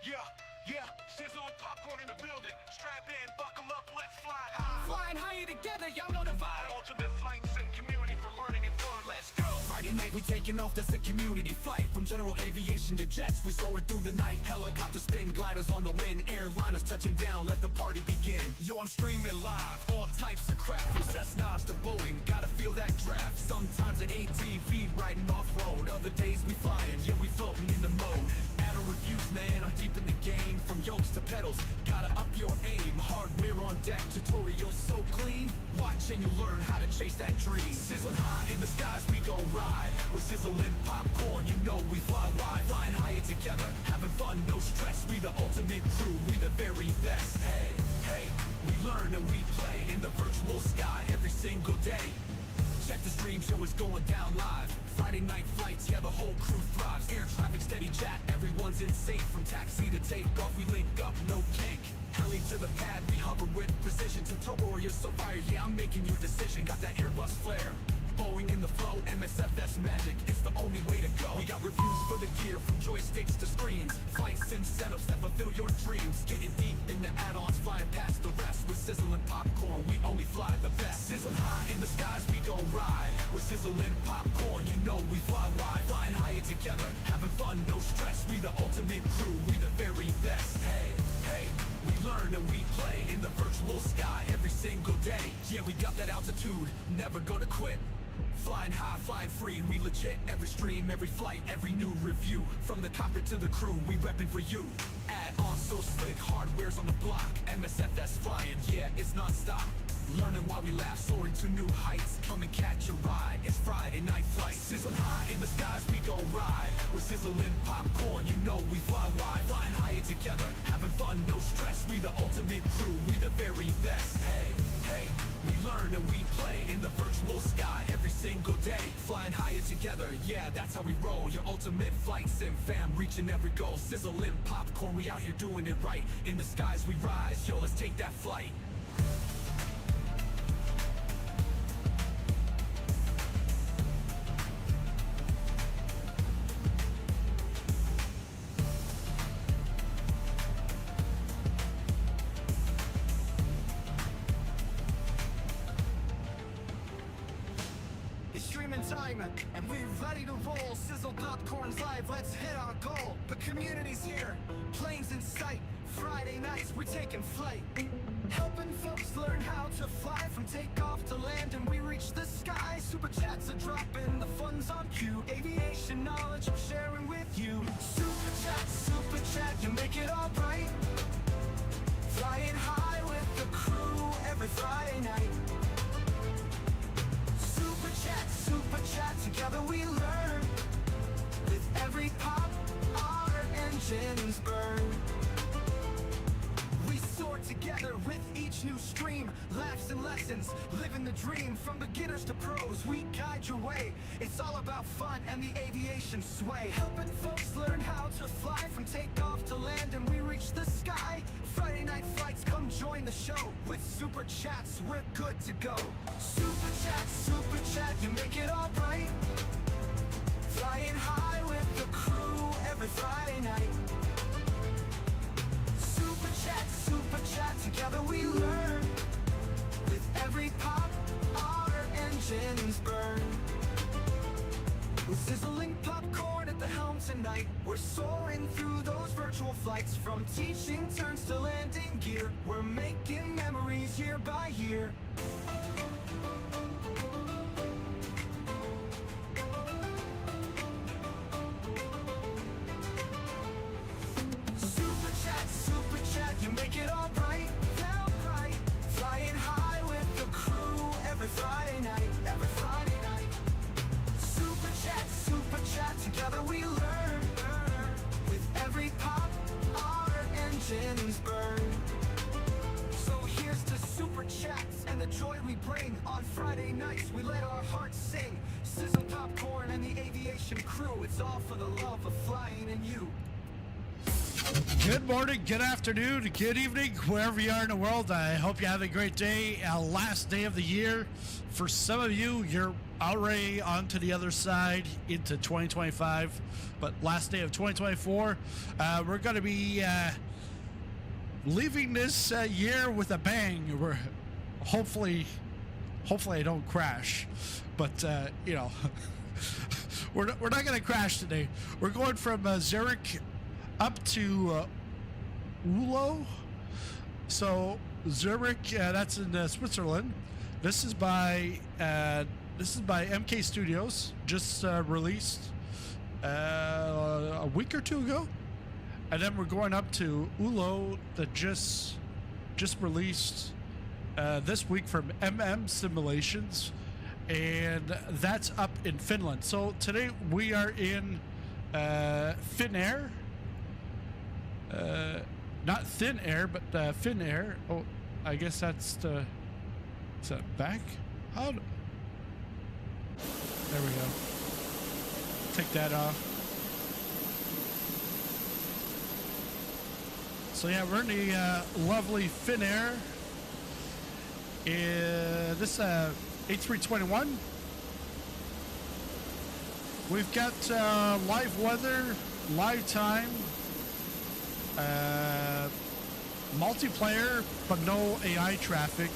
Yeah, sizzle and popcorn in the building. Strap in, buckle up, let's fly high. Flying higher together, y'all know the vibe. Ultimate flights and community for learning and fun. Let's go. Friday night we taking off, that's a community flight. From general aviation to jets, we soaring through the night. Helicopters spin, gliders on the wind, airliners touching down, let the party begin. Yo, I'm streaming live, all types of crap, from Cessnas to Boeing, gotta feel that draft. Sometimes an ATV riding off-road, other days we flying, yeah we floating in the mode. Aero reviews, man, I'm deep in the game, from yokes to pedals, gotta up your aim. Hardware on deck, tutorials so clean, watch and you learn how to chase that dream. Sizzling high in the skies, we gon' ride. We're sizzling popcorn, you know we fly wide. Flying higher together, having fun, no stress. We the ultimate crew, we the very best. Hey, hey, we learn and we play in the virtual sky every single day. Check the stream, show is going down live. Friday night flights, yeah the whole crew thrives. Air traffic steady chat, everyone's in safe. From taxi to takeoff, we link up, no kink. Heli to the pad, we hover with precision. To warriors so fired, yeah I'm making your decision. Got that Airbus flair, Boeing in the flow, MSFS magic, it's the only way to go. We got reviews for the gear, from joysticks to screens. Flights and setups that fulfill your dreams. Getting deep in the add-ons, flying past the rest. With sizzling popcorn, we only fly the best. Sizzling high in the skies, we gon' ride. We're sizzling popcorn, you know we fly wide. Flying higher together, having fun, no stress. We the ultimate crew, we the very best. Hey, hey, we learn and we play in the virtual sky every single day. Yeah, we got that altitude, never gonna quit. Flying high, flying free, we legit. Every stream, every flight, every new review. From the cockpit to the crew, we reppin' for you. Add-on so slick, hardware's on the block. MSFS flying, yeah, it's non-stop. Learning while we laugh, soaring to new heights. Come and catch a ride, it's Friday night flight. Sizzling high in the skies, we gon' ride. We're sizzling popcorn, you know we fly wide. Flying higher together, having fun, no stress. We the ultimate crew, we the very best. Hey, hey, we learn and we play in the virtual sky every single day. Flying higher together, yeah, that's how we roll. Your ultimate flight sim fam, reaching every goal. Sizzling popcorn, we out here doing it right. In the skies we rise, yo, let's take that flight. Streaming time, and we're ready to roll. Sizzle popcorn's live, let's hit our goal. The community's here, planes in sight. Friday nights, we're taking flight. Helping folks learn how to fly, from takeoff to land, and we reach the sky. Super chats are dropping, the fun's on cue. Aviation knowledge I'm sharing with you. Super chat, you make it all bright. Flying high with the crew every Friday night. Super chat, together we learn. With every pop, our engines burn. We soar together with each new stream. Laughs and lessons, living the dream. From beginners to pros, we guide your way. It's all about fun and the aviation sway. Helping folks learn how to fly, from takeoff to land, and we reach the sky. Friday night flights, come join the show. With super chats, we're good to go. Super chat, you make it all bright. Flying high with the crew every Friday night. Super chat, together we learn. With every pop, our engines burn. We're sizzling popcorn at the helm tonight. We're soaring through those virtual flights. From teaching turns to landing gear, we're making memories year by year. Super chat, you make it all bright. Flying high with the crew every Friday night. Every Friday night. Super chat, together we learn. With every pop, our engines burn. So here's to super chats and the joy we bring. On Friday nights we let our hearts sing. Sizzle popcorn and the aviation crew. It's all for the love of flying and you. Good morning, good afternoon, good evening, wherever you are in the world. I hope you have a great day. Last day of the year. For some of you, you're already on to the other side into 2025. But last day of 2024, we're going to be leaving this year with a bang. We're hopefully I don't crash. But, you know, we're not going to crash today. We're going from Zurich up to Oulu. So Zurich, that's in Switzerland. This is by MK Studios, just released a week or two ago, and then we're going up to Oulu that just released this week from Simulations, and that's up in Finland. So today we are in Finnair. Not thin air, but Finnair. Oh, I guess that's the. Is that back? How? There we go. Take that off. So yeah, we're in the lovely Finnair. This A321. We've got live weather, live time. Multiplayer, but no AI traffic.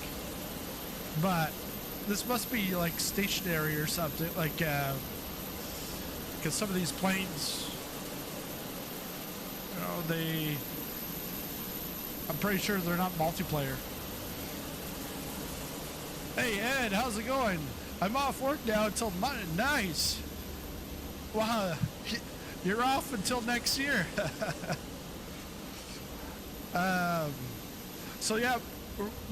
But this must be like stationary or something, like because some of these planes, you know, I'm pretty sure they're not multiplayer. Hey Ed, how's it going? I'm off work now until Monday. Nice. Wow, you're off until next year. So yeah,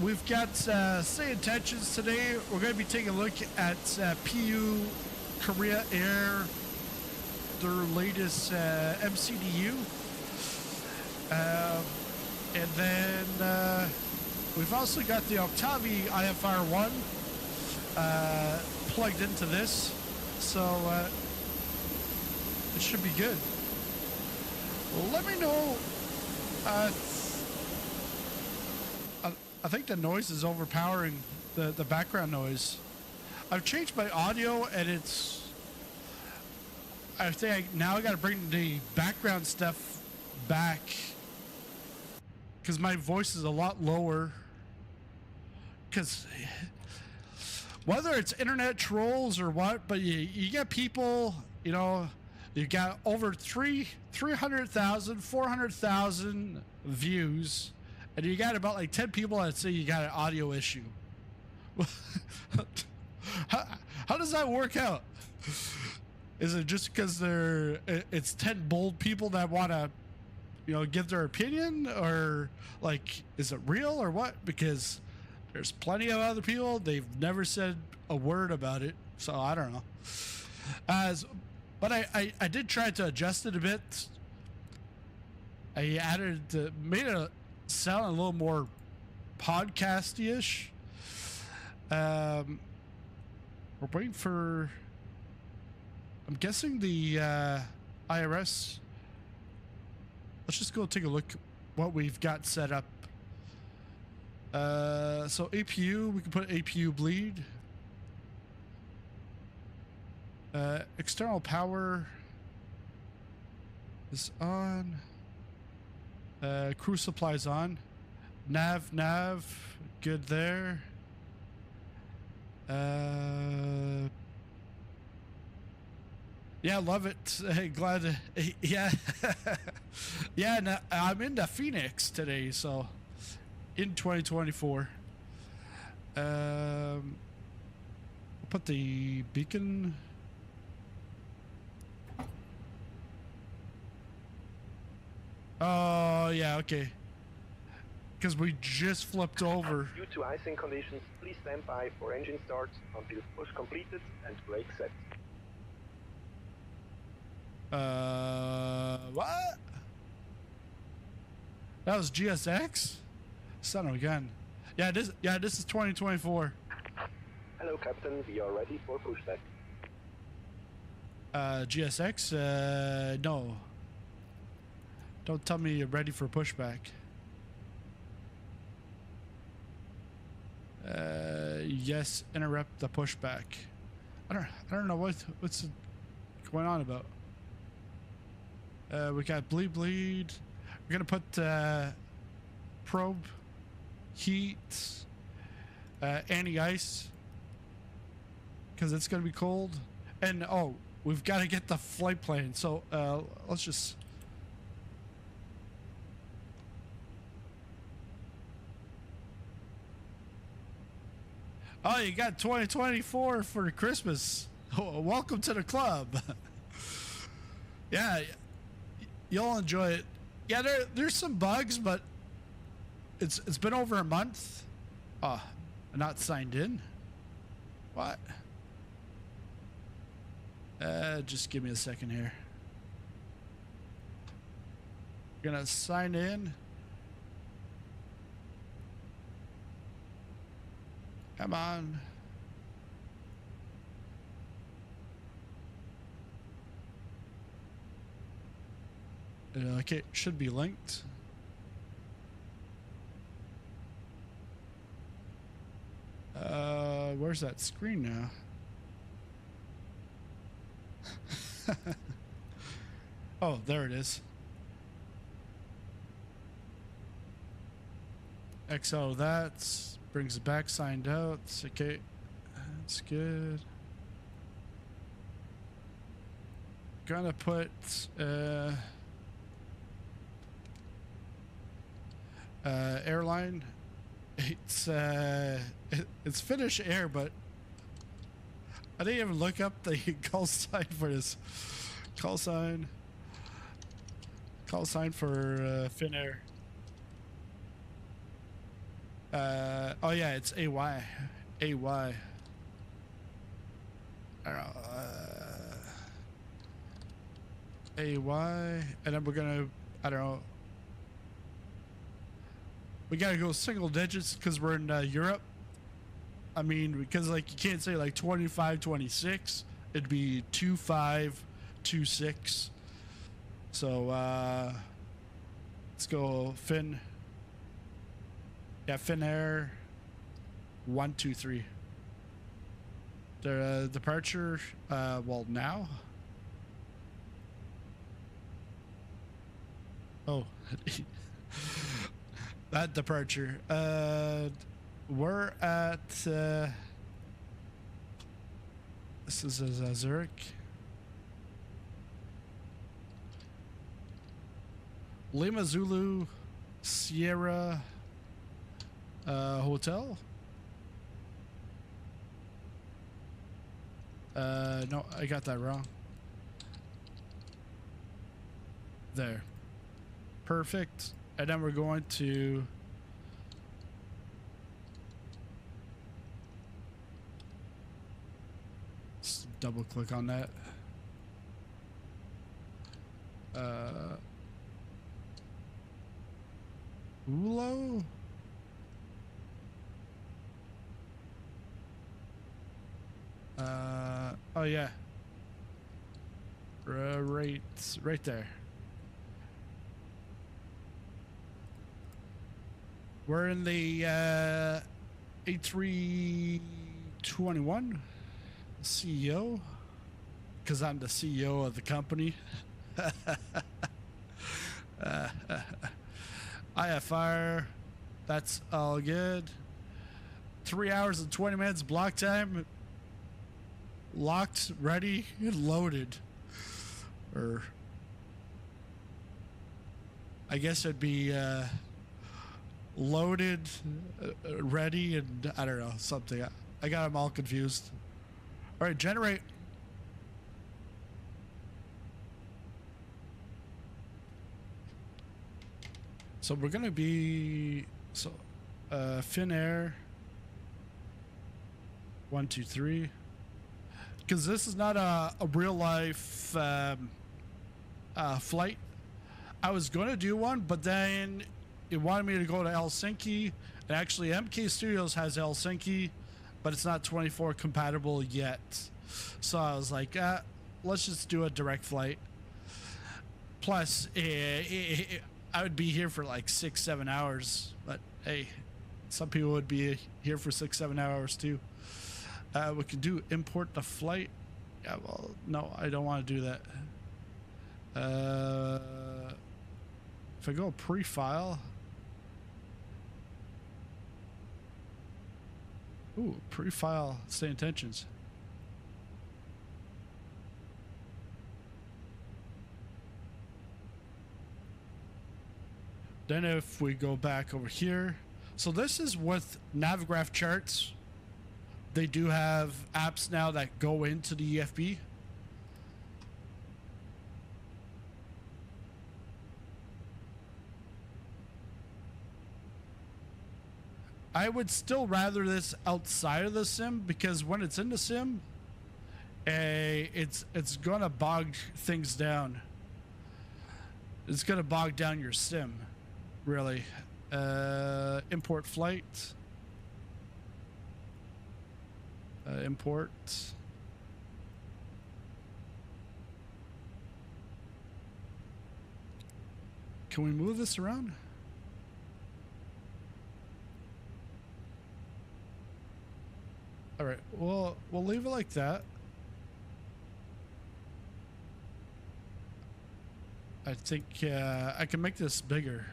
we've got SayIntentions today. We're going to be taking a look at PU Korea Air, their latest MCDU. And then we've also got the Octavi IFR1 plugged into this. So it should be good. Let me know. I think the noise is overpowering the background noise. I've changed my audio and I think now I got to bring the background stuff back because my voice is a lot lower. Because whether it's internet trolls or what, but you get people, you know, you got over 300,000, 400,000 views. And you got about like 10 people that say you got an audio issue. How does that work out? Is it just because it's 10 bold people that want to, you know, give their opinion, or like, is it real or what? Because there's plenty of other people, they've never said a word about it. So I don't know. But I did try to adjust it a bit. I made it sound a little more podcasty-ish. We're waiting for, I'm guessing the IRS. Let's just go take a look what we've got set up. So APU, we can put APU bleed. External power is on. Crew supplies on. Nav, good there. Yeah, love it. Hey, glad. Yeah, yeah. No, I'm into Phoenix today, so in 2024. Put the beacon. Oh, yeah, okay. Because we just flipped over. Due to icing conditions, please stand by for engine start until push completed and brake set. What? That was GSX? Son of a gun. Yeah, this is 2024. Hello, Captain. We are ready for pushback. GSX? No. Don't tell me you're ready for pushback. Yes, interrupt the pushback. I don't know what's going on about. We got bleed. We're gonna put probe, heat, anti-ice, because it's gonna be cold. And oh, we've got to get the flight plan. So let's just. Oh, you got 2024 for Christmas. Oh, welcome to the club. Yeah, you'll enjoy it. Yeah, there's some bugs, but it's been over a month. Oh, not signed in. What? Just give me a second here. Gonna sign in. Come on. Okay, should be linked. Where's that screen now? Oh, there it is. XO, that brings it back, signed out. Okay, that's good. Gonna put airline. It's Finnish Air, but I didn't even look up the call sign for this. Call sign for Finnair. Oh yeah, it's AY. I don't know. AY, and then we're gonna, I don't know. We gotta go single digits because we're in Europe. I mean, because like you can't say like 2526. It'd be 2526. So let's go Fin. Yeah, Finnair 123. The departure. Well, now. Oh. That departure. We're at this is Zurich. Lima Zulu Sierra Hotel. No, I got that wrong. There. Perfect. And then we're going to just double click on that. Oulu? Oh yeah. Right there. We're in the A321 CEO, because I'm the CEO of the company. IFR, that's all good. 3 hours and 20 minutes block time. Locked, ready, and loaded. Or I guess it'd be loaded, ready, and I don't know, something. I got them all confused. All right, generate. So we're gonna be Finnair 123, because this is not a real life flight. I was gonna do one, but then it wanted me to go to Helsinki, and actually MK Studios has Helsinki, but it's not 24 compatible yet. So I was like, let's just do a direct flight. plus, I would be here for like 6-7 hours. But hey, some people would be here for 6-7 hours too. We could do import the flight. Yeah, well, no, I don't want to do that. If I go pre-file. Ooh, pre-file SayIntentions. Then if we go back over here, so this is with Navigraph charts. They do have apps now that go into the EFB. I would still rather this outside of the sim, because when it's in the sim, it's gonna bog things down. It's gonna bog down your sim, really. Import flight. Import. Can we move this around? All right, we'll leave it like that. I think I can make this bigger.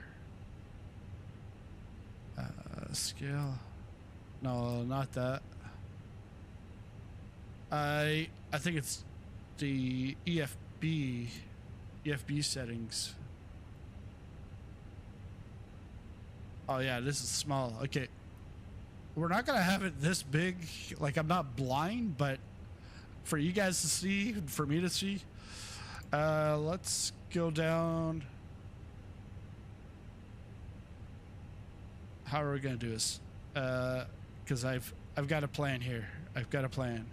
Scale. No, not that. I think it's the EFB settings. Oh yeah, this is small. Okay. We're not gonna have it this big. Like, I'm not blind, but for you guys to see, for me to see, let's go down. How are we gonna do this? Because I've got a plan here. I've got a plan.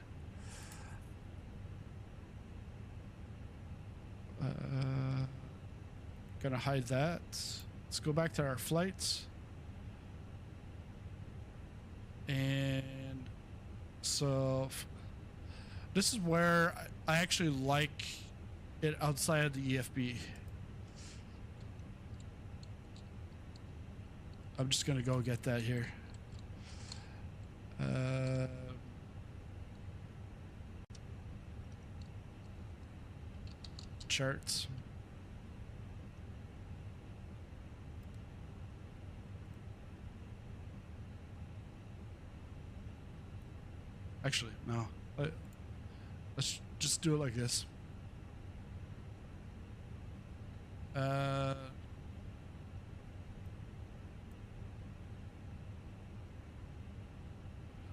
Gonna hide that. Let's go back to our flights. And so this is where I actually like it outside of the EFB. I'm just gonna go get that here. Charts. Actually, no. Let's just do it like this.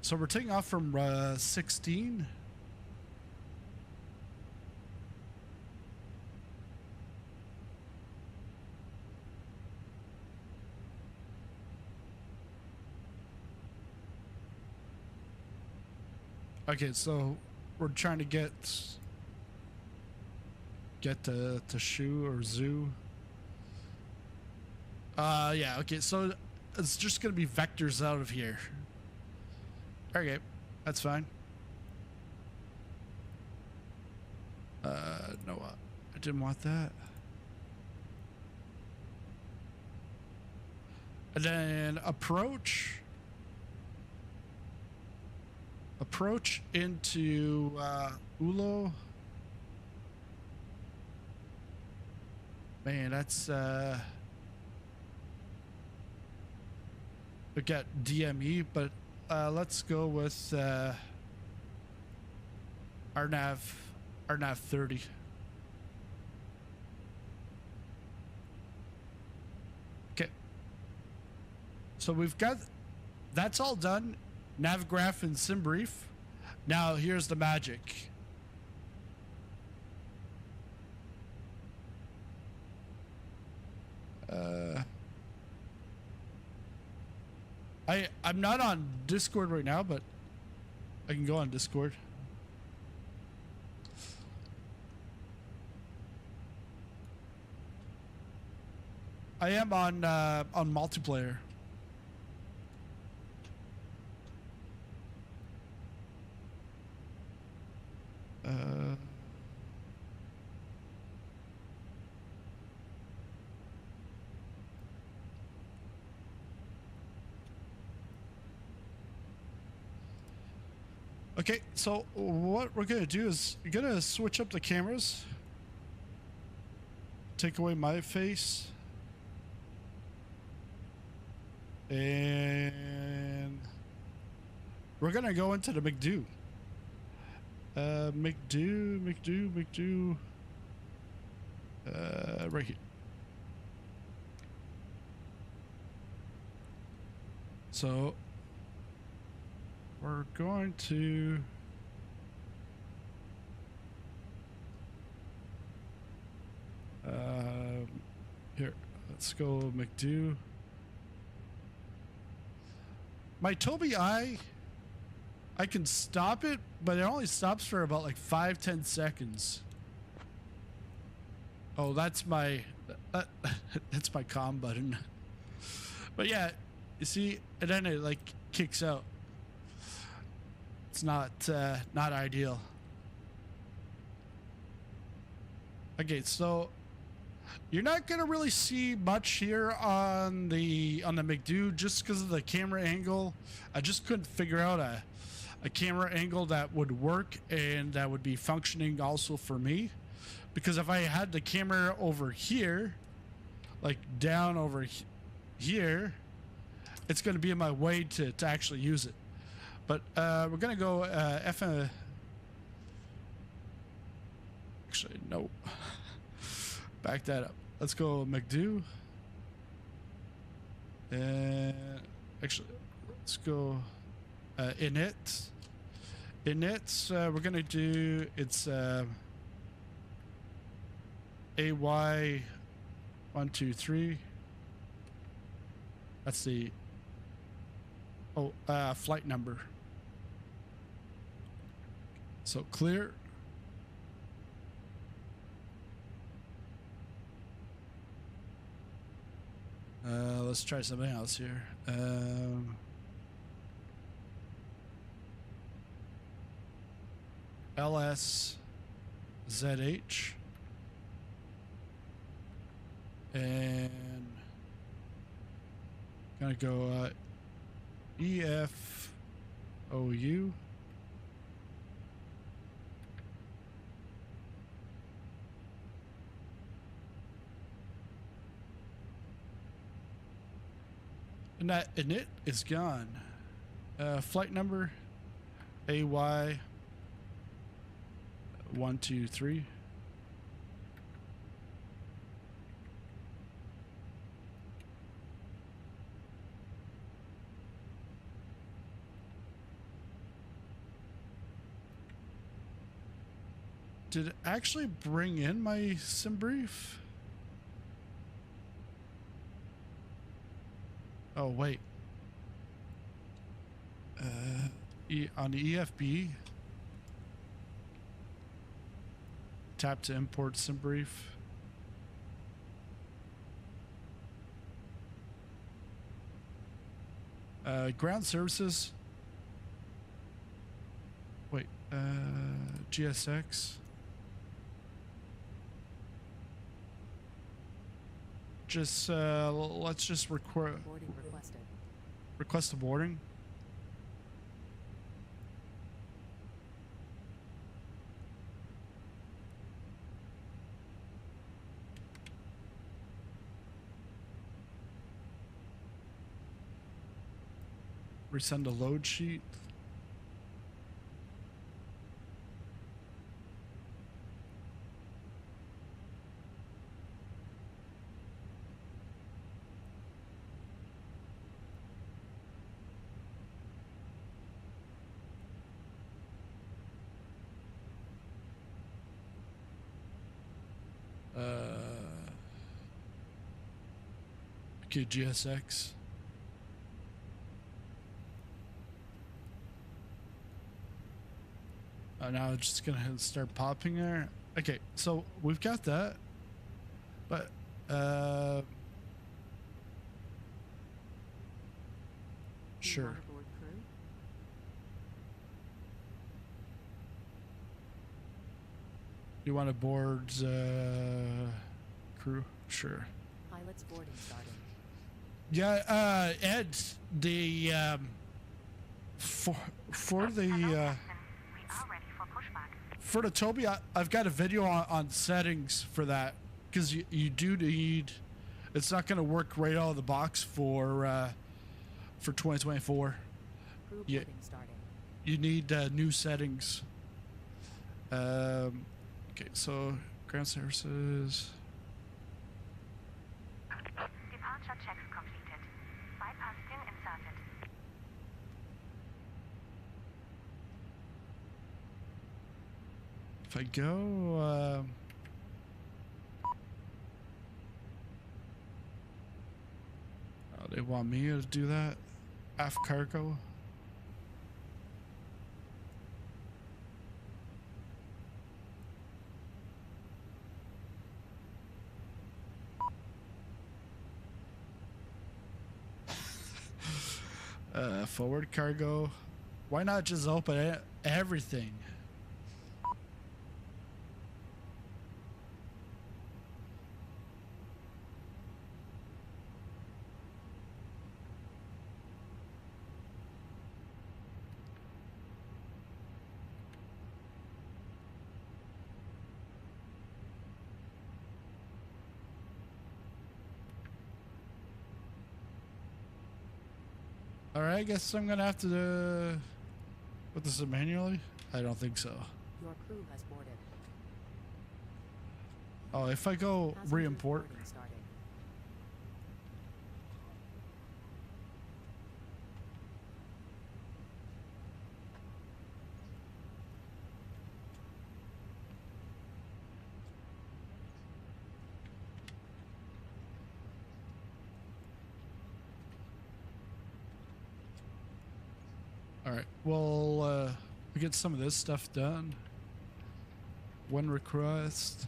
So we're taking off from 16. Okay, so we're trying to get to Shu or Zoo. Yeah, okay, so it's just gonna be vectors out of here. Okay, that's fine. No, I didn't want that. And then approach into Oulu. Man, that's we got DME, but let's go with our nav 30. Okay, so we've got that's all done. Navigraph and SimBrief. Now here's the magic. I'm not on Discord right now, but I can go on Discord. I am on multiplayer. Okay, so what we're gonna do is we're gonna switch up the cameras. Take away my face. And we're gonna go into the McDo. McDo. Right here. So we're going to here, let's go McDo. My Tobii I can stop it, but it only stops for about like 5-10 seconds. Oh, that's my that's my comm button. But yeah, you see, and then it like kicks out. It's not ideal. Okay, so you're not gonna really see much here on the McDo just because of the camera angle. I just couldn't figure out a camera angle that would work and that would be functioning also for me. Because if I had the camera over here, like down over here, it's going to be in my way to actually use it. But we're going to go actually, no. Back that up. Let's go McDo. And actually, let's go init. Init, we're going to do, it's AY123. That's the flight number. So clear. Let's try something else here. LSZH. And gonna go EFOU. And that init is gone. Flight number AY123. Did it actually bring in my sim brief? Oh, wait. On the EFB, tap to import sim brief. Ground services. Wait, GSX. Just let's just request a boarding. Resend a load sheet. Okay, GSX. Now it's just gonna start popping there. Okay, so we've got that, but sure. You want to board crew? Sure. Pilot's boarding started. Yeah, Ed, the for the For the Toby, I've got a video on settings for that, because you do need. It's not going to work right out of the box for 2024. Yeah, you need new settings. Okay, so ground services. Departure checks completed. Bypass pin inserted. If I go, oh, they want me to do that. Aft cargo. Forward cargo. Why not just open everything? Alright, I guess I'm gonna have to put this in manually? I don't think so. Your crew has boarded. Oh, if I go re-import. Alright, well, we get some of this stuff done. One request.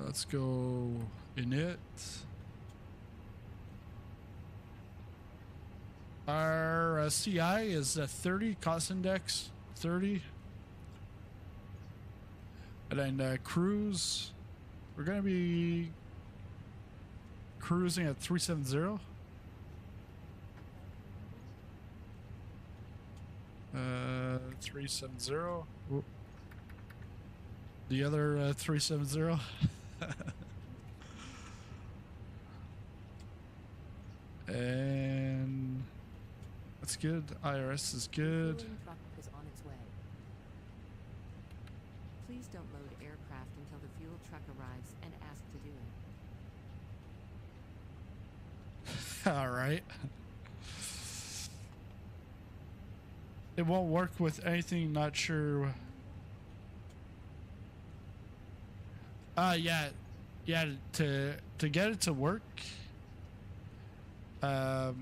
Let's go init. Our CI is 30, cost index 30. And then cruise, we're going to be cruising at 370. 370. Whoop. The other 370. And that's good. IRS is good. The fueling truck is on its way. Please don't load aircraft until the fuel truck arrives and ask to do it. All right. It won't work with anything. Not sure. Yeah. To get it to work. Yeah.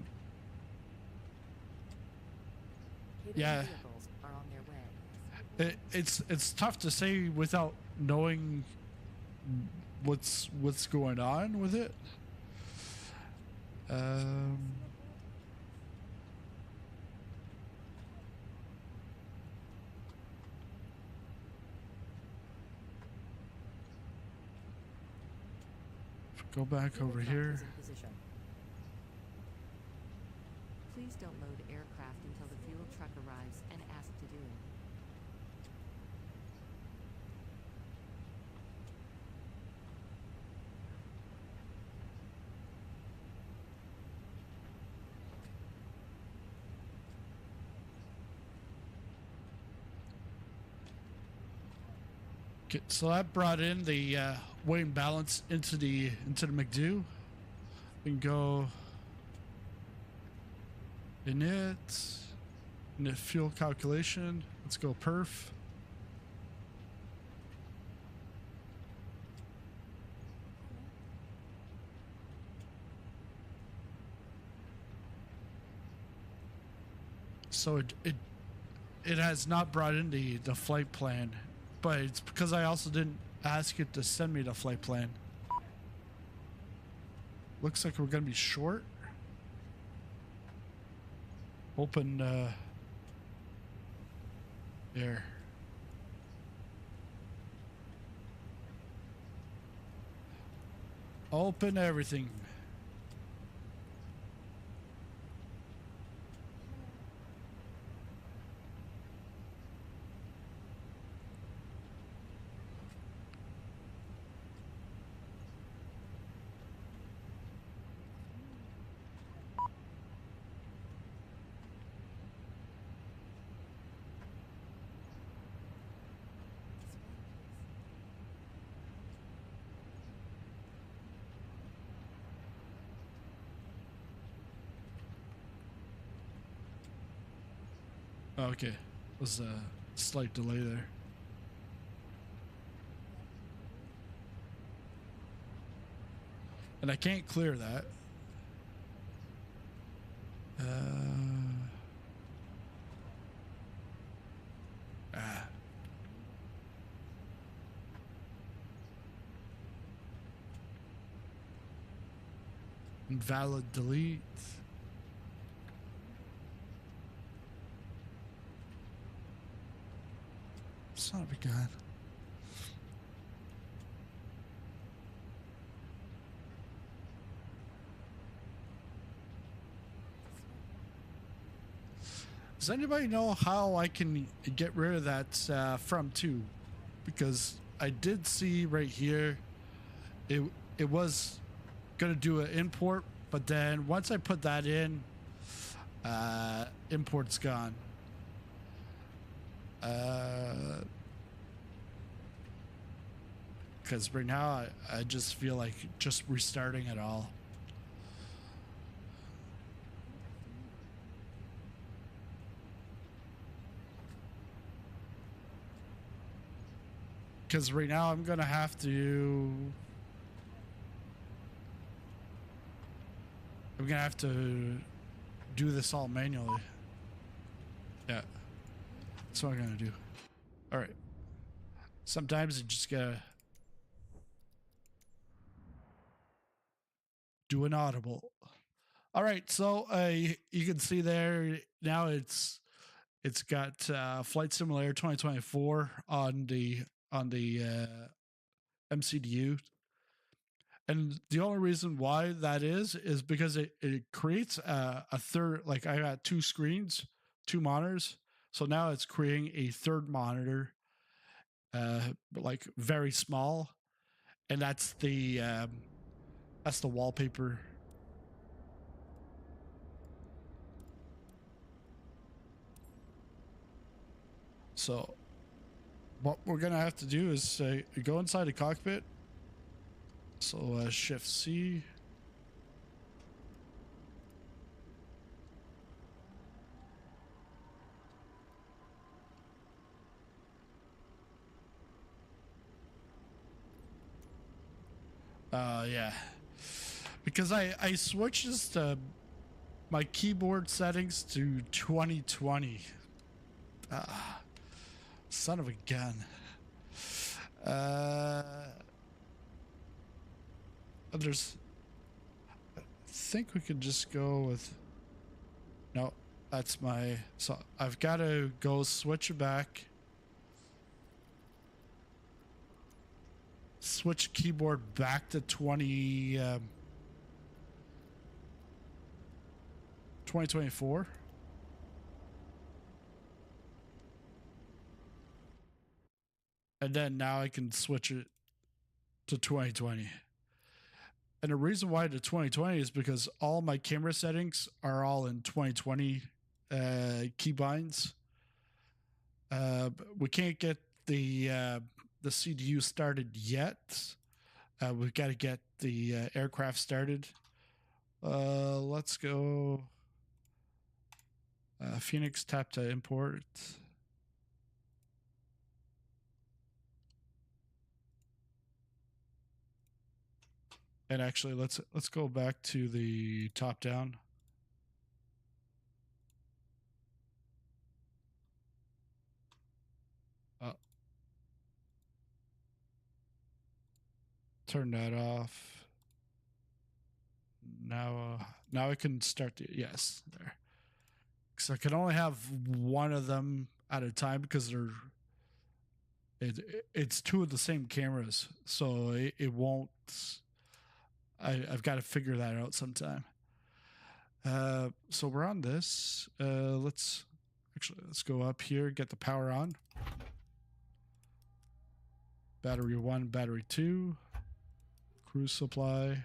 Vehicles are on their way. It's tough to say without knowing what's going on with it. Go back over here. Please don't load aircraft until the fuel truck arrives and ask to do it. Okay, so that brought in the weight and balance into the McDo. We can go init fuel calculation. Let's go perf. So it has not brought in the flight plan, but it's because I also didn't ask it to send me the flight plan. looks like we're gonna be short. Open air. Open everything. Oh, okay. Was a slight delay there. And I can't clear that. Invalid delete. Son of a gun. Does anybody know how I can get rid of that from to? Because I did see right here, it was gonna do an import, but then once I put that in, import's gone. Because right now I just feel like just restarting it all. Because right now I'm gonna have to do this all manually. Yeah, that's what I'm gonna do. All right. Sometimes you just gotta do an audible. All right, so you can see there now it's got Flight Simulator 2024 on the MCDU. And the only reason why that is because it creates a third, like I got two screens, two monitors. So now it's creating a third monitor, like very small. And that's the wallpaper. So what we're going to have to do is go inside the cockpit. So Shift C. Yeah. Because I switched my keyboard settings to 2020. Son of a gun. There's, I think we could just go with, no, that's my, so I've got to go switch it back. Switch keyboard back to 2024. And then now I can switch it to 2020. And the reason why to 2020 is because all my camera settings are all in 2020 keybinds. We can't get the CDU started yet. We've got to get the aircraft started. Let's go. Phoenix, tap to import. And actually, let's go back to the top down. Turn that off. now I can start the yes there. Because I can only have one of them at a time because it's two of the same cameras, so it won't. I've got to figure that out sometime. So we're on this. Let's go up here, get the power on. Battery 1, battery 2, cruise supply.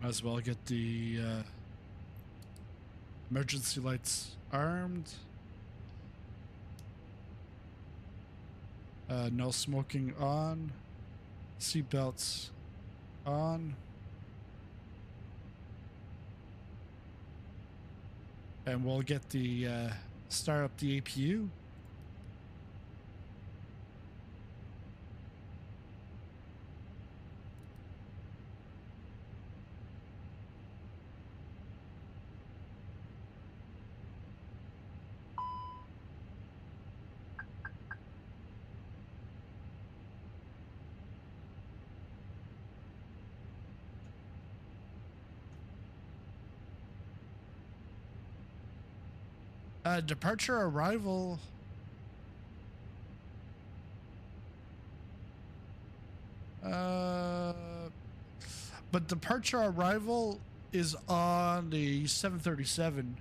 Might as well get the emergency lights armed. No smoking on. Seatbelts on. And we'll get the start up the APU. Departure arrival. But departure arrival is on the 737.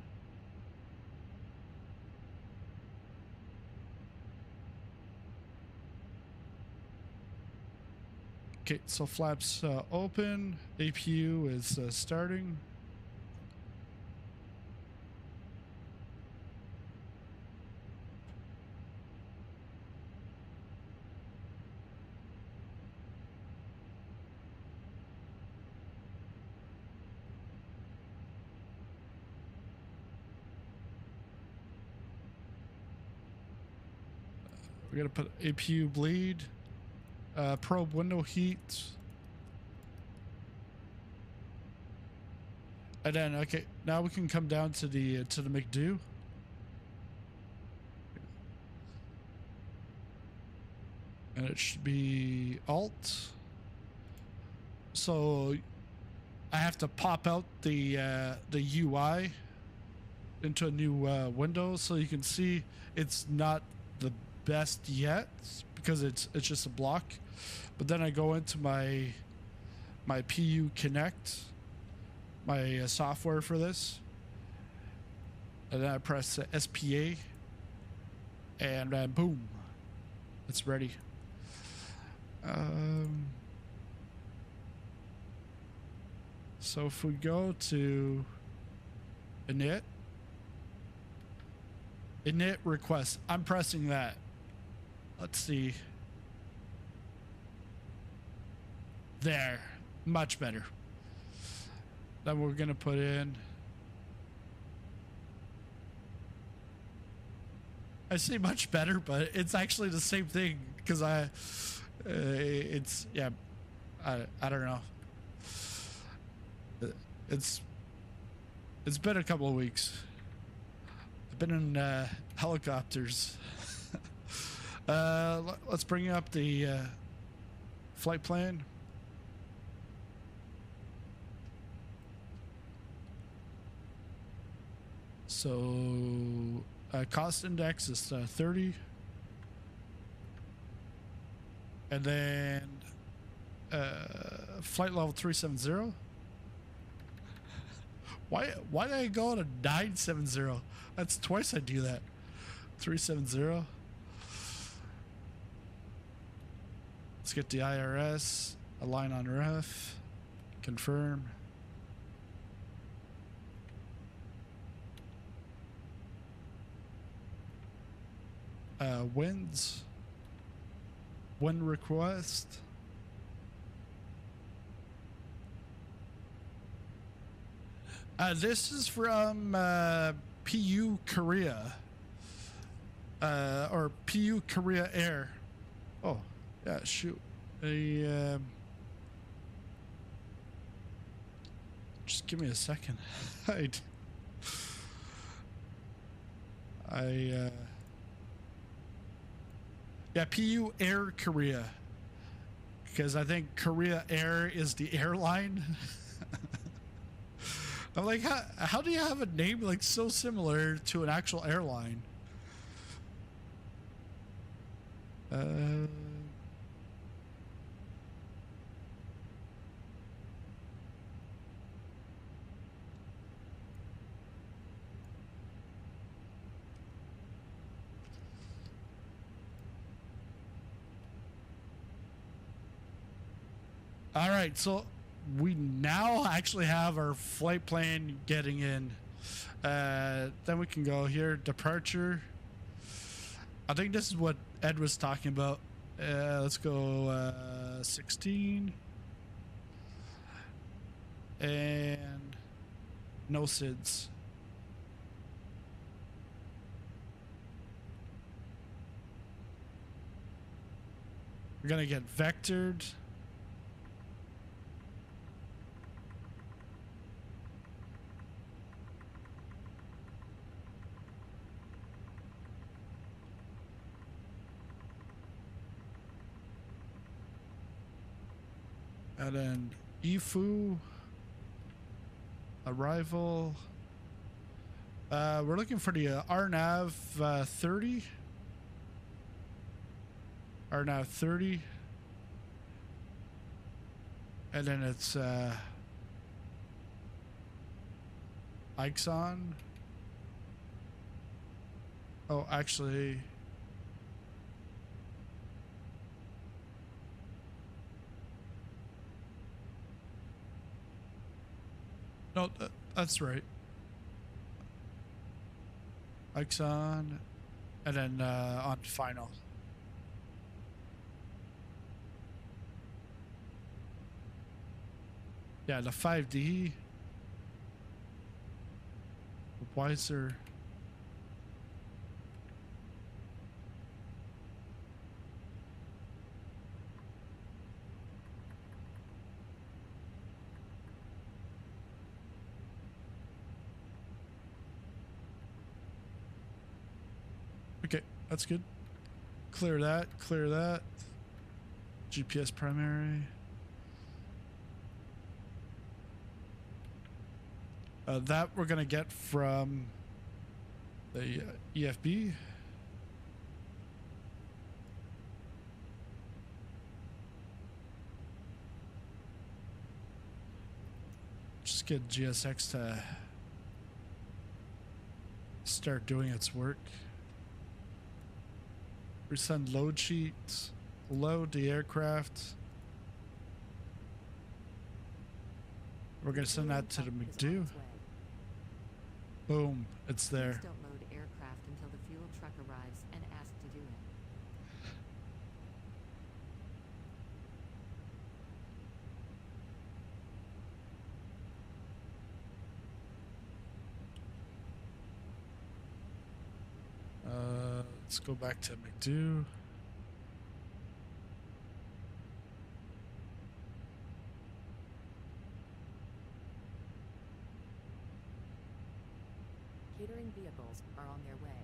Okay, so flaps open. APU is starting. We're gonna put APU bleed, probe window heat, and then okay, now we can come down to the McDo. And it should be Alt. So I have to pop out the UI into a new window so you can see it's not the best yet because it's just a block. But then I go into my PU Connect, my software for this, and then I press SPA, and then boom, it's ready. So if we go to init request, I'm pressing that. Let's see. There, much better. Then we're gonna put in. I say much better, but it's actually the same thing because it's yeah, I don't know. It's been a couple of weeks. I've been in helicopters. Let's bring up the flight plan. So cost index is 30. And then flight level 370. Why did I go to 970? That's twice I do that. 370. Let's get the IRS. Align on ref. Confirm. Winds. Wind request. This is from PU Korea. Or PU Korea Air. Oh, yeah, shoot. Just give me a second. Yeah, PU Air Korea. Because I think Korea Air is the airline. I'm like, how do you have a name like so similar to an actual airline? All right, so we now actually have our flight plan getting in. Then we can go here, departure. I think this is what Ed was talking about. Let's go 16. And no SIDS. We're gonna get vectored. And then IFU arrival. We're looking for the RNAV 30. RNAV 30. And then it's Ixon. Oh, actually. No, that's right. Ixon, and then on final. Yeah, the 5D. Why is there? Okay, that's good. Clear that, clear that. GPS primary. That we're gonna get from the EFB. Just get GSX to start doing its work. We send load sheets, load the aircraft. We're gonna send that to the McDo. Boom, it's there. Please don't load aircraft until the fuel truck arrives and ask to do it. Let's go back to McDo. Catering vehicles are on their way.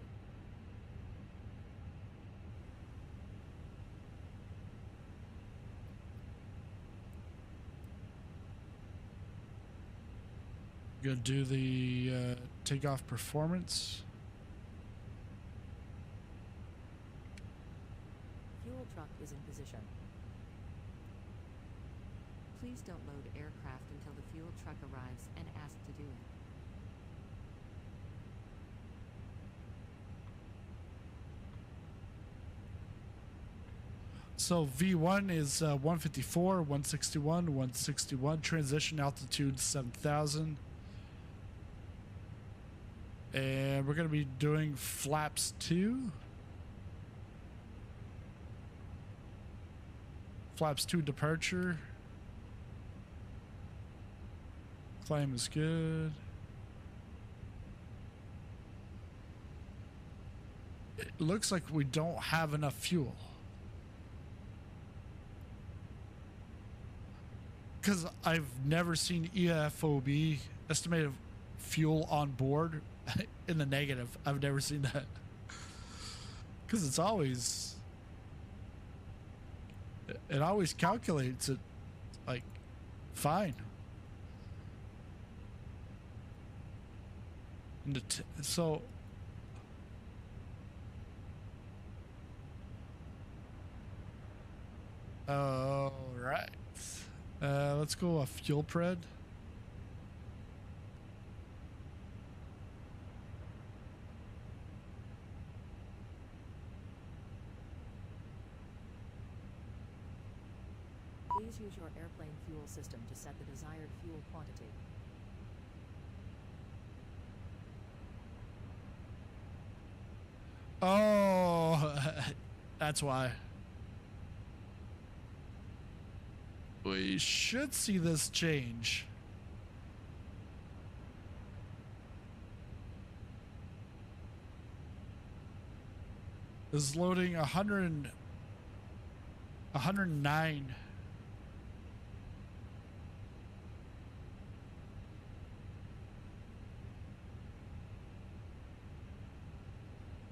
Gonna do the takeoff performance. Fuel truck is in position. Please don't load aircraft until the fuel truck arrives and ask to do it. So V1 is 154, 161, 161. Transition altitude 7,000. And we're going to be doing flaps 2. Flaps 2 departure. Climb is good. It looks like we don't have enough fuel. because I've never seen EFOB, estimated fuel on board, in the negative. I've never seen that. Because it's always... It always calculates it, like, fine. And so... All right. Let's go a fuel pred. Please use your airplane fuel system to set the desired fuel quantity. Oh, that's why. We should see this change. This is loading 109.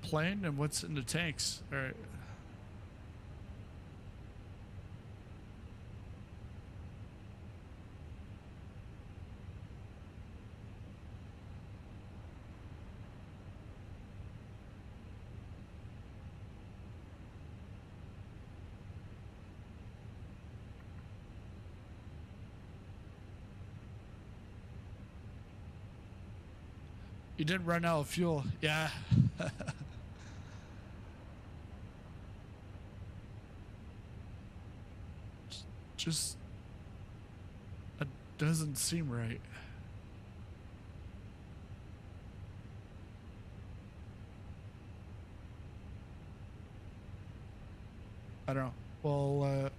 Plane and what's in the tanks? All right. You didn't run out of fuel. Yeah. Just it doesn't seem right. I don't know. Well,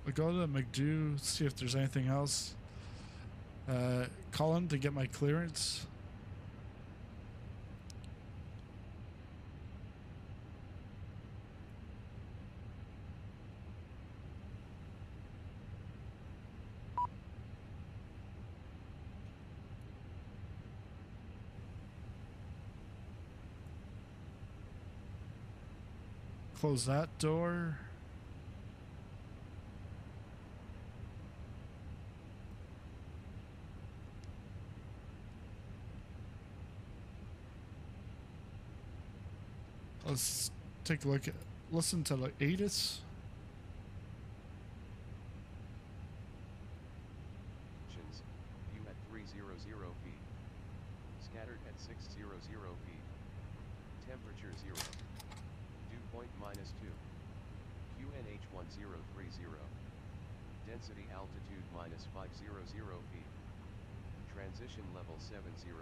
we'll go to McDo, see if there's anything else. Call him to get my clearance. Close that door. Let's take a look at, listen to like ATIS. View at 300 feet. Scattered at 600 feet. Temperature 0. Dew point -2. QNH 1030. Density altitude -500 feet. Transition level 70.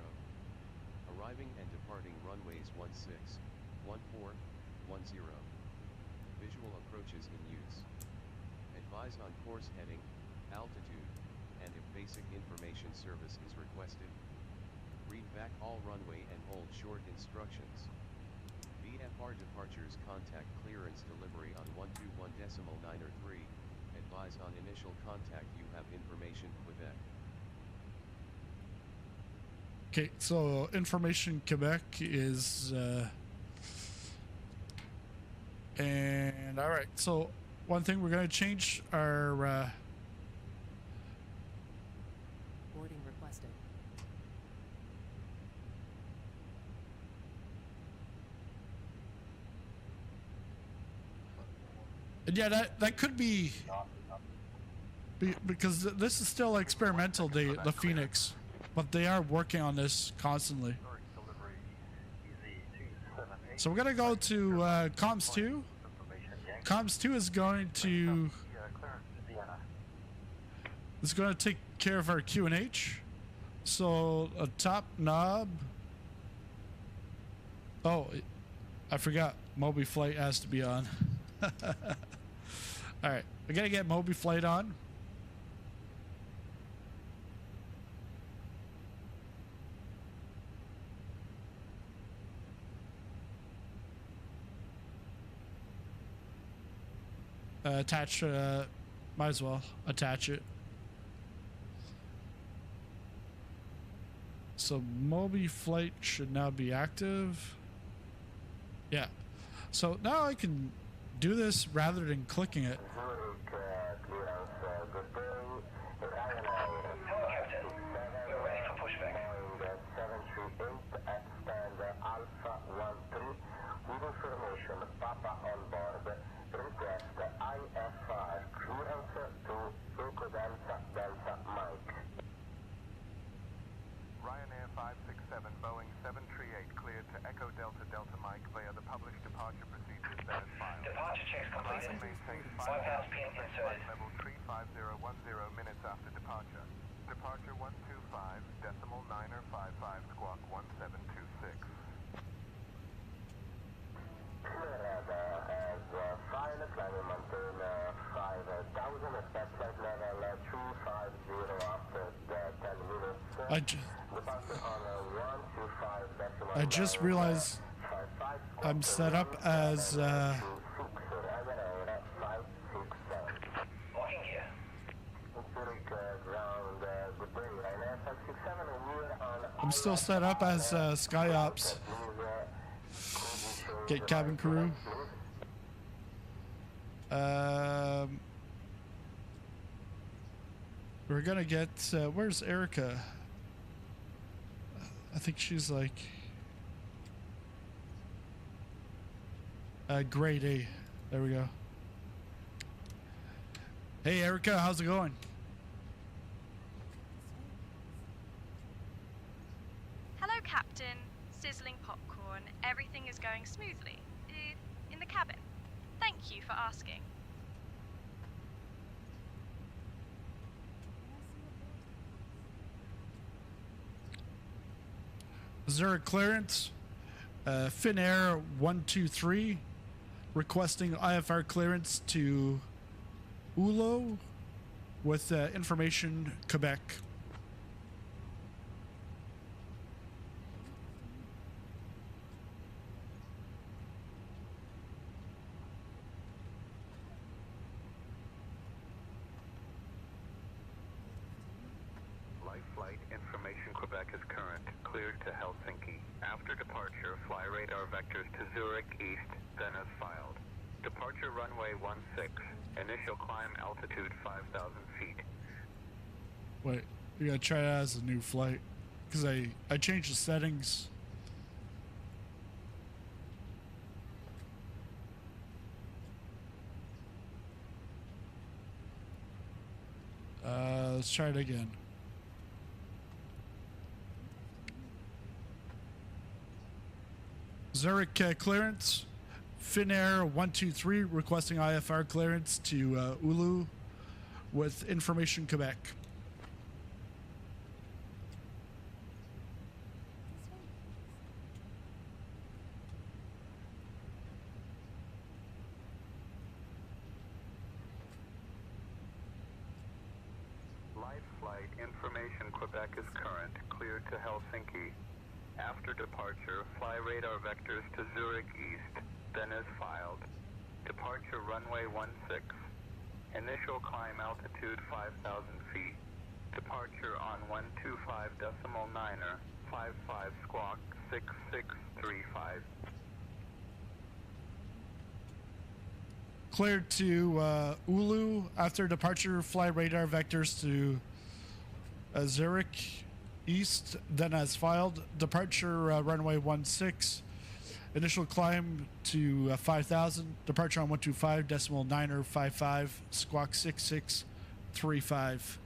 Arriving and departing runways 16, 14, 10. Visual approaches in use. Advise on course heading, altitude, and if basic information service is requested. Read back all runway and hold short instructions. VFR departures contact clearance delivery on 121.903. Advise on initial contact you have information Quebec. Okay, so information Quebec is and all right, so one thing we're going to change our Boarding requested. and yeah, that could be because this is still experimental, the Phoenix, but they are working on this constantly. So we're gonna go to comms 2. Comms 2 is going to take care of our QNH. So a top knob. Oh, I forgot. Moby Flight has to be on. All right, we gotta get Moby Flight on. Attach, might as well attach it. So Mobi flight should now be active. Yeah. So now I can do this rather than clicking it. Zurich, clearance, good day. Ryanair, Hello, Captain. We're ready for pushback. Boeing 738 at stand Alpha 13 with information Papa on board. Request IFR clearance to Echo Delta Delta Mike. Ryanair 567, Boeing 738 cleared to Echo Delta Delta Mike via the published departure procedures that is filed. Departure checks completed. Maintain 5,000 pin inserted. level 35010 minutes after departure. Departure 125, decimal 9er 55, squawk 1726. As final climbing mountain 5,000 step flight level 250 after 10 minutes. Departure on 125 decimal I just realized 55. I'm set up as Locking gear. Zurich ground, good day. Ryanair 567, we're on I'm still set up as SkyOps. Get cabin crew. We're gonna get. Where's Erica? I think she's like grade A. There we go. Hey Erica, how's it going? Hello, Captain. Sizzling popcorn. Everything is going smoothly. In the cabin. Thank you for asking. Zurich clearance. Finnair 123 requesting IFR clearance to Oulu with information Quebec. Life flight information Quebec is current, cleared to Helsinki. After departure, fly radar vectors to Zurich East, then as filed. Departure runway 16, initial climb altitude 5,000 feet. Wait, we gotta try that as a new flight because I changed the settings. Let's try it again. Zurich clearance. Finnair 123 requesting IFR clearance to Oulu with information Quebec. Life flight information Quebec is current, cleared to Helsinki. After departure, fly radar vectors to Zurich East, then as filed. Departure runway 16. Initial climb altitude 5,000 feet. Departure on 125.9er, 55 squawk 6635. Cleared to Oulu. After departure, fly radar vectors to Zurich East, then as filed. Departure runway 16. Initial climb to 5,000. Departure on 125.9er 55 squawk 6635.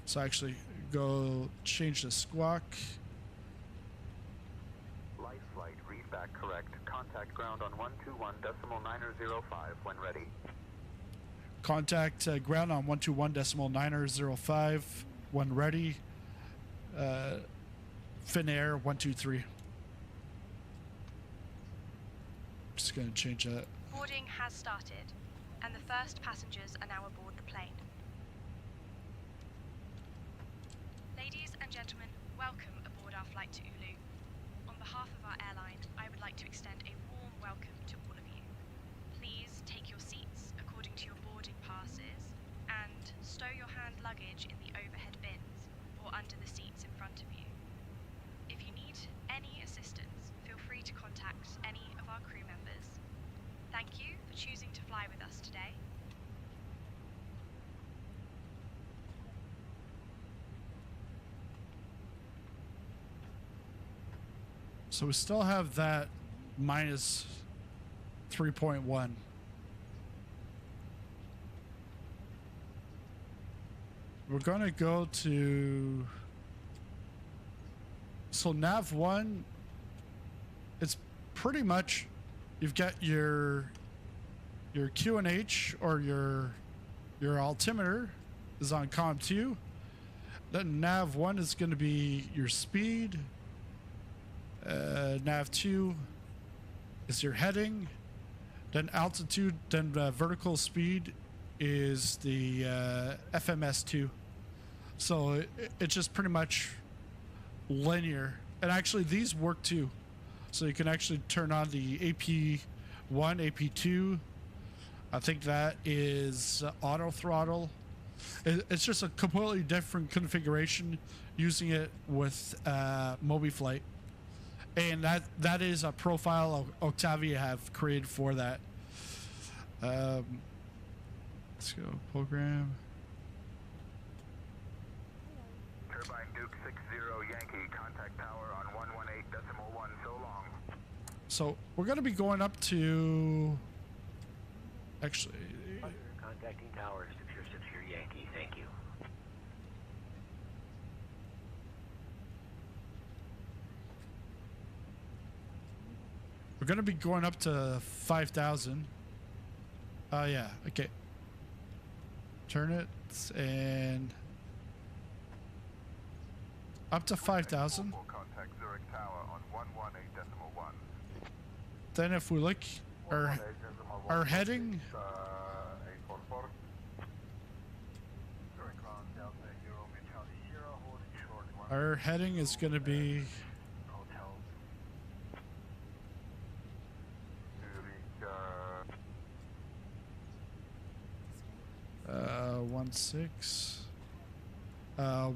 So actually go change the squawk. Life flight, read back correct. Contact ground on 121.9er 05 when ready. Contact ground on 121.9er 05 when ready. Finnair 123. Just gonna change that. Boarding has started, and the first passengers are now aboard the plane. Ladies and gentlemen, welcome aboard our flight to Oulu. On behalf of our airline, I would like to extend a warm welcome to all of you. Please take your seats according to your boarding passes and stow your hand luggage in the overhead bins or under the seats in front of you. choosing to fly with us today. So we still have that minus 3.1. We're going to go to... So nav 1, it's pretty much, you've got your QNH or your altimeter is on COM 2. Then nav 1 is going to be your speed. Nav 2 is your heading. Then altitude, then vertical speed is the FMS2. So it's just pretty much linear. And actually these work too. So you can actually turn on the AP1, AP2. I think that is auto throttle. It's just a completely different configuration using it with MobiFlight. And that is a profile Octavia have created for that. Let's go program. Turbine Duke 60 Yankee, contact tower on 118.1 so long. So we're going to be going up to, actually, Contacting tower 60 Yankee, thank you. we're going to be going up to 5,000. Oh yeah, okay. Turn it and up to 5,000. Contact Zurich tower on 118.1. Then if we look, our heading, our heading is going to be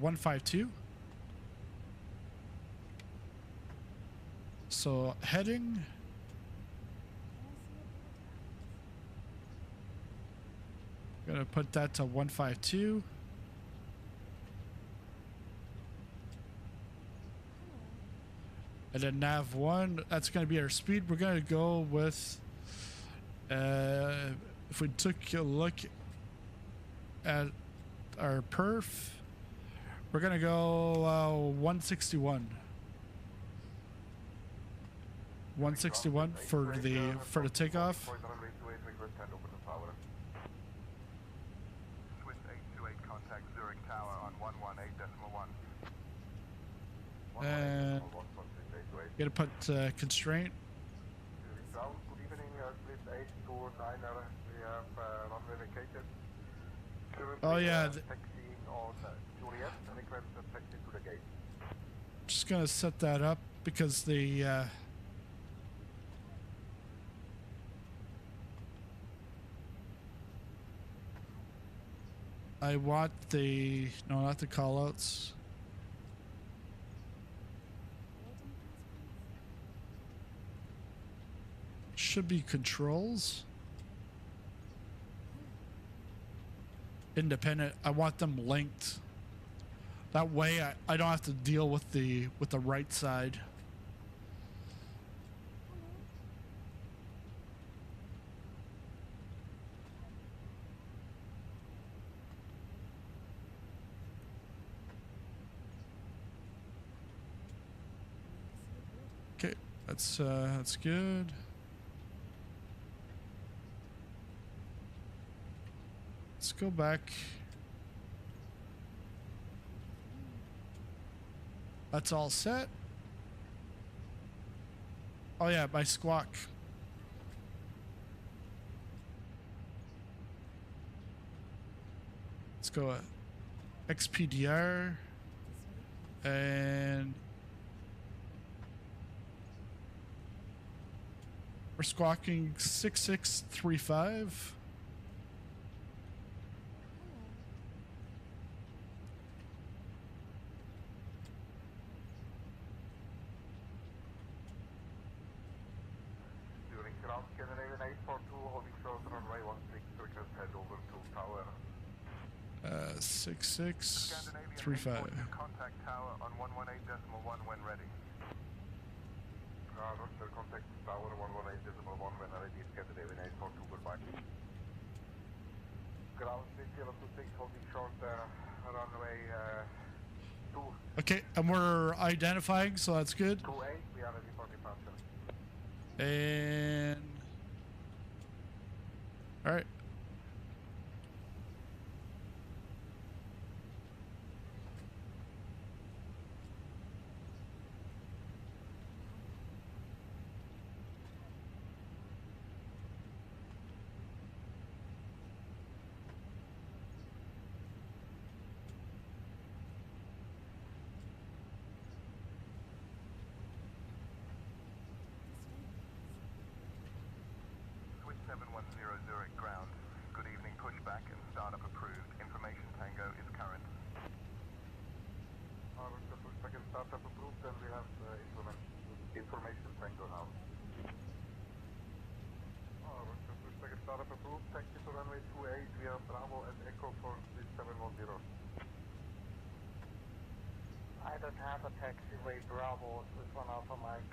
152. So heading, gonna put that to 152. And then nav 1, that's gonna be our speed. We're gonna go with, if we took a look at our perf, we're gonna go 161. 161 for the takeoff. Swiss 828 contact Zurich tower on 118.1. And gonna put constraint. Good evening, Swiss 829er. We have runway vacated. Oh yeah. Taxiing on Juliet and request a taxi to the gate. Just gonna set that up because the I want the, no, not the callouts. Should be controls. Independent. I want them linked. That way I don't have to deal with the right side. Okay, that's good. Let's go back. That's all set. Oh yeah, my squawk. Let's go XPDR and we're squawking 6635. Ground Scandinavian 842 holding short runway 16, request head over to tower. 6635. Contact tower on 118.1 when ready. Roger, contact tower 118.1 when ready. Scandinavian 842, goodbye. Ground 3026 holding short runway 2. Okay, and we're identifying, so that's good. 28, we are ready for departure. And all right. Swiss 710 Zurich ground. Good evening, pushback and startup approved. Information tango is current. The pushback and startup approved, and we have information tango now. The pushback and startup approved. Taxi to runway 28. We have Bravo and Echo for Swiss 710. I don't have a taxiway Bravo with 1 Alpha Mike.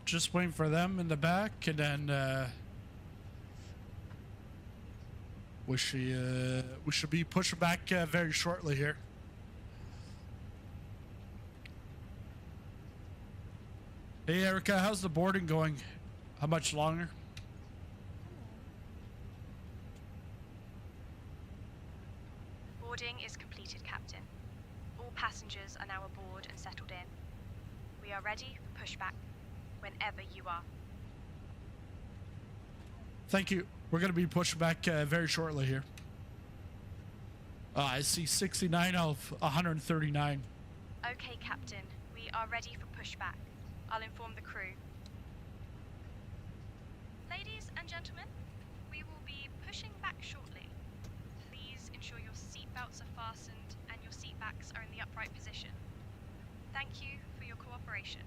Just waiting for them in the back, and then we should be pushing back very shortly here. Hey Erica, how's the boarding going? How much longer? Boarding is completed, Captain. All passengers are now aboard and settled in. We are ready for pushback whenever you are. Thank you. We're going to be pushing back very shortly here. I see 69 out of 139. Okay, Captain. We are ready for pushback. I'll inform the crew. Ladies and gentlemen, we will be pushing back shortly. Please ensure your seatbelts are fastened and your seat backs are in the upright position. Thank you for your cooperation.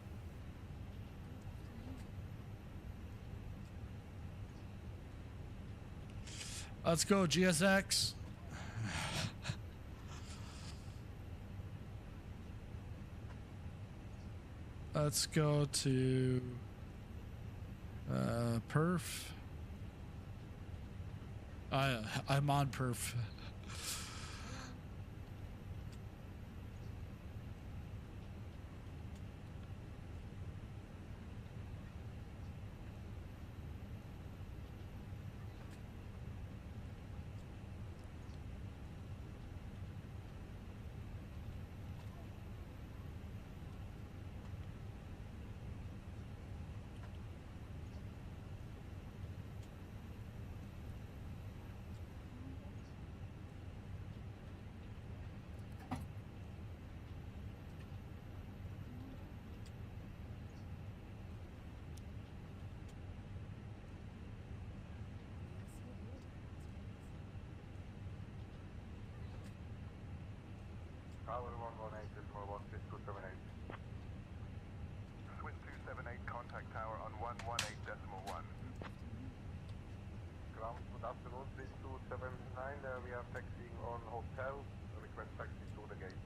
Let's go, GSX. Let's go to perf. I'm on perf. Tower 118 is for 16278. Swiss 278, contact tower on 118.1. Ground, good afternoon, Swiss 279. We are taxiing on hotel. Request taxi to the gate.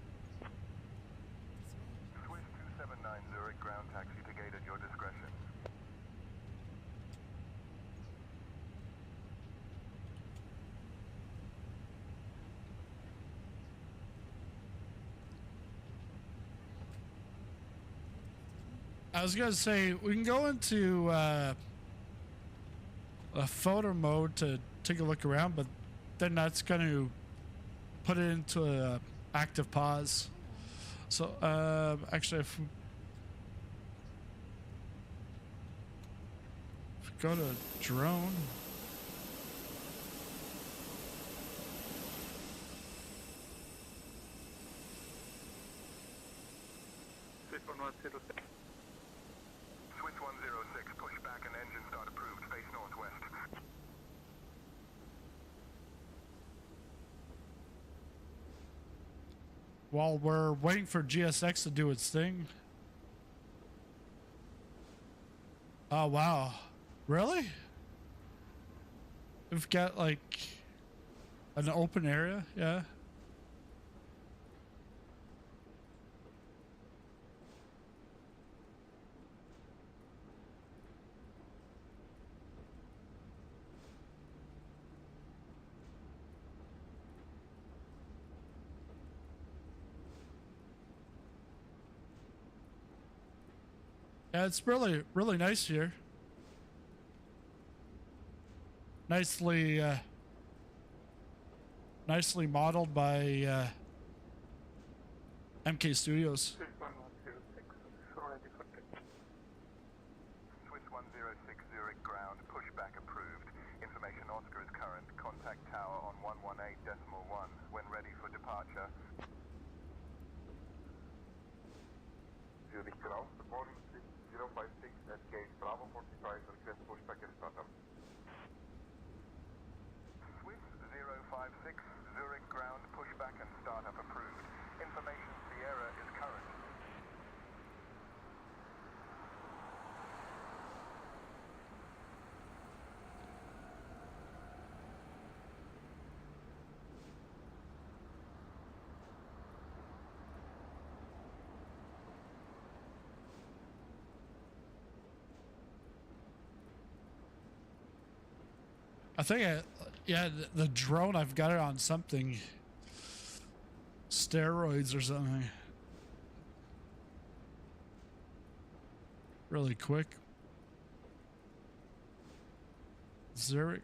Swiss 279 Zurich, ground taxi to gate at your discretion. I was gonna say we can go into a photo mode to take a look around, but then that's gonna put it into a active pause. So actually, if we go to drone. Swiss 106, pushback and engine start approved, face northwest. While we're waiting for GSX to do its thing. Oh, wow. Really? We've got like an open area, yeah. Yeah, it's really, really nice here. Nicely, nicely modeled by MK Studios. Swiss 106 Zurich ground, pushback approved. Information Oscar is current. Contact tower on 118.1 when ready for departure. Zurich ground, support 056 at gate Bravo 45, request pushback and startup. Swiss 056 Zurich ground, pushback and startup approved. Information Sierra is current. I think yeah, the drone, I've got it on something. Steroids or something. Really quick. Zurich.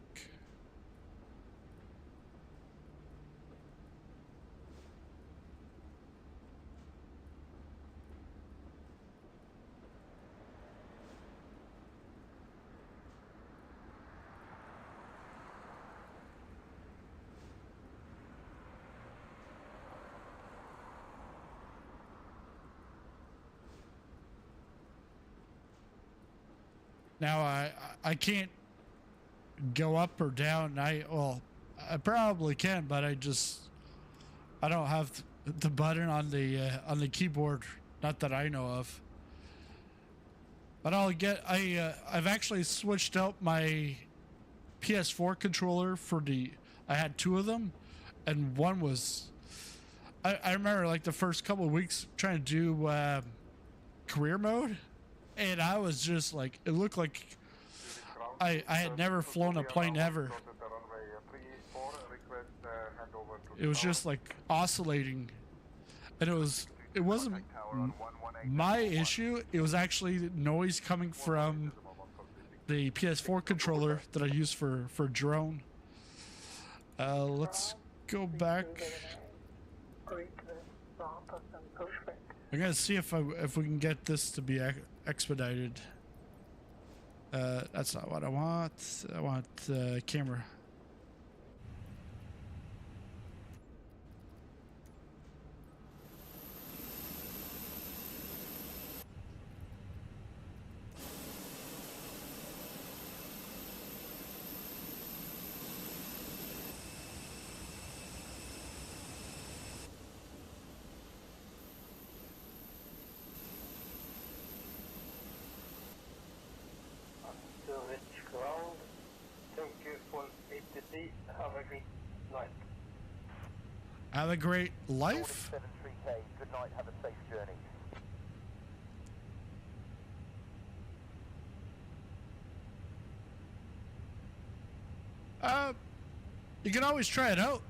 Now I can't go up or down. I probably can, but I don't have the button on the keyboard, not that I know of. But I've actually switched out my PS4 controller for I had two of them, and one was I remember like the first couple of weeks trying to do career mode. And I was just like, it looked like I had never flown a plane ever. It was just like oscillating. And it wasn't my issue. It was actually noise coming from the PS4 controller that I use for drone. Let's go back. I'm gonna see if we can get this to be expedited. That's not what I want. I want camera. Have a great life. 73K. Good night. Have a safe journey. You can always try it out.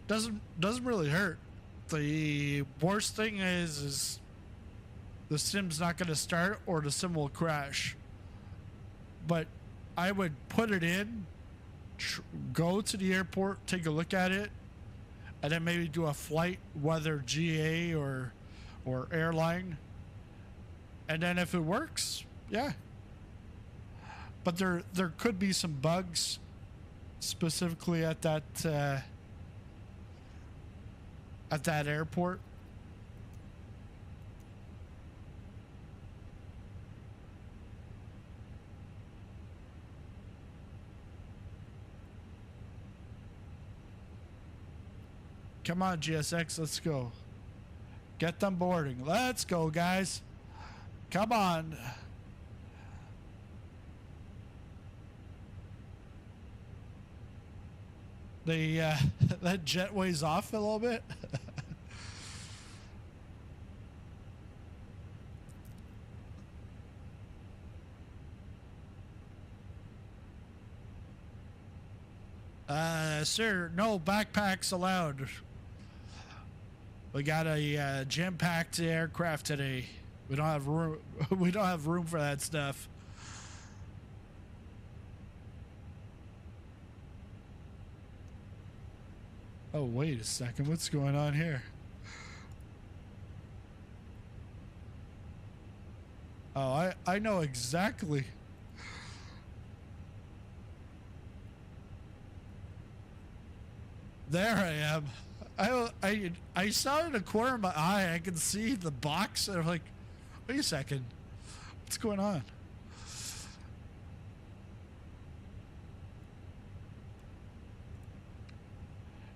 Doesn't really hurt. The worst thing is the sim's not going to start or the sim will crash. But I would put it in, go to the airport, take a look at it, and then maybe do a flight, whether GA or airline. And then if it works, yeah. But there could be some bugs, specifically at that airport. Come on, GSX, let's go. Get them boarding. Let's go, guys. Come on. The that jetway's off a little bit. Sir, no backpacks allowed. We got a jam-packed aircraft today. We don't have room. We don't have room for that stuff. Oh, wait a second. What's going on here? Oh, I know exactly. There I am. I saw it in the corner of my eye. I can see the box, and I'm like, wait a second. What's going on?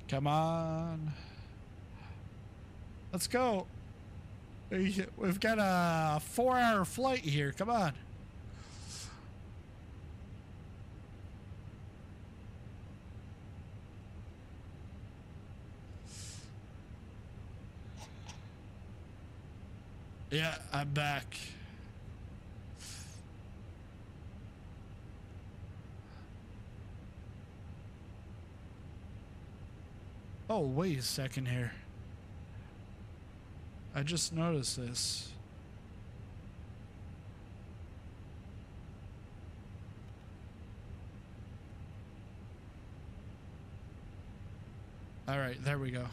Come on. Let's go. We've got a 4-hour flight here. Come on. Yeah, I'm back. Oh, wait a second here. I just noticed this. All right, there we go.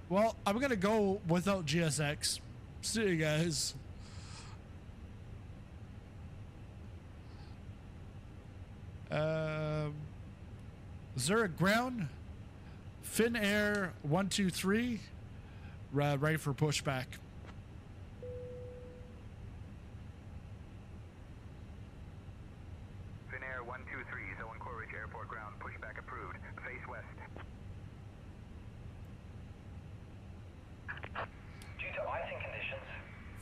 Well, I'm gonna go without GSX. See you guys. Zurich ground, Finnair 123, ready for pushback. Finnair 123, Owen Quaritch Airport ground, pushback approved. Face west. Due to icing conditions,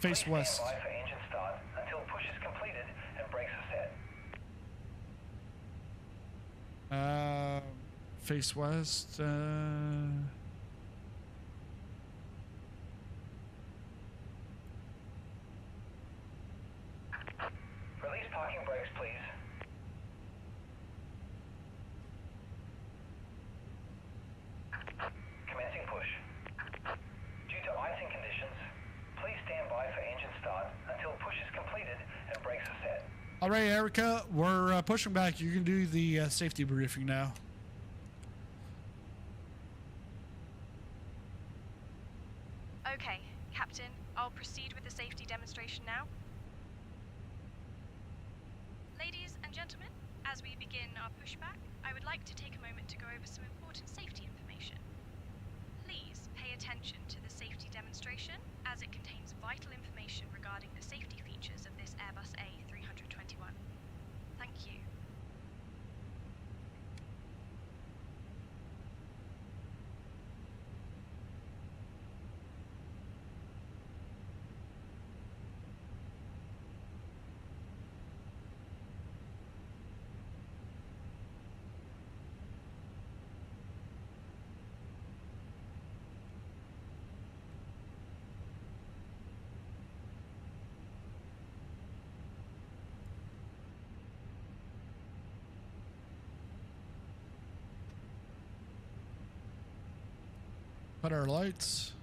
Face please west. stand by for engine start until push is completed and brakes are set. Face west. Release parking brakes, please. Commencing push. Due to icing conditions, please stand by for engine start until push is completed and brakes are set. All right, Erica, we're pushing back. You can do the safety briefing now. Okay, Captain, I'll proceed with the safety demonstration now. Ladies and gentlemen, as we begin our pushback, I would like to take a moment to go over some important safety information. Please pay attention to the safety demonstration as it contains vital information regarding the safety features of this Airbus A321. Thank you. Put our lights.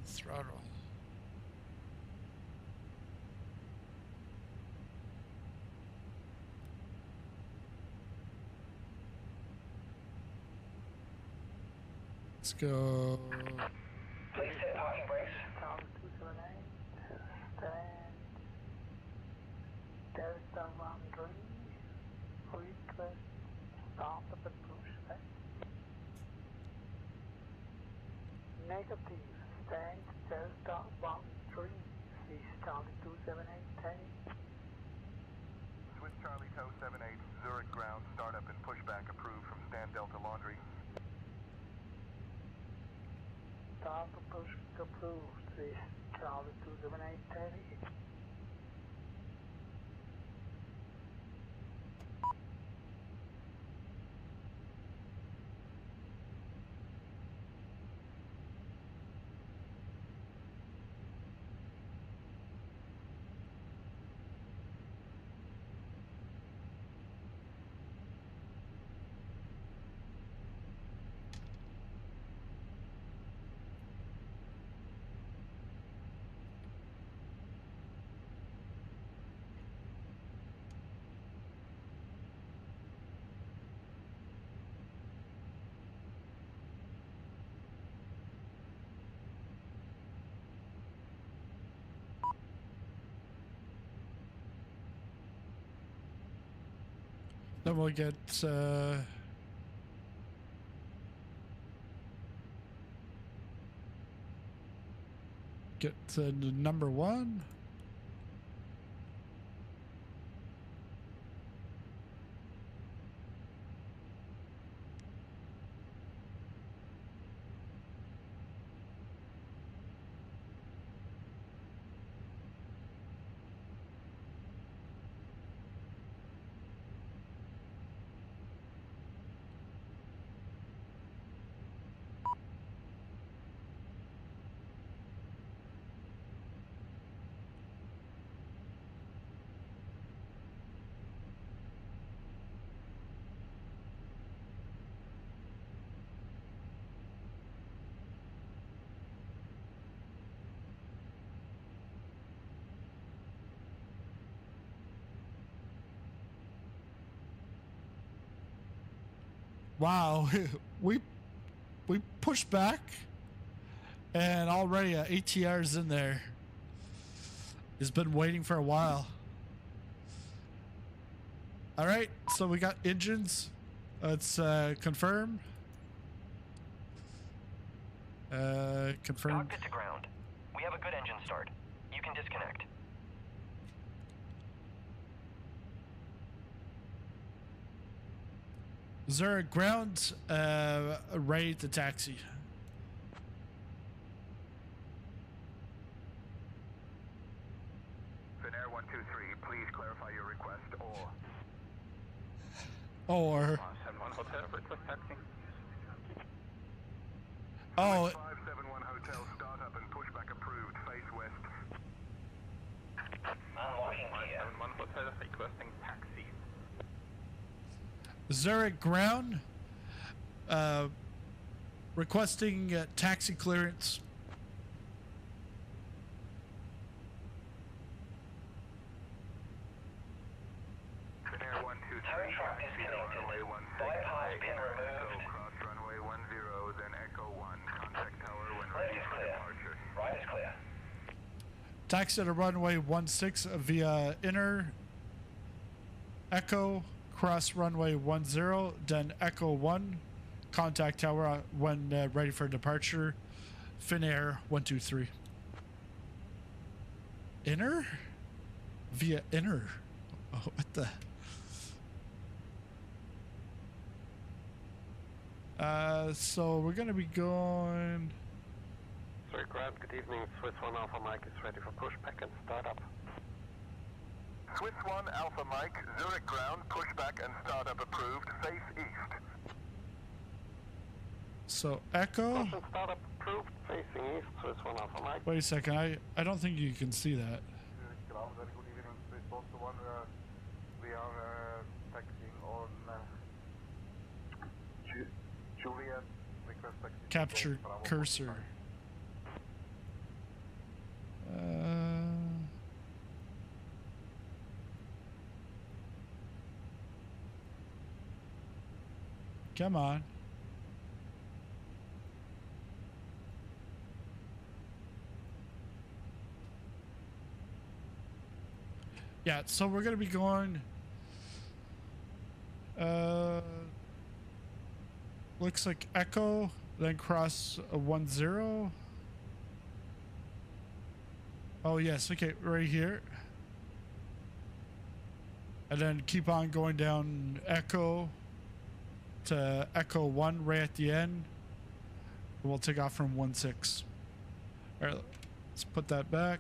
Throttle. Let's go. Please set parking brakes. Tower 278, stand Delta 13, request startup and pushback. Negative, stand Delta 13, this Charlie 278, take. Swiss Charlie Tow 78, Zurich ground, startup and pushback approved from Stan Delta Laundry. Startup pushback approved, this Charlie 278, take. Then we'll get to number 1. Wow, we pushed back, and already ATR's in there. It's been waiting for a while. All right, so we got engines. Let's confirm. Confirm. Cockpit to ground. We have a good engine start. You can disconnect. Zurich ground, ready to taxi. Finnair 123, please clarify your request Or. 71 Hotel request taxi. Oh. 571 Hotel, startup and pushback approved, face west. Unlocking gear. 571 Hotel requesting taxi. Zurich ground, requesting taxi clearance. Finnair 123, Tow truck disconnected. runway 16, Bypass pin removed. cross runway 10, then Echo 1, contact tower when Left ready is for clear. departure. Right is clear. Taxi to runway 16 via inner Echo, cross runway 10, then Echo 1, contact tower when ready for departure. Finnair 123. Inner? Via inner. Oh, what the? So we're gonna be going. Sorry, ground, good evening. Swiss 1 Alpha Mike is ready for pushback and startup. Swiss 1 Alpha Mike, Zurich ground, pushback and startup approved, face east. So Echo. Push and startup approved, facing east. Swiss 1 Alpha Mike. Wait a second. I don't think you can see that. Zurich ground, very good evening. Swiss 1 we are taxiing on Juliet. Request taxi. Capture cursor. Come on. Yeah, so we're gonna be going. Looks like Echo, then cross a 10. Oh yes, okay, right here. And then keep on going down Echo to Echo 1 right at the end. We'll take off from 16. All right, let's put that back.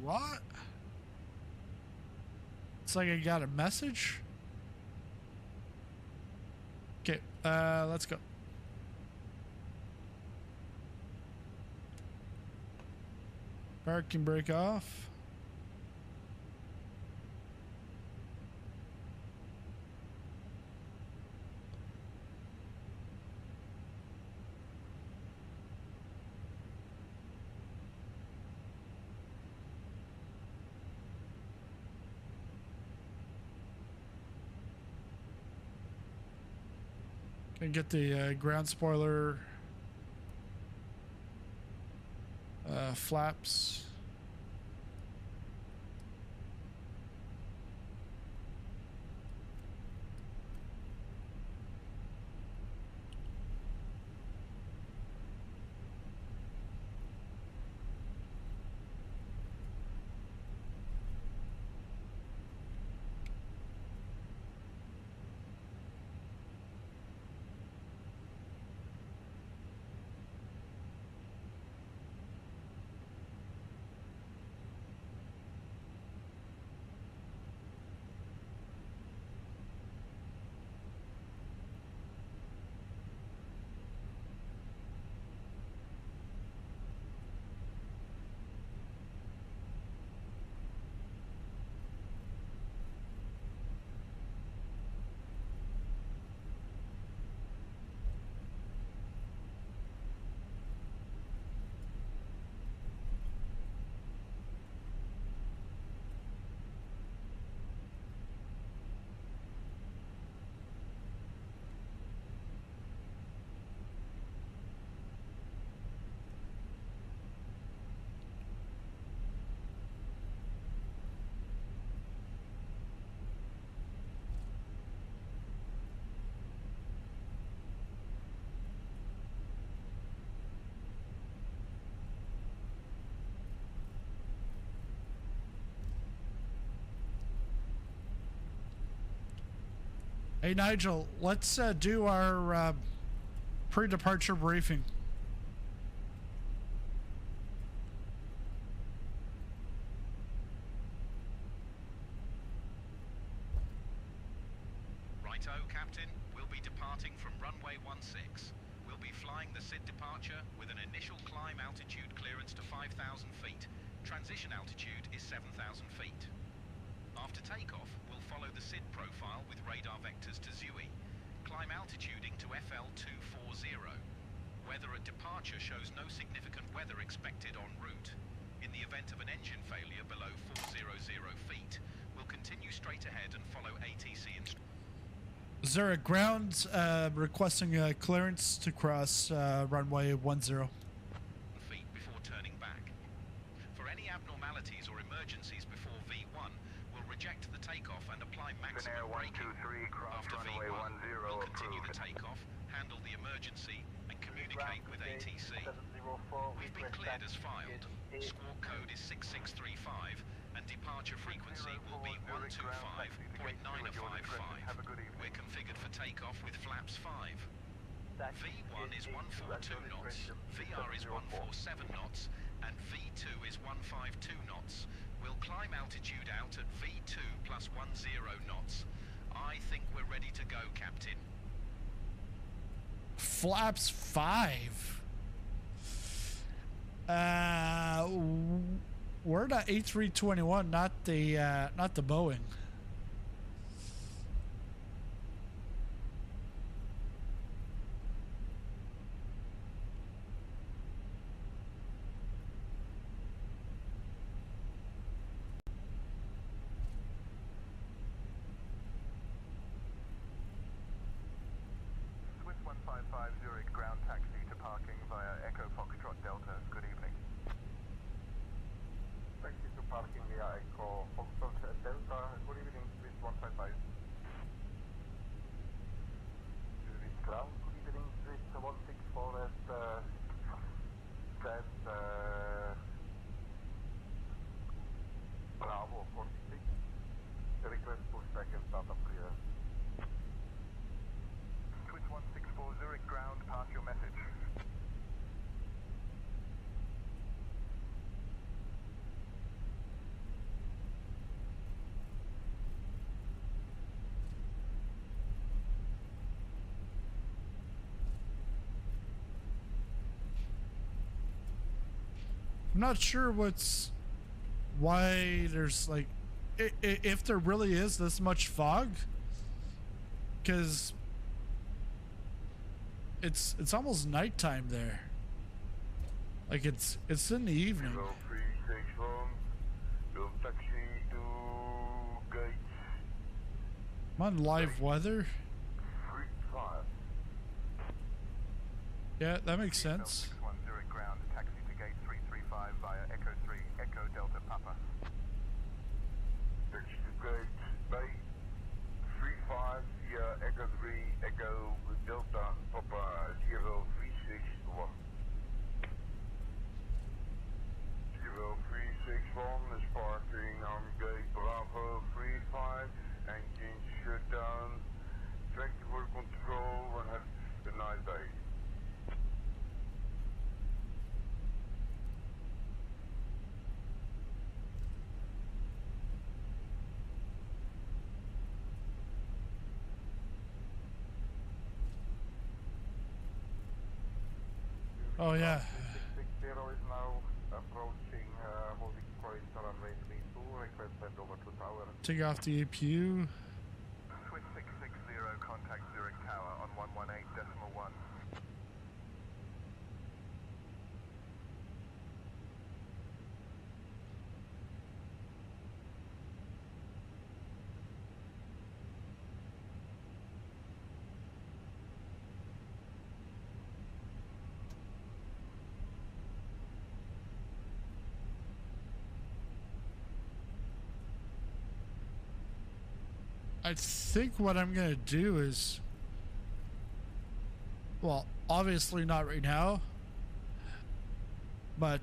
What? It's like I got a message. Okay, let's go. Parking brake off. Can get the ground spoiler flaps. Hey Nigel, let's do our pre-departure briefing. Righto, Captain. We'll be departing from runway 16. We'll be flying the SID departure with an initial climb altitude clearance to 5,000 feet. Transition altitude is 7,000 feet. After takeoff, we'll follow the SID profile with radar vectors to Zurich. Climb altituding to FL 240. Weather at departure shows no significant weather expected en route. In the event of an engine failure below 400 feet, we'll continue straight ahead and follow ATC instructions. Zurich ground requesting clearance to cross runway 10. Feet before turning back. For any abnormalities or emergencies before V1, we'll reject the takeoff and apply maximum braking. After V1, we'll continue the takeoff, handle the emergency, and communicate with ATC. We've been cleared as filed. Squawk code is 6635, and departure frequency will be 125.955. We're configured for takeoff with flaps 5. V1 is 142 knots, VR is 147 knots, and V2 is 152 knots. We'll climb altitude out at V2 plus 10 knots. I think we're ready to go, Captain. Flaps 5. We're the A321, not the Boeing. I'm not sure why there's like, if there really is this much fog, because it's almost nighttime there. Like it's in the evening. Kilo 361, will taxi to gate I'm on live weather. 35. Yeah, that makes sense. 61 Zurich ground, taxi to gate 335 via Echo 3, Echo Delta Papa. Taxi to gate Bay 35 via Echo 3, Echo Delta Papa 0361. 0361 is parking on gate Bravo 35, engine shut down. Thank you for control and have a nice day. Oh yeah. 660 is now approaching holding point runway 32, request send over to tower. Take off the APU. Switch 660, contact Zurich Tower on 118.1. I think what I'm gonna do is, well, obviously not right now, but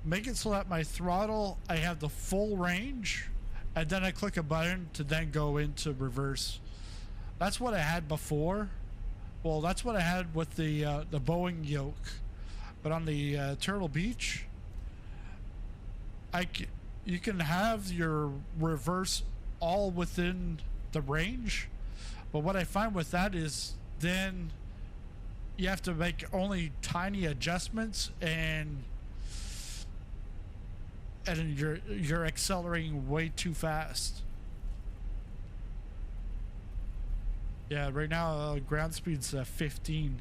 make it so that my throttle, I have the full range, and then I click a button to then go into reverse. That's what I had before. Well, that's what I had with the Boeing yoke, but on the Turtle Beach, you can have your reverse all within the range, but what I find with that is then you have to make only tiny adjustments, and you're accelerating way too fast. Yeah, right now ground speed's 15.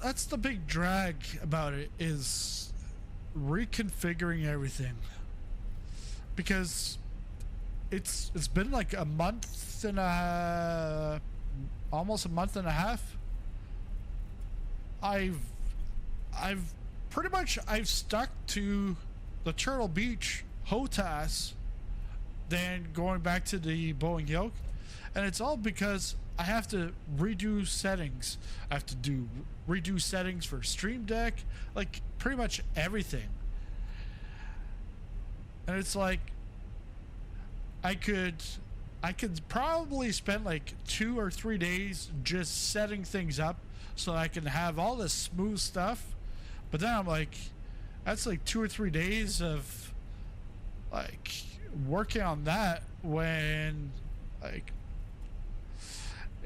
That's the big drag about it, is reconfiguring everything, because it's been like a month and almost a month and a half. I've pretty much stuck to the Turtle Beach HOTAS, then going back to the Boeing yoke, and it's all because I have to redo settings. I have to redo settings for Stream Deck, like pretty much everything. And it's like I could probably spend like 2 or 3 days just setting things up so I can have all this smooth stuff. But then I'm like, that's like 2 or 3 days of like working on that, when like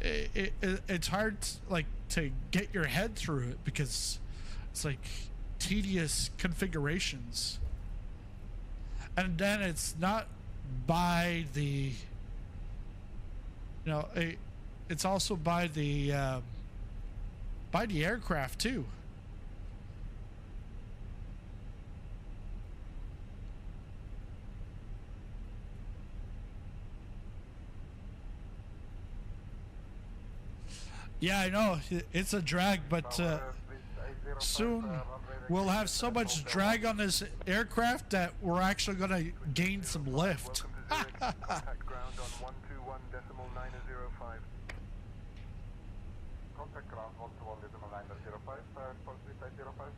it's hard to get your head through it, because it's like tedious configurations. And then it's not by the You know, it's also by the aircraft too. Yeah, I know it's a drag, but soon we'll have so much drag on this aircraft that we're actually going to gain some lift. Contact ground on 121.905. Contact ground 121.905.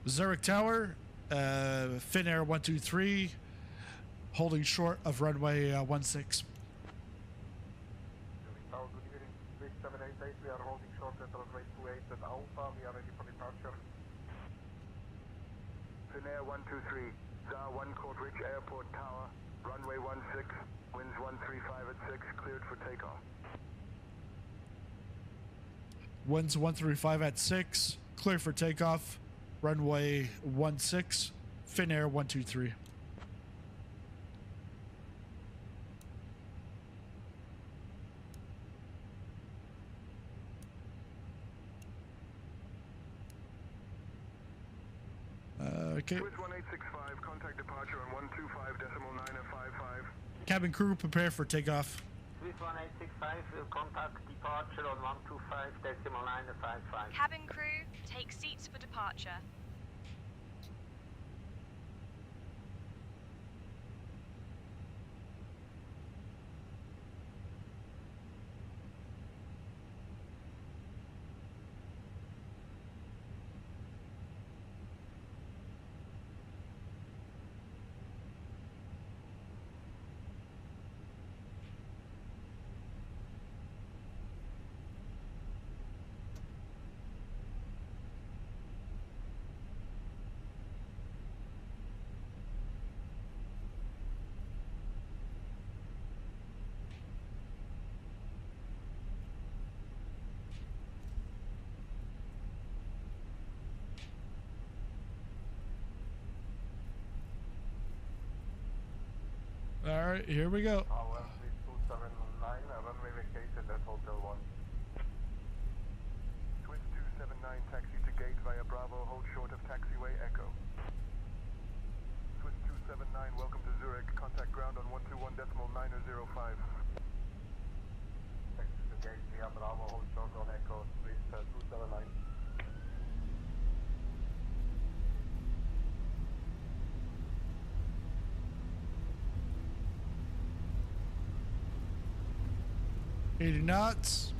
Zurich Tower, Finnair 123, holding short of runway 16. Tower, good evening. 3788, we are holding short at runway 28 at Alpha. We are ready for departure. Finnair 123, ZAR 1 Court Ridge Airport Tower, runway 16, winds 135 at 6, cleared for takeoff. Winds 135 at 6, clear for takeoff, runway 16, Finnair 123. Okay. Swiss 1865, contact departure on 125.955. Cabin crew, prepare for takeoff. Swiss 1865 will contact departure on 125.955. Cabin crew, take seats for departure. All right, here we go. 279, runway vacated at Hotel 1. Swiss 279, taxi to gate via Bravo, hold short of taxiway Echo. Swiss 279, welcome to Zurich, contact ground on 121.905. Taxi to gate via Bravo, hold short on Echo, Swiss 279. Eighty knots.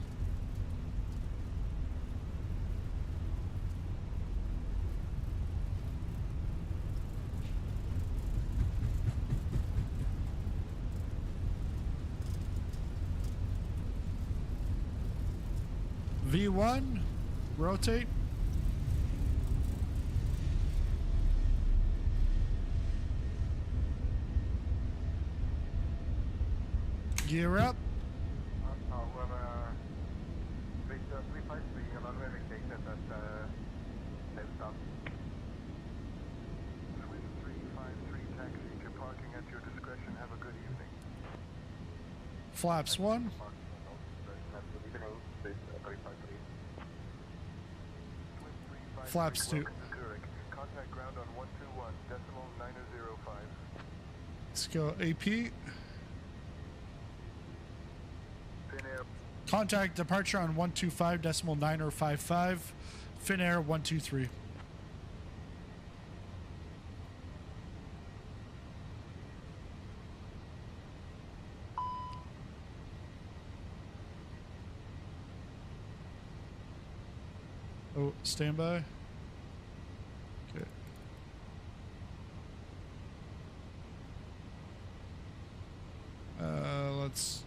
V1, rotate. Gear up. Flaps 1. Flaps 2. Contact ground on 121.905. Let's go AP. Contact departure on 125.955. Finnair 123. Oh, standby. Okay. Let's.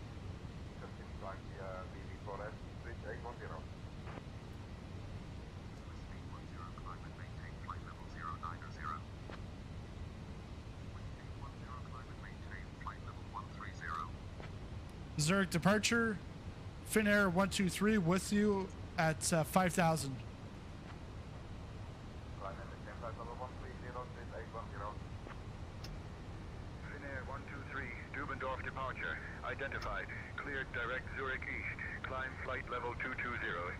Zurich departure. Finnair 123 with you at 5,000. Finnair 123, Dubendorf departure. identified. Cleared direct Zurich East. Climb flight level 220.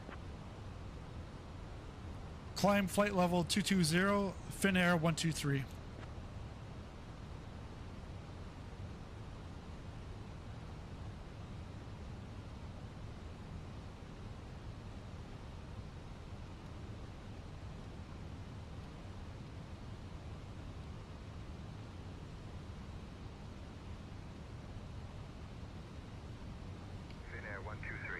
Climb flight level 220, Finnair 123. Finnair 123,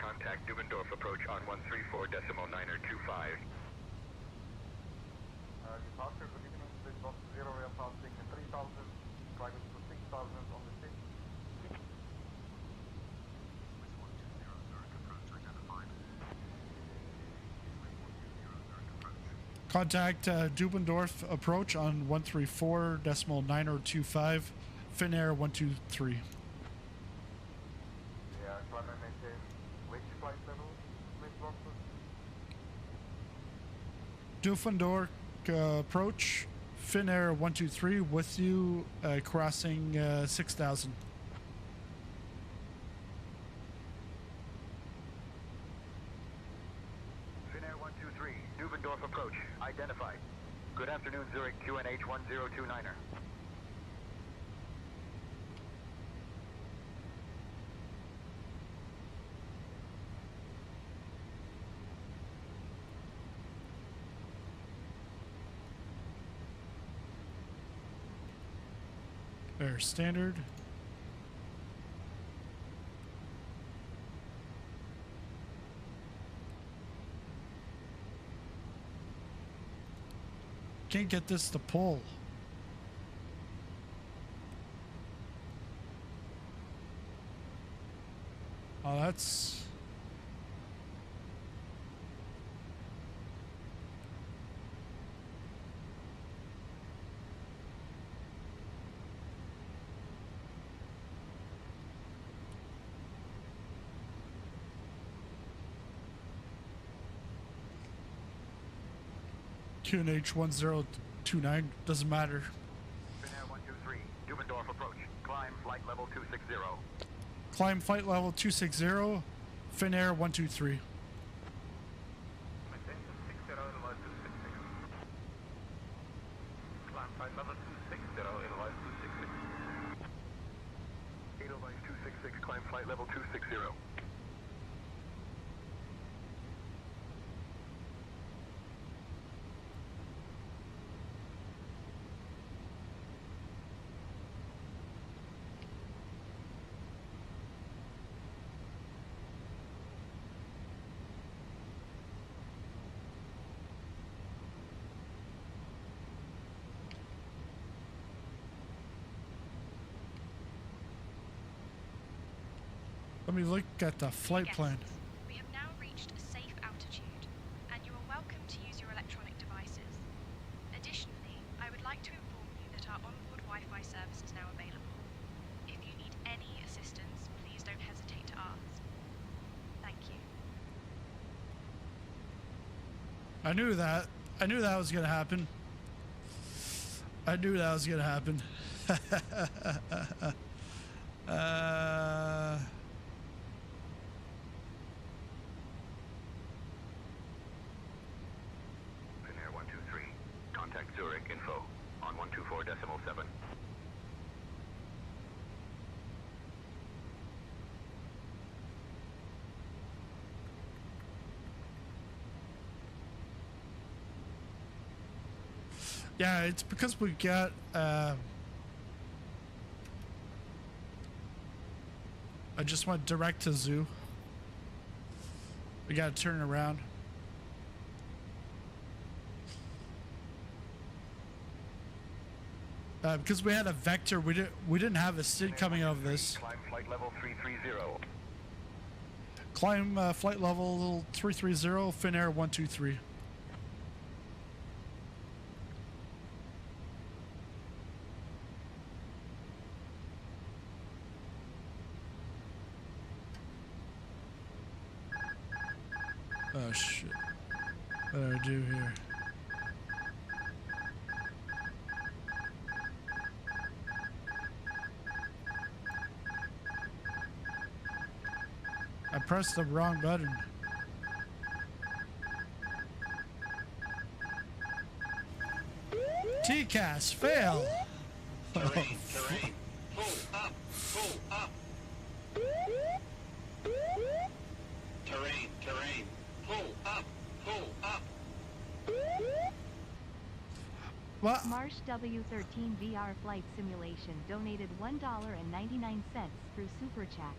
contact Dubendorf approach on 134.925. Departure, good evening, Swiss Box 0, we are passing 3,000, climbing to 6,000 on the 6th. Contact Dubendorf approach on 134.925, Finnair 123. Yeah, climb and maintain which flight level, Swiss Boxes? Dubendorf approach, Finnair 123 with you, crossing 6,000. Finnair 123, Dubendorf approach, identified. Good afternoon, Zurich QNH 1029er. Air standard. Can't get this to pull. Oh, that's... QNH 1029, doesn't matter. Finnair 123, Dubendorf approach, climb flight level 260. Climb flight level 260, Finnair 123. Maintain 260, otherwise 266. Climb flight level 260, otherwise 266. Edelweiss 266, climb flight level 260. Let me look at the flight Guests, plan. we have now reached a safe altitude, and you are welcome to use your electronic devices. Additionally, I would like to inform you that our onboard Wi-Fi service is now available. If you need any assistance, please don't hesitate to ask. Thank you. I knew that. I knew that was gonna happen. I knew that was gonna happen. Finnair 123, contact Zurich info on 124.7. Yeah, it's because we got I just went direct to zoo. We gotta turn around. Because we had a vector, we didn't have a SID coming out of this. Climb flight level 330. Climb flight level 330, Finnair 123. Oh shit. What do I do here? I pressed the wrong button. TCAS fail. Terrain, terrain. Pull up, pull up. Terrain, terrain. Pull up, pull up. What? Marsh W13 VR Flight Simulation donated $1.99 through Super Chat.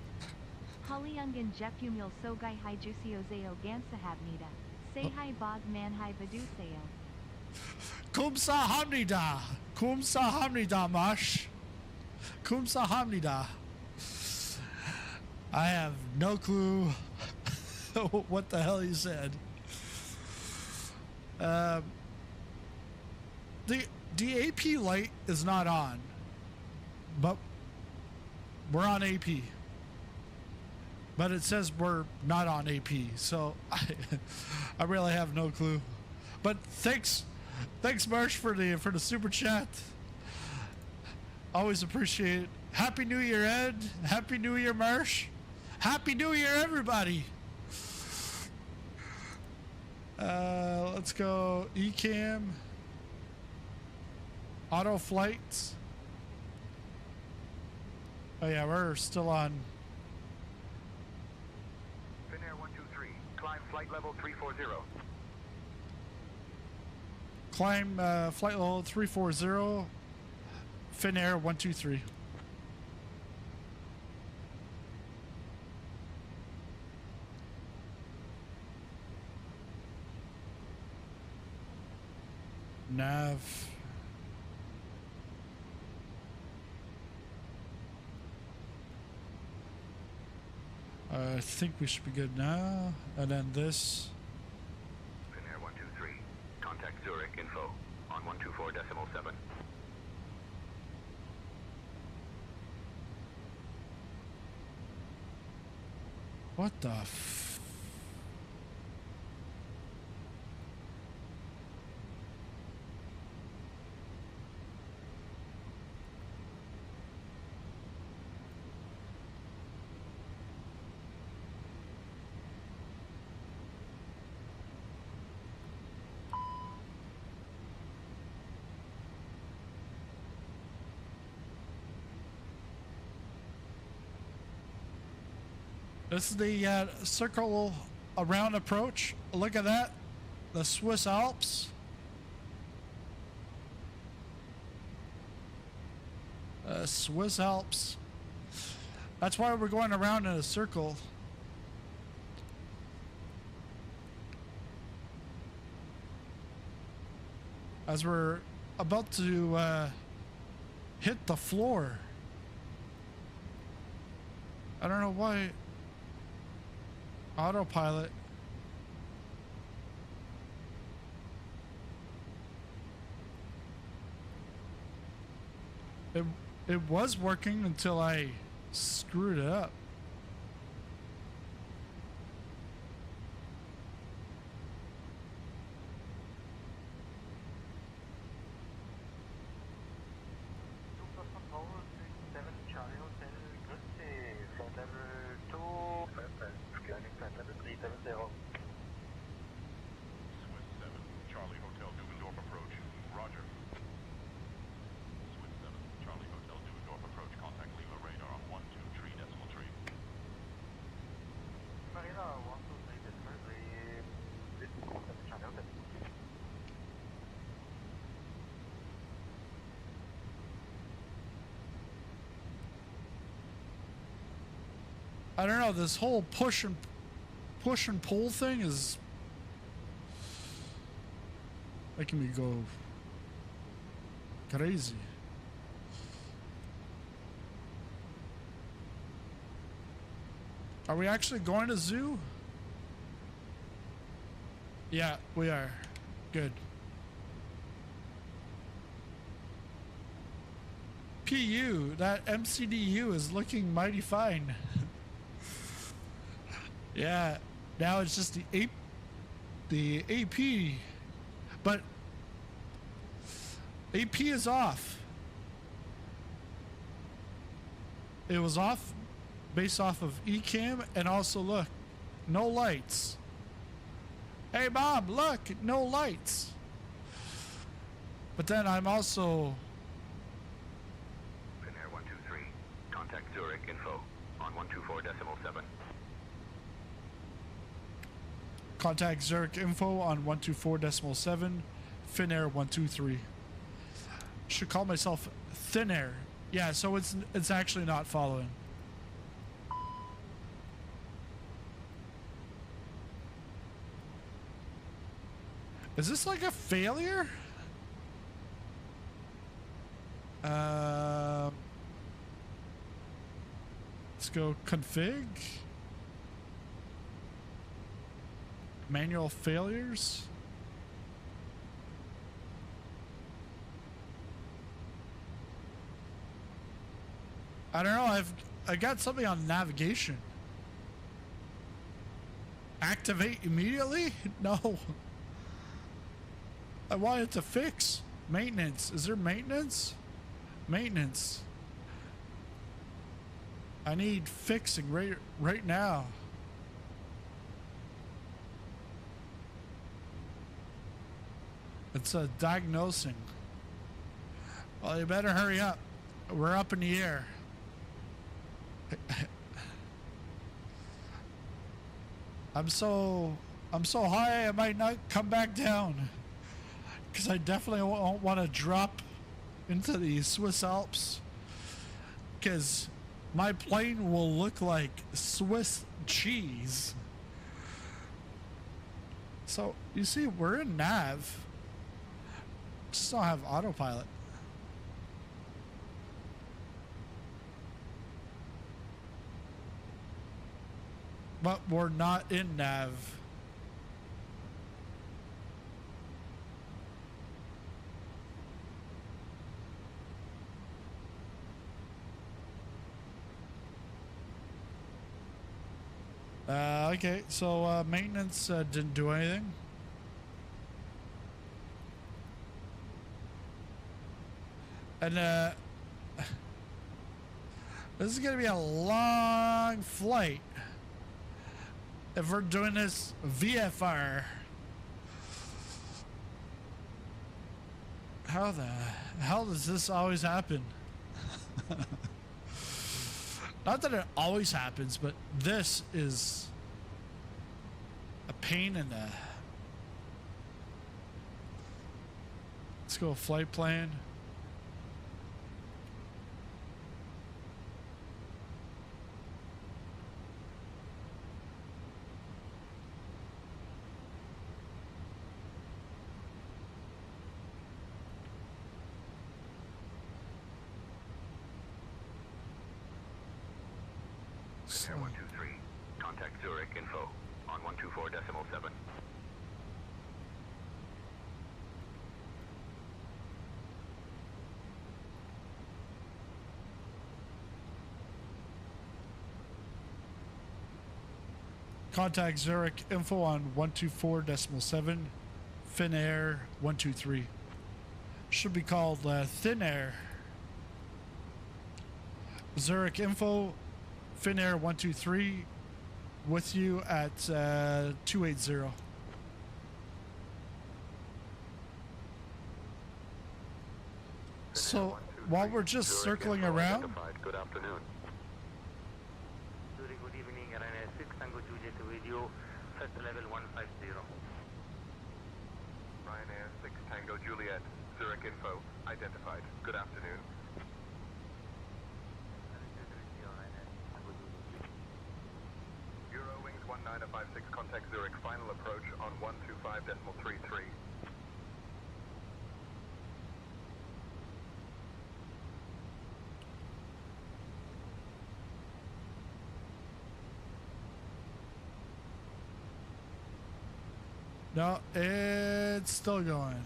Haliungan Jepumil Sogay Hijusio Gansahabnida. Say hi Bog Man Hi Baduseo. Kumsa Hamnida. Kumsa Hamnida, Marsh. Kumsa Hamnida. I have no clue what the hell he said. The AP light is not on, but we're on AP. But it says we're not on AP, so I really have no clue. But thanks Marsh for the super chat. Always appreciate it. Happy New Year, Ed. Happy New Year, Marsh. Happy New Year, everybody. Let's go Ecamm. Auto flights. Oh yeah, we're still on. Finnair 123, climb flight level 340. Climb flight level 340. Finnair 123. Nav. I think we should be good now. And then this. Finnair 123, contact Zurich info on 124.7. What the f... This is the circle around approach. Look at that. The Swiss Alps. Swiss Alps. That's why we're going around in a circle. As we're about to hit the floor. I don't know why. Autopilot. It was working until I screwed it up. I don't know, this whole push and pull thing is making me go crazy. Are we actually going to zoo? Yeah, we are. Good. PU, that MCDU is looking mighty fine. Yeah, now it's just the AP, but AP is off. It was off based off of ECAM, and also look, no lights. Hey Bob, look, no lights. But then I'm also Finnair 123, contact Zurich info on 124.7. contact Zurich info on 124.7, Finnair 123. Should call myself Thin Air. Yeah, so it's actually not following. Is this like a failure? Let's go config. Manual failures. I don't know. I got something on navigation. Activate immediately? No. I wanted to fix. Maintenance. Is there maintenance? Maintenance. I need fixing right now. It's diagnosing. Well, you better hurry up. We're up in the air. I'm so high I might not come back down. Because I definitely won't want to drop into the Swiss Alps. Because my plane will look like Swiss cheese. So, you see, we're in nav. Just don't have autopilot. But we're not in nav. Okay, so maintenance didn't do anything. And this is gonna be a long flight if we're doing this VFR. How the hell does this always happen? Not that it always happens, but this is a pain in the... Let's go flight plan. Finnair 123, contact Zurich info on 124.7. Contact Zurich info on 124.7, Finnair 123. Should be called Thin Air. Zurich info, Finnair 123, with you at 280. So while we're just circling around, Good afternoon. Zurich, good evening. Ryanair 6 Tango Juliet radio, first level 150. Ryanair 6 Tango Juliet, Zurich info, identified. Good afternoon. Eurowings 1956, contact Zurich, final approach on 125.33. no, it's still going.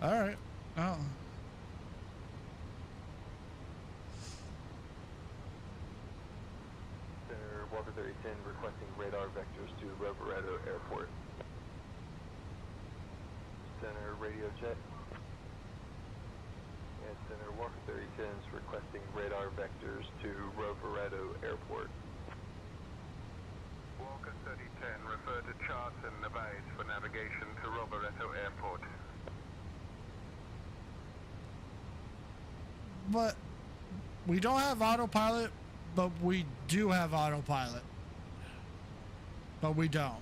All right. Oh. There Walker 3010 requesting radar vectors to Rovereto Airport. Center radio check. And Center Walker 3010 is requesting radar vectors to Rovereto Airport. Walker 3010, refer to charts and advise for navigation to Rovereto Airport. But we don't have autopilot, but we do have autopilot. But we don't.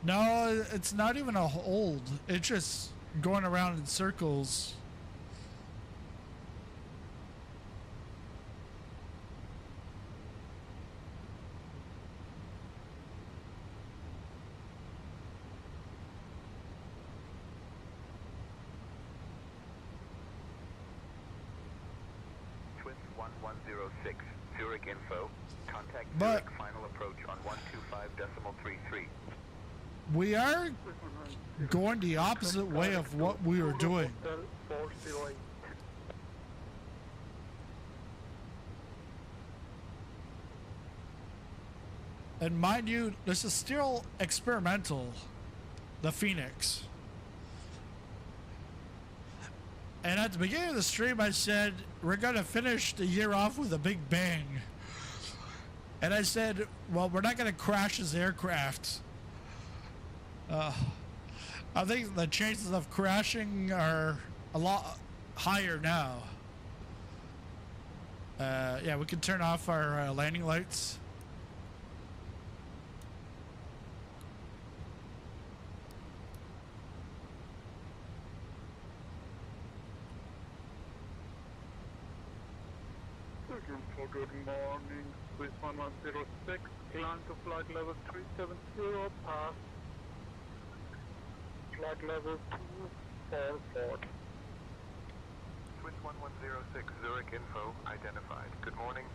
No, it's not even a hold. It's just going around in circles. Twins 1106, Zurich info. Contact But- Zurich final approach on 125.33. We are going the opposite way of what we were doing. Hotel 408. And mind you, this is still experimental, the Phoenix. And at the beginning of the stream, I said, we're going to finish the year off with a big bang. And I said, well, we're not going to crash this aircraft. I think the chances of crashing are a lot higher now. Yeah, we can turn off our landing lights. Good morning, Swiss 1106, climb to flight level 370, pass flight level 244. Twins 1106, Zurich info identified. Good morning.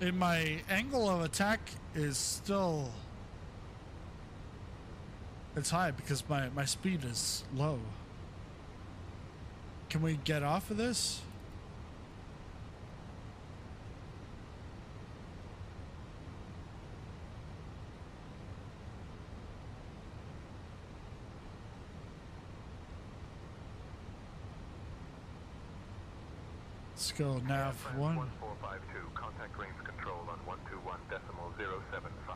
And my angle of attack is still, it's high because my speed is low. Can we get off of this? Let's go nav 1. 1452, contact range control on 121.075.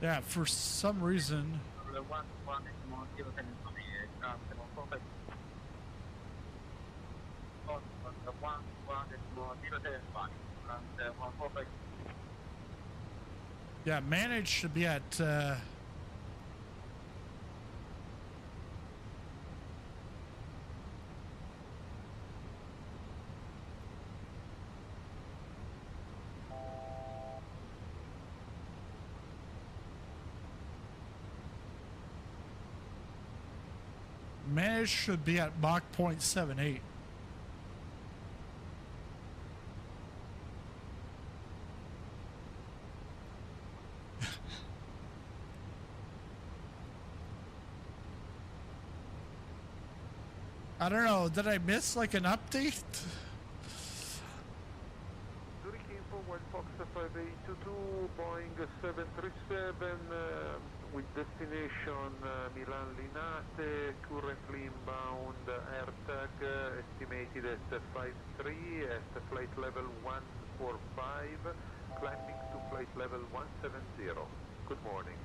Yeah, for some reason. Yeah, manage should be at manage should be at Mach 0.78. I don't know, did I miss like an update? Zurich info, 1 Fox 5822, Boeing 737 with destination Milan Linate, currently inbound AirTag, estimated at 53 at flight level 145, climbing to flight level 170. Good morning.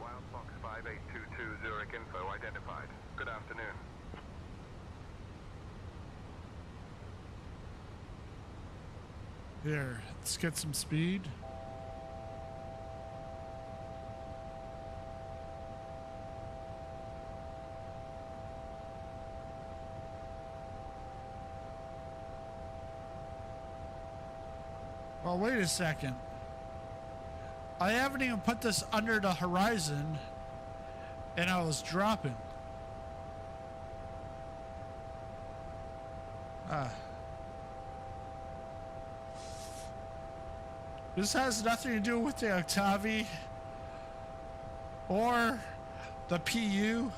Wild Fox 5822, Zurich info identified. Good afternoon. Here, let's get some speed. Well, wait a second. I haven't even put this under the horizon, and I was dropping. This has nothing to do with the Octavi or the PU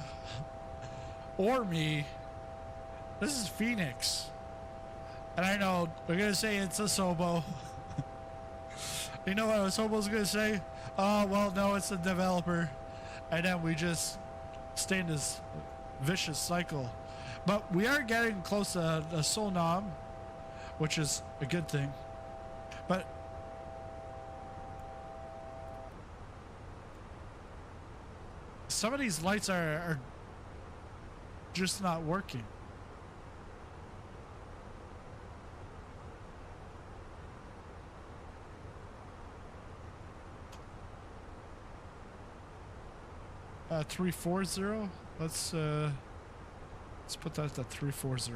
or me. This is Phoenix. And I know they're going to say it's a Sobo. You know what a Sobo's going to say? Oh, well, no, it's the developer. And then we just stay in this vicious cycle. But we are getting close to the Sonam, which is a good thing. But some of these lights are just not working. Uh, 340. Let's put that at 340.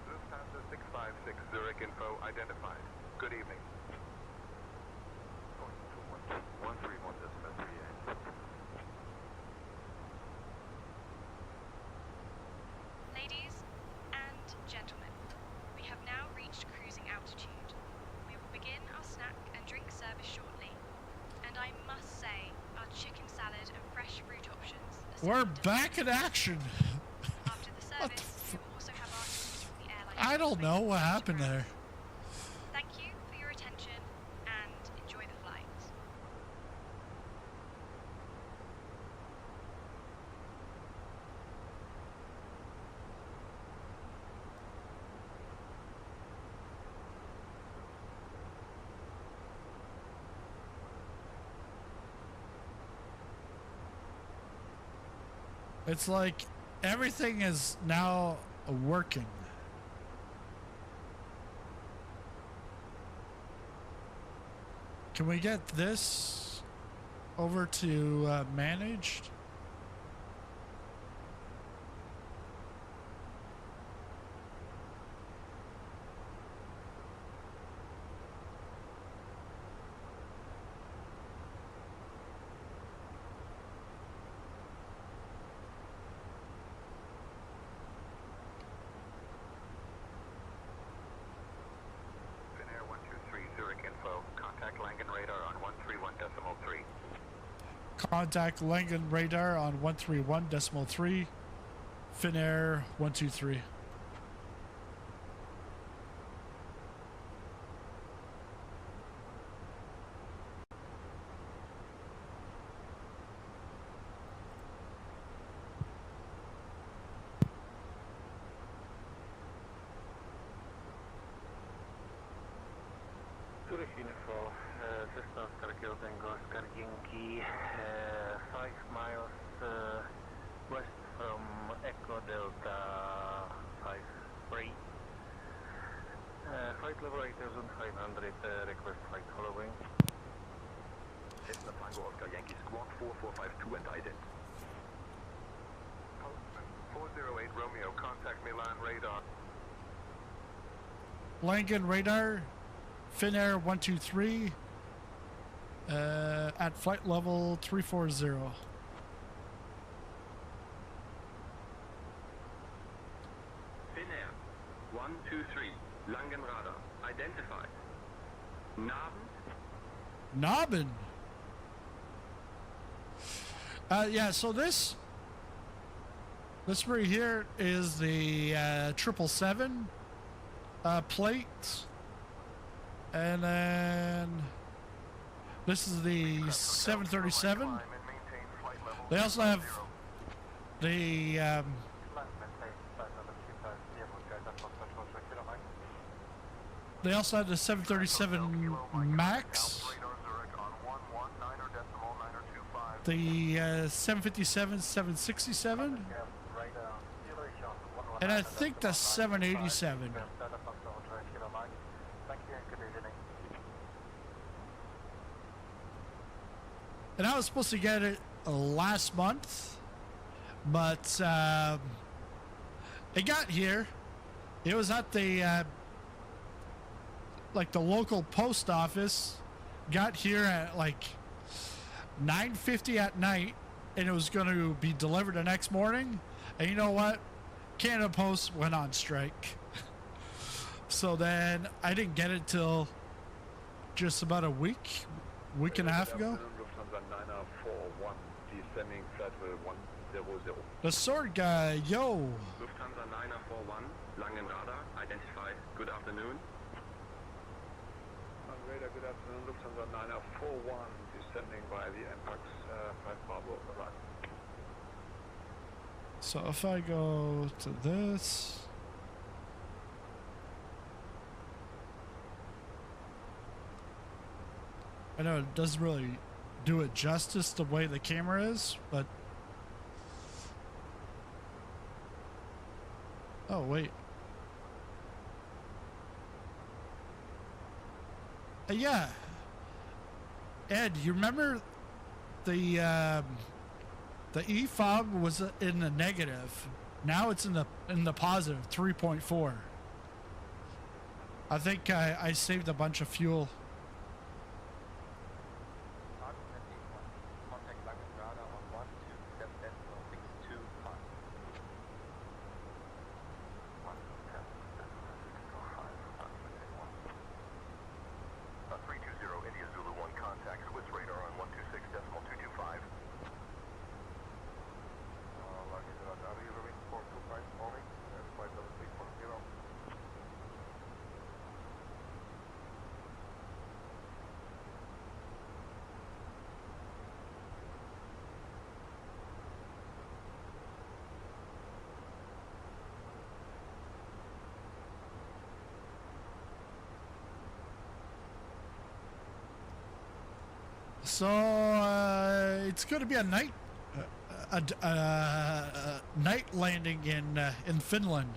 Lufthansa 656 Zurich info identified. Good evening. 131.38. Ladies and gentlemen, we have now reached cruising altitude. We will begin our snack and drink service shortly. And I must say, our chicken salad and fresh fruit options are We're back in action. After the service, we will also have our from the airline. I don't know what happened there. Thank you for your attention and enjoy the flight. It's like everything is now working. Can we get this over to managed? Finnair 123 Zurich info. Contact Langen radar on 131.3. Contact Langen radar on 131.3. Finnair 123. Zurich info, Cessna Oscar Kilo Tango Oscar Yankee, 5 miles west from Echo Delta 53. Flight level 8500, request flight following. Cessna Tango Oscar Yankee Squawk 4452 and ident. Postman 408 Romeo, contact Milan radar. Langen radar. Finnair 123 at flight level 340. Finnair 123 Langen radar identified. Naben. Yeah, so this right here is the 777 plate. And then this is the 737. They also have the they also have the 737 Max, the 757, 767, and I think the 787. And I was supposed to get it last month, but it got here. It was at the like the local post office. Got here at like 9:50 at night, and it was going to be delivered the next morning. And you know what? Canada Post went on strike. So then I didn't get it till just about a week and a half ago. Lufthansa 941, descending flight level 100. The sword guy, yo. Lufthansa 941, Langenradar, identified. Good afternoon. On radar, good afternoon. Lufthansa 941, descending by the MPAX 5 Bravo, right. So if I go to this. I know it doesn't really do it justice the way the camera is, but... Oh, wait. Yeah. Ed, you remember the EFOB was in the negative. Now it's in the positive, 3.4. I think I saved a bunch of fuel. So it's going to be a night night landing in Finland.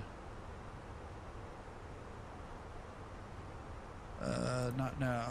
Not now.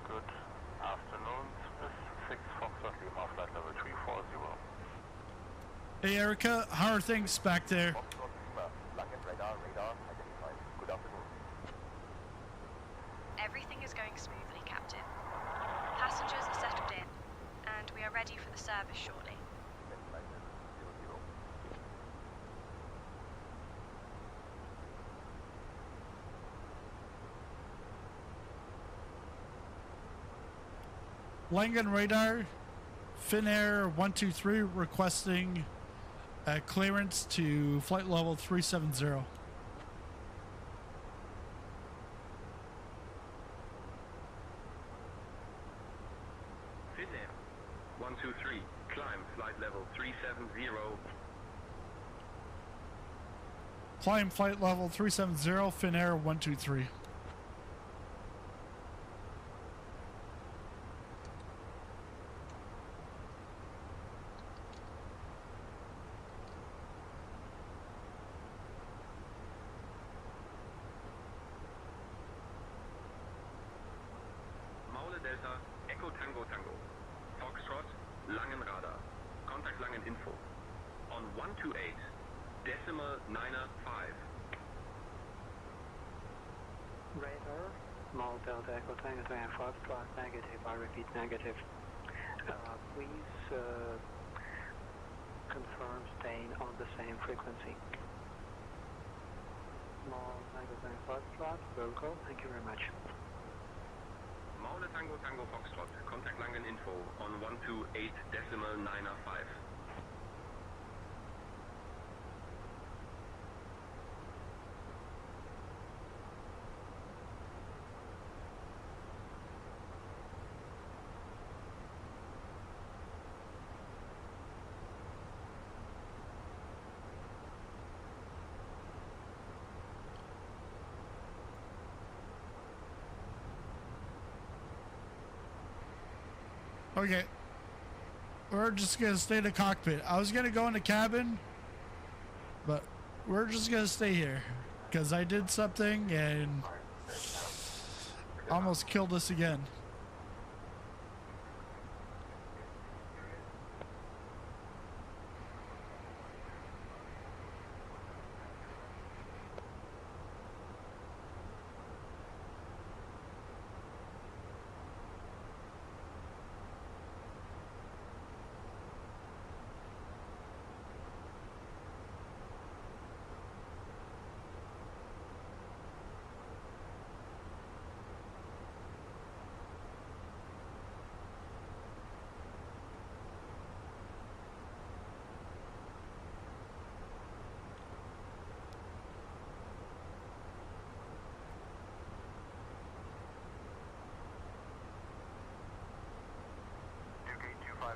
Good afternoon. This 6 Foxtrot Lima, flight level 340. Hey Erica, how are things back there? Foxtrot Lima, radar identified. Good afternoon. Everything is going smoothly, Captain. Passengers are settled in, and we are ready for the service shortly. Langen radar, Finnair 123 requesting clearance to flight level 370. Finnair 123, climb flight level 370. Climb flight level 370, Finnair 123. Delta, Echo Tango Tango, Foxtrot, Langenradar, contact Langen info, on 128, decimal 95. Radar, small Delta Echo Tango Tango, Foxtrot, negative, I repeat negative. Please confirm staying on the same frequency. Small Tango Tango Foxtrot, Wilco, thank you very much. Maule Tango Tango Foxtrot, contact Langen info on 128.905. Okay. We're just gonna stay in the cockpit. I was gonna go in the cabin, but we're just gonna stay here because I did something and almost killed us again.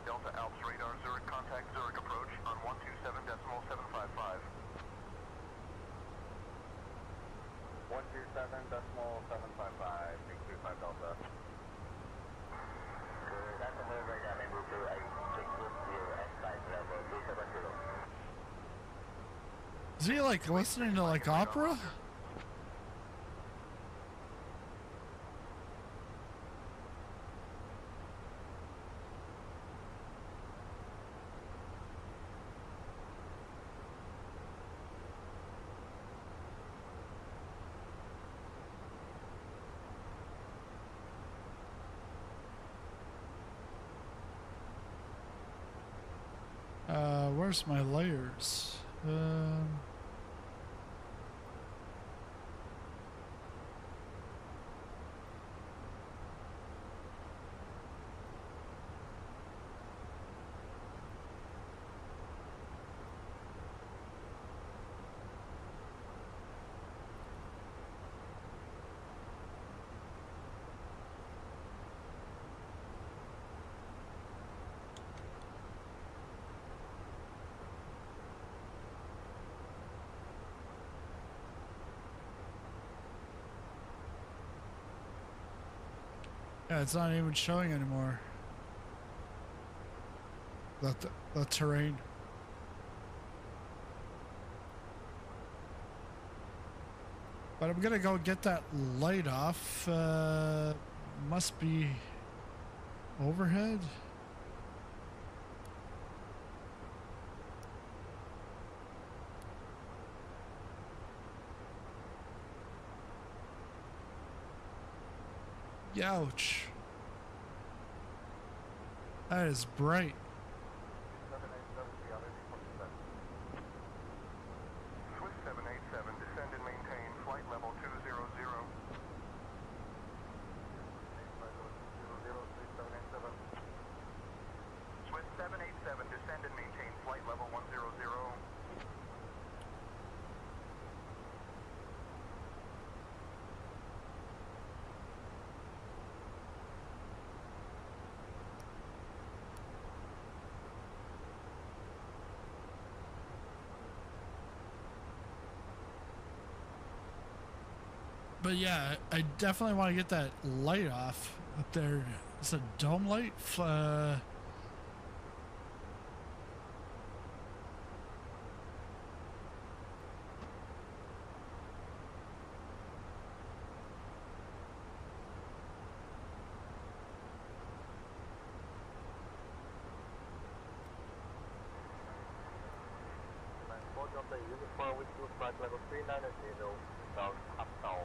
Delta Alps radar, Zurich, contact Zurich approach on 127.755. 127.755, 625 Delta. That's the whole radar, may move to 8610 at flight level 270. Is he like listening to like opera? Where's my layers? Yeah, it's not even showing anymore. The terrain. But I'm gonna go get that light off. Must be overhead. Ouch. That is bright. Swiss 787, descend and maintain flight level 200. Swiss 787, descend and maintain flight level 100. But yeah, I definitely want to get that light off up there. It's a dome light. Uniform with you, flight level 390, south uptown.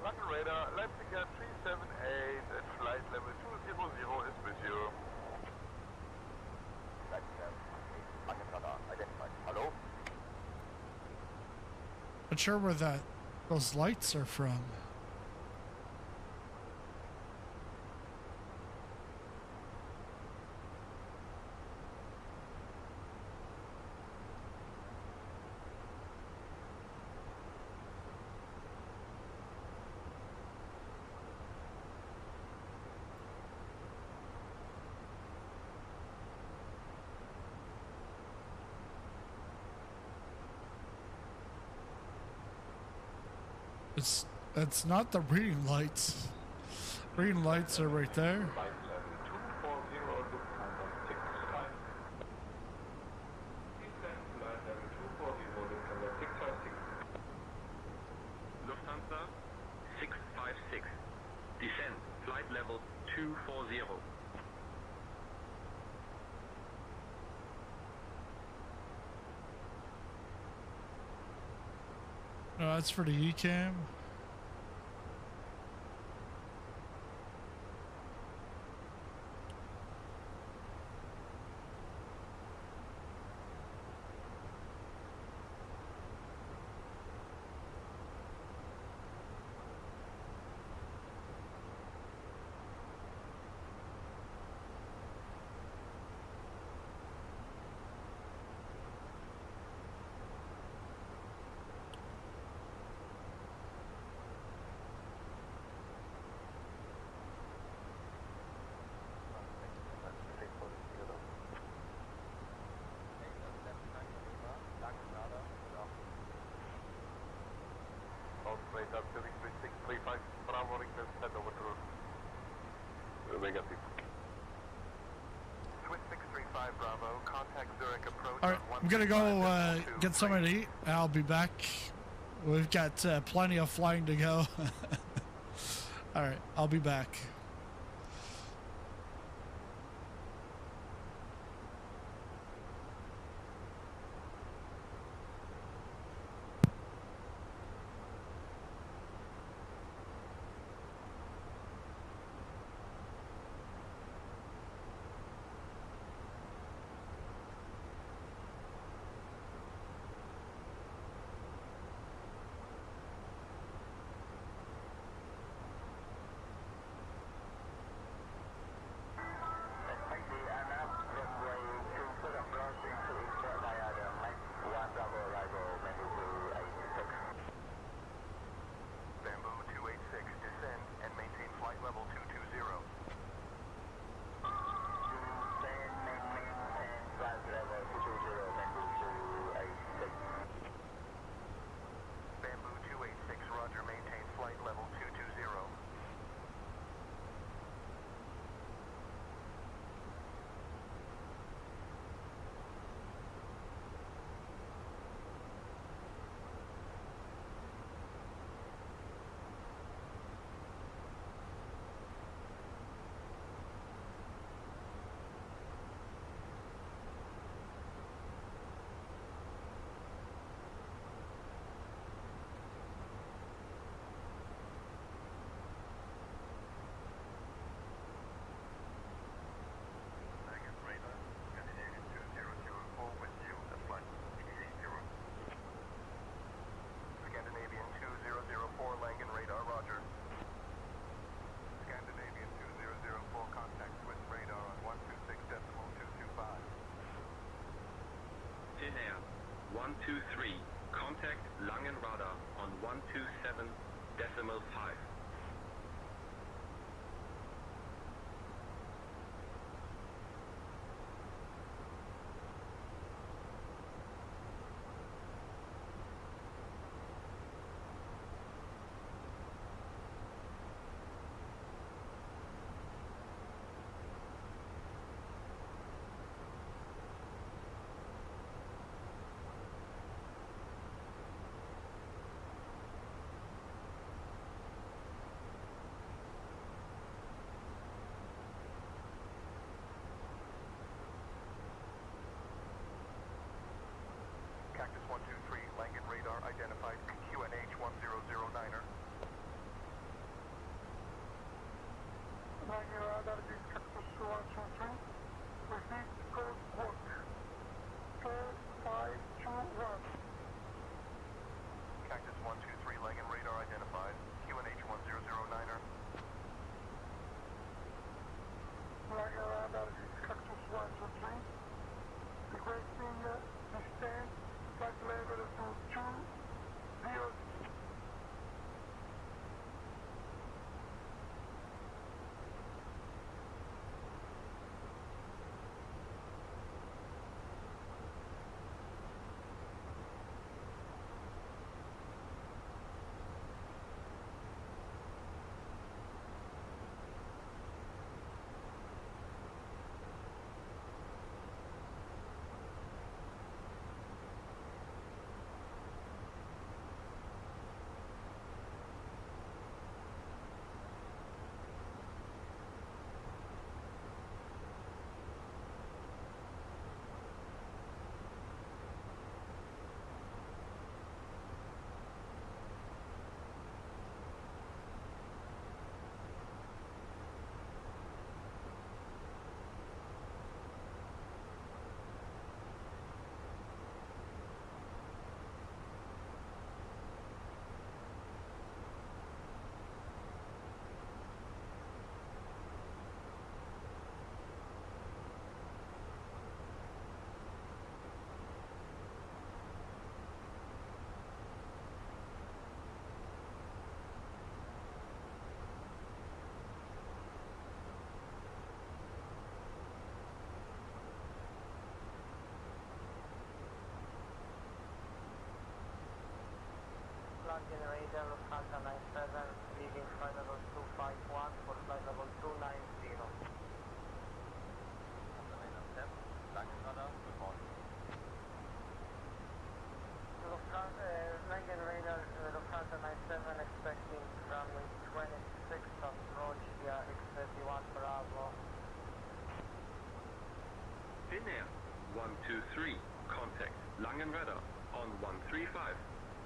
London radar, Leipzig 378 at flight level 200 is with you. not sure where those lights are from. It's not the reading lights. Reading lights are right there. Lufthansa 656. Descend. Flight level 240. No, that's for the ECAM. All right, I'm gonna go get something to eat. I'll be back. We've got plenty of flying to go. All right, I'll be back. Finnair 123. Contact Langenradar on 127.5. Finnair 123, contact Langenradar on 135,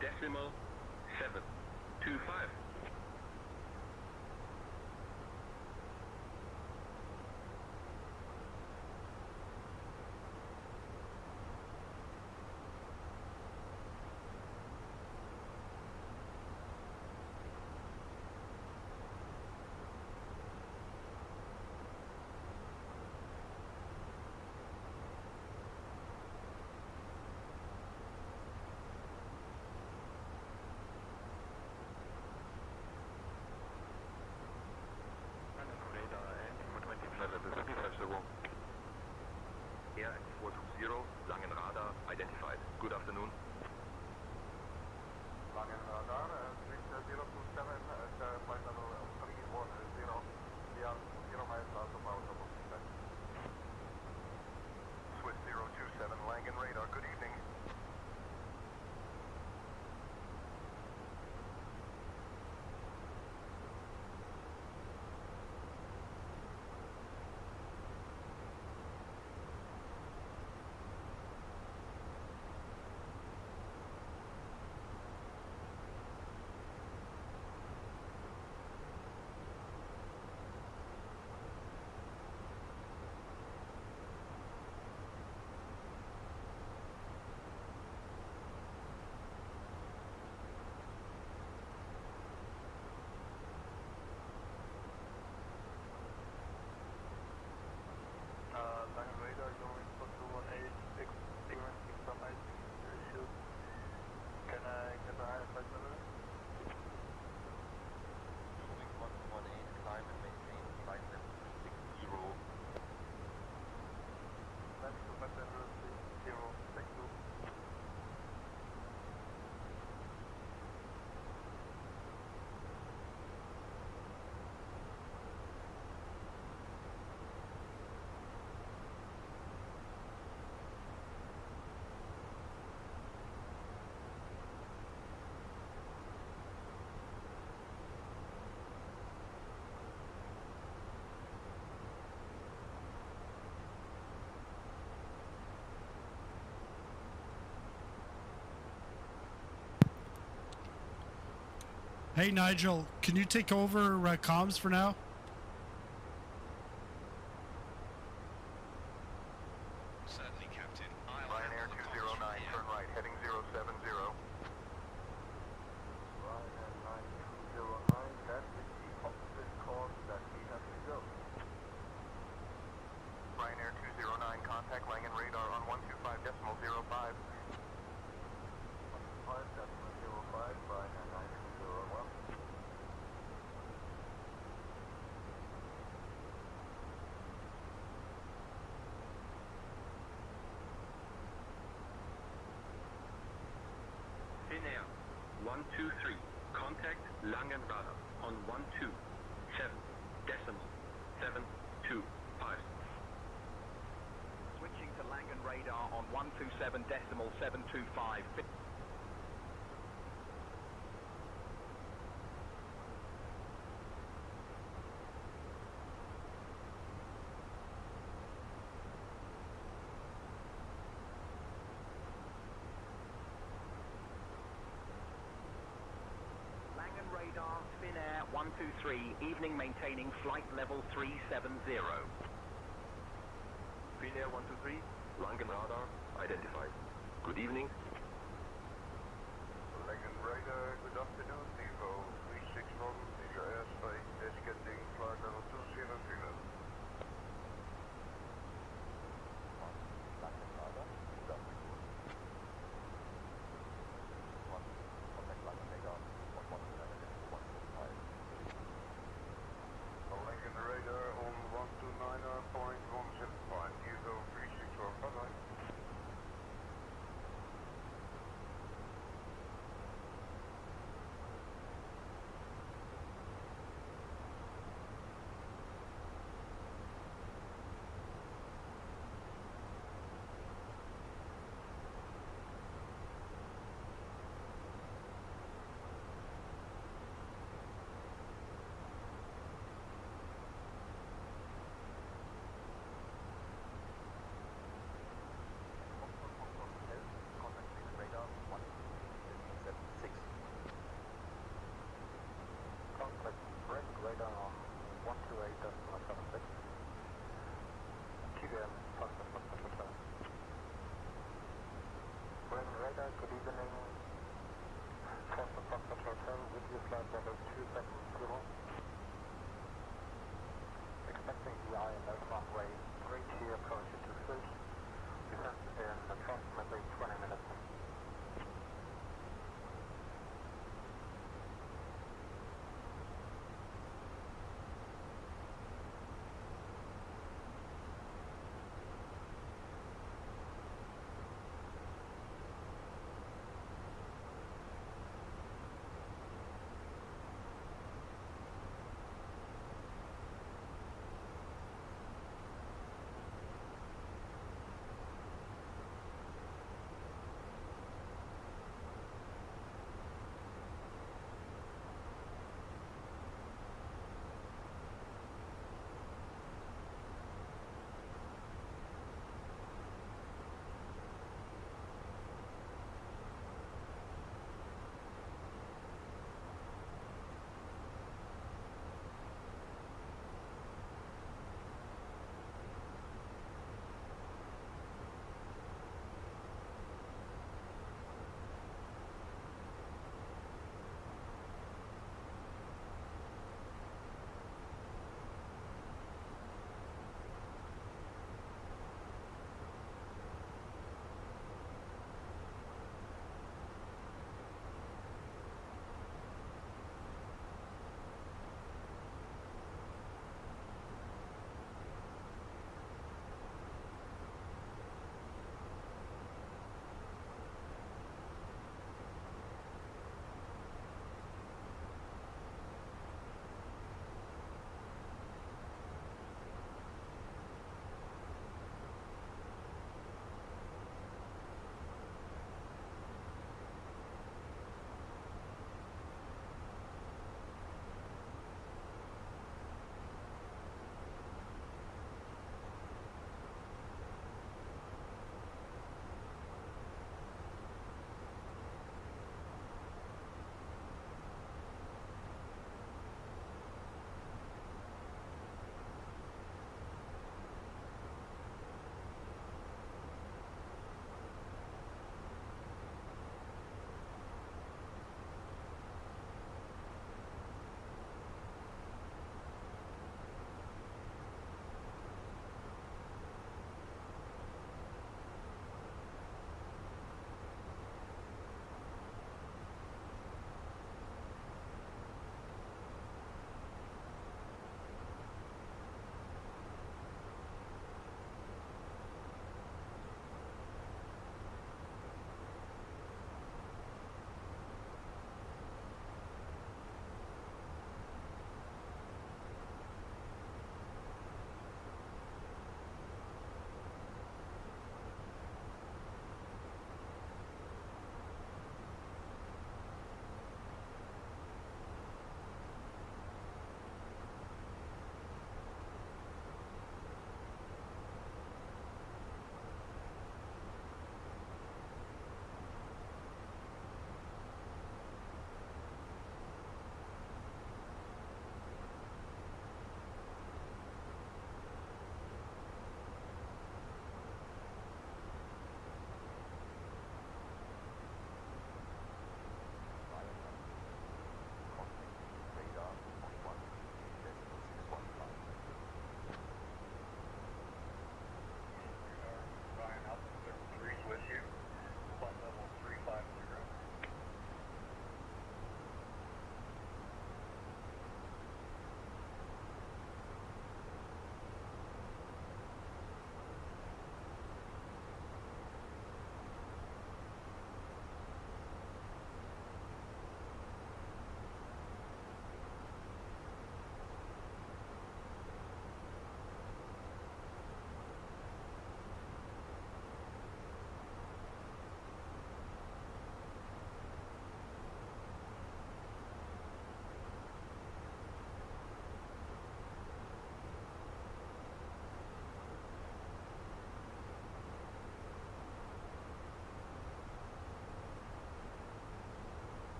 decimal 725. Air 420, Langenradar identified. Good afternoon. Langenradar, 027, flight level 310, beyond 0 miles south of our double feedback. Swiss 027, Langenradar, good evening. Langenradar going for 218, experiencing some icing issues. Can I get a higher flight level? Moving 118, climb and maintain flight level 60. Left to flight level 60, take 2. Hey Nigel, can you take over comms for now? Certainly, Captain. Ryanair 209, turn right, heading 070. Ryanair 9209, that is the opposite course that we have to go. Ryanair 209, contact Langenradar on 125.05. 125.05, Ryanair 9201. Finnair 123, contact Langenradar on 127, decimal 725. Switching to Langenradar on 127 decimal 725. Langenradar, Finnair 123, evening maintaining flight level 370. Finnair 123, Langenradar identified. Good evening. Langenradar, good afternoon. Evo 361, is your airspace descending flight level 200. Langenradar, good afternoon. Contact Langenradar on 125. Langenradar on 129.175, Evo 361, bye-bye.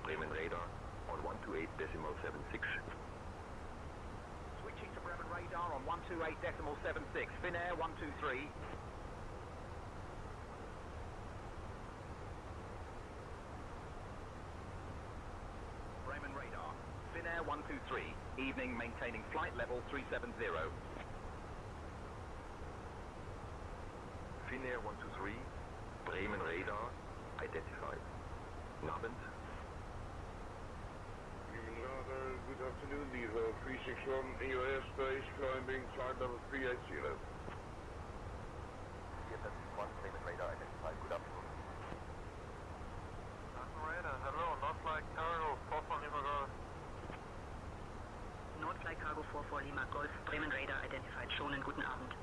Bremen radar on 128.76. Switching to Bremen radar on 128.76. Finnair 123. Bremen radar. Finnair 123. Evening maintaining flight level 370. Finnair 123. Bremen radar identified. Nabend. Bremen radar, good afternoon, Levo 361 in your airspace, climbing flight level 380. CFS 1 Bremen radar identified. Good afternoon. Radar, hello, not like cargo, 44 Lima Golf. Nordfly Cargo 44 Lima Golf, Bremen Radar identified. Schonen, guten Abend.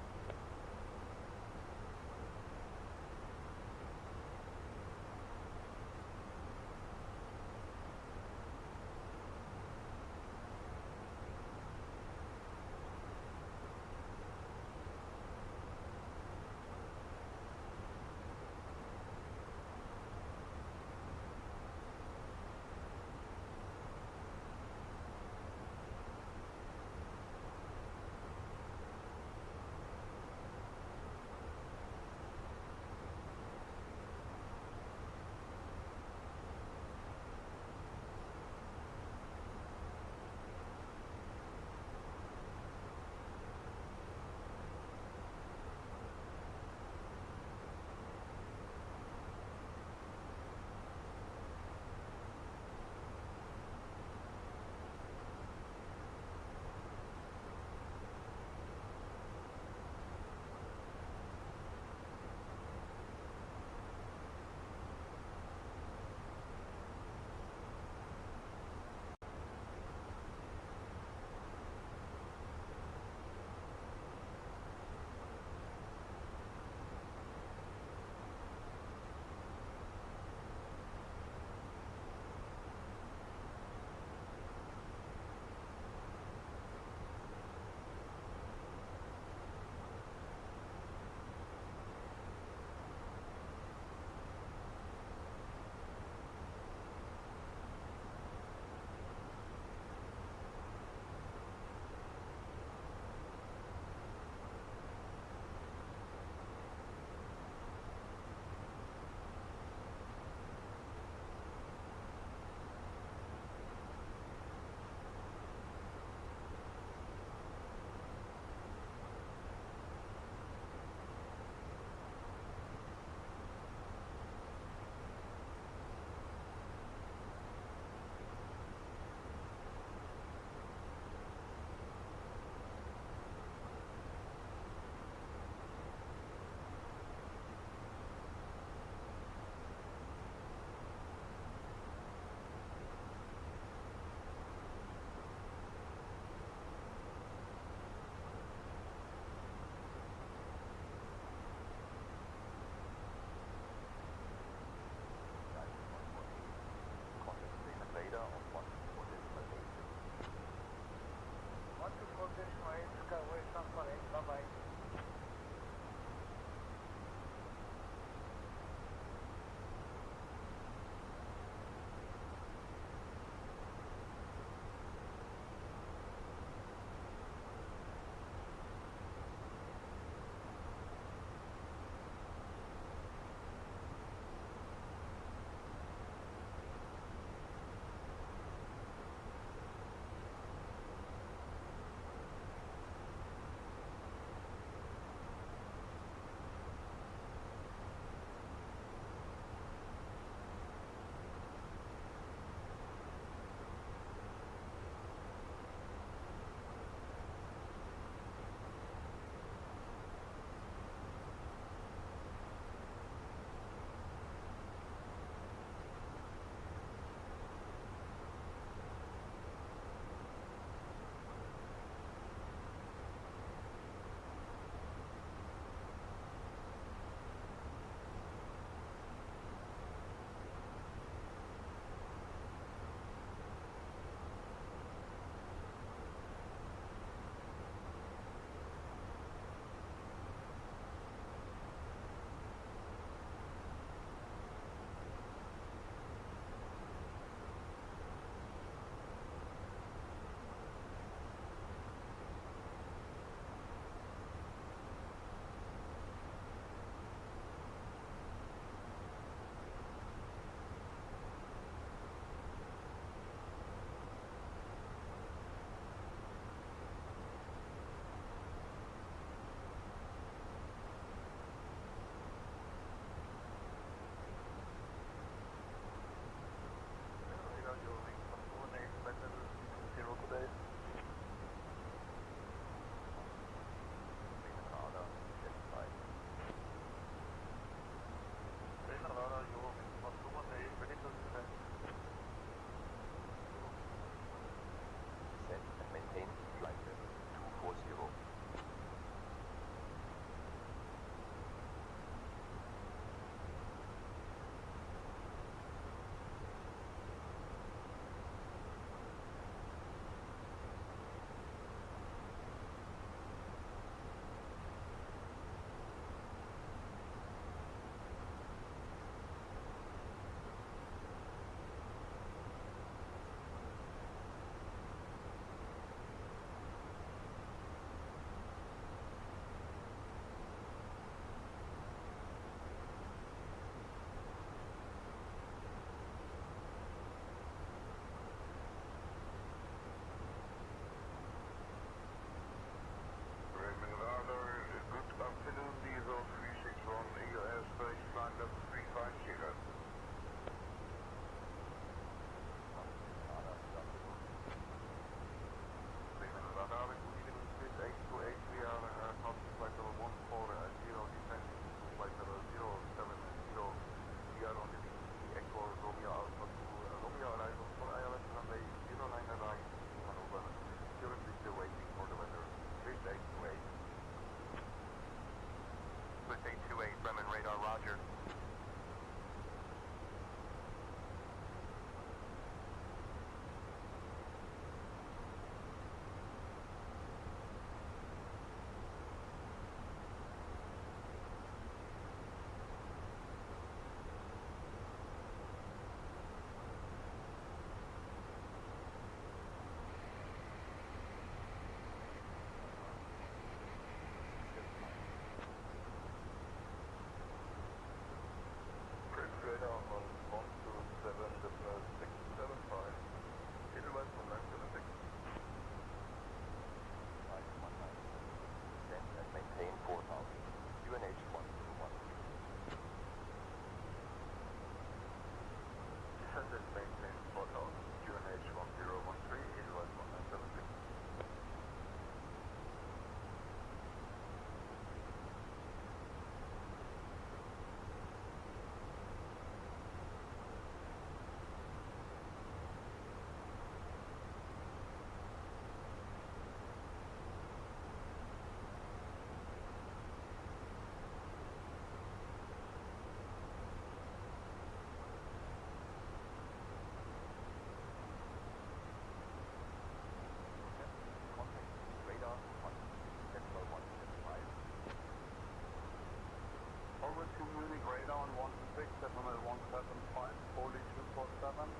runway 175, Oli 247.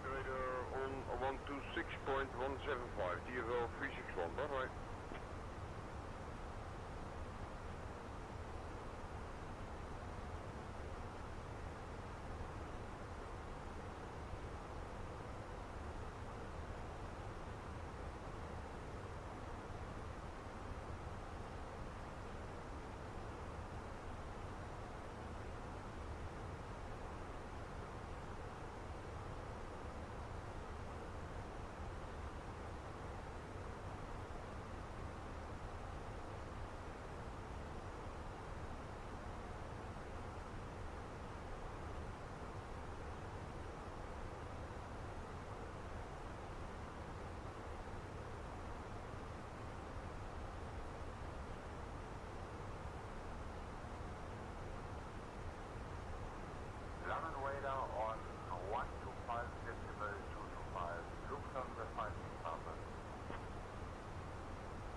Radar on 126.175, DFL 361, bye bye. London radar on 125 decibel 225, Lufthansa 52 Papa.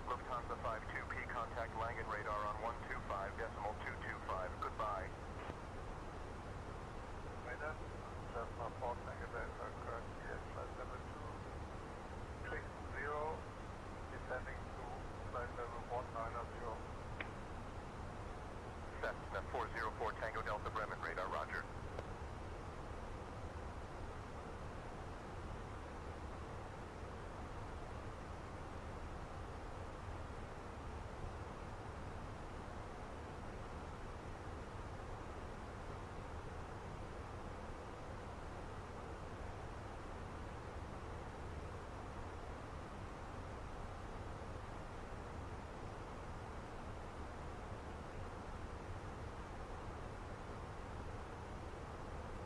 Lufthansa 52P, contact Langen radar on 125 decimal 225. Goodbye. Radar, Cessna Port Negative, correct, yes, flight level 260, descending to flight level 190. Cessna 404 Tango Delta Bremen radar, roger.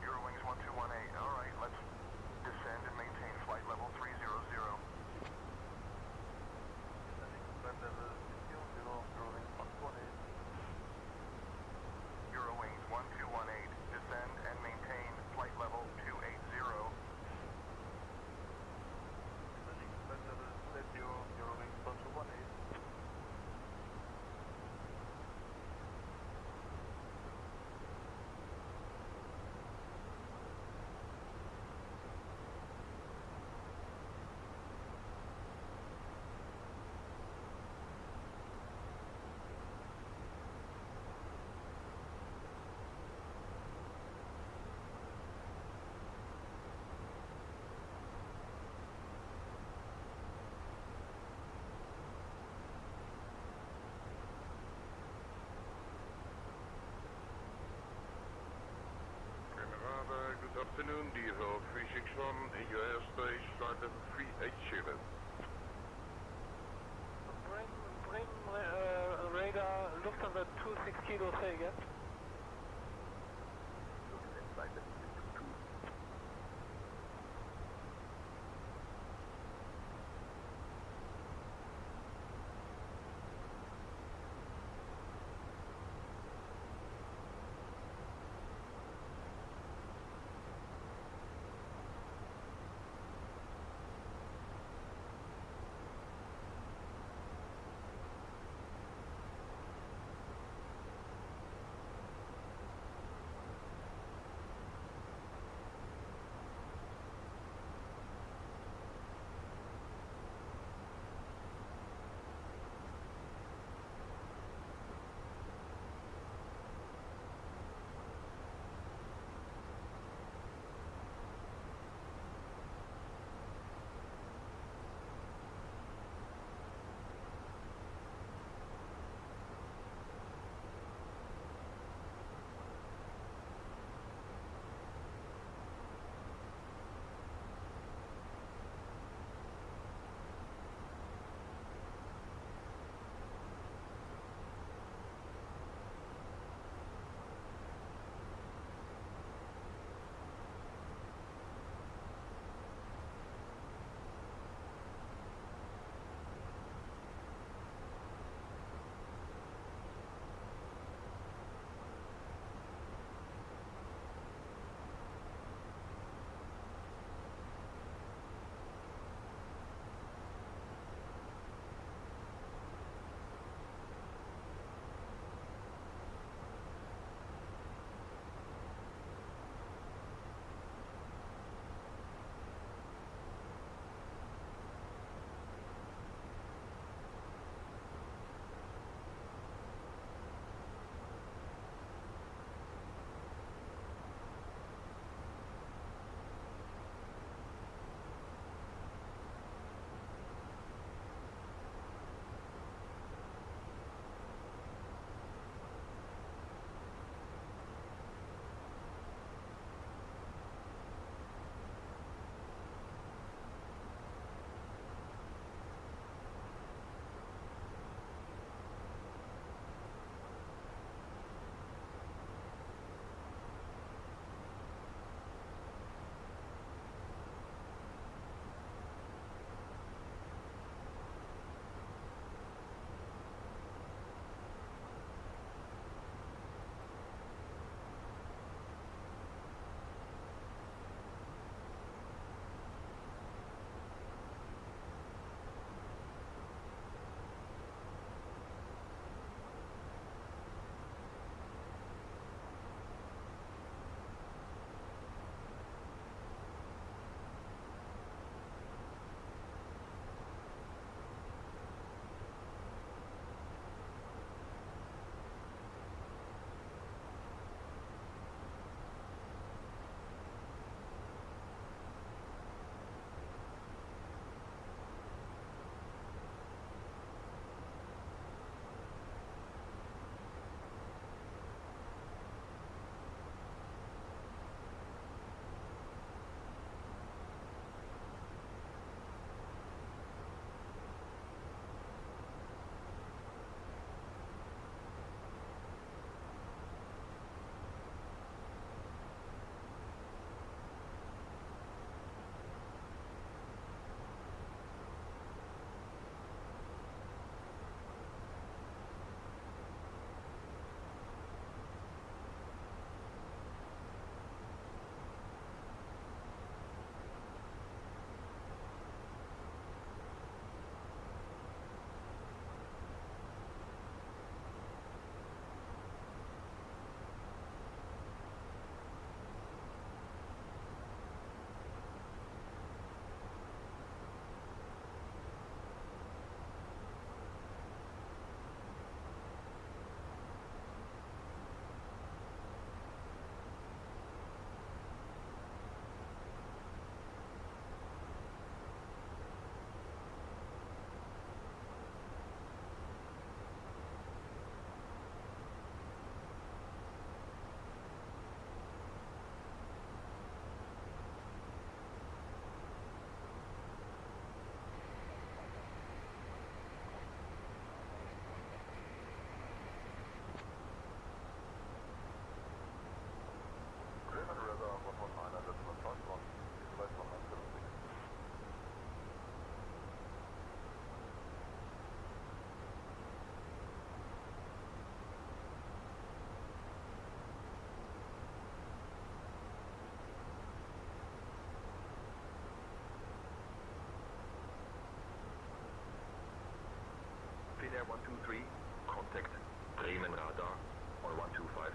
Eurowings 1218, alright, let's descend and maintain flight level 300. Flight level 0, Eurowings 118. Eurowings 1218, descend and maintain flight level 280. Flight level 280, Eurowings 1218. Good afternoon, DFL 361 in your airspace, flight level 380. Bring radar, Lufthansa 26 Kilo, say again. Flight level 322.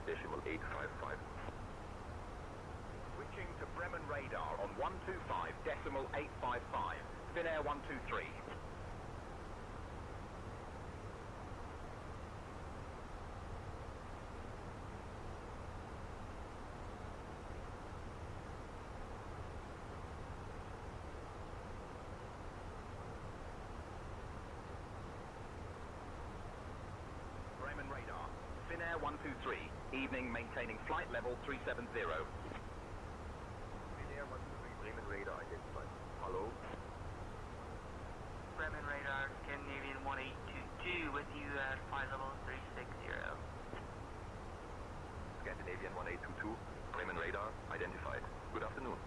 125.855. Switching to Bremen radar on 125.855. Finnair 123. Bremen radar. Finnair 123. Evening maintaining flight level 370. Finnair 123, Bremen radar identified. Hello? Bremen radar, Scandinavian 1822 with you at flight level 360. Scandinavian 1822, Bremen radar identified. Good afternoon.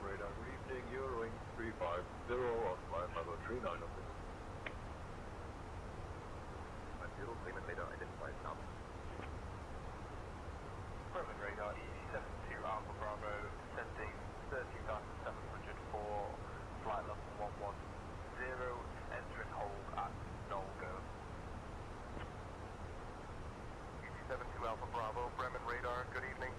Radar, good evening, Eurowing 350 on flight level 39 of this. 50, Bremen radar identified now. Bremen radar, E72 Alpha Bravo, descending 13,700 for flight level 110, entering hold at Nolgo. EC72 Alpha Bravo, Bremen radar, good evening.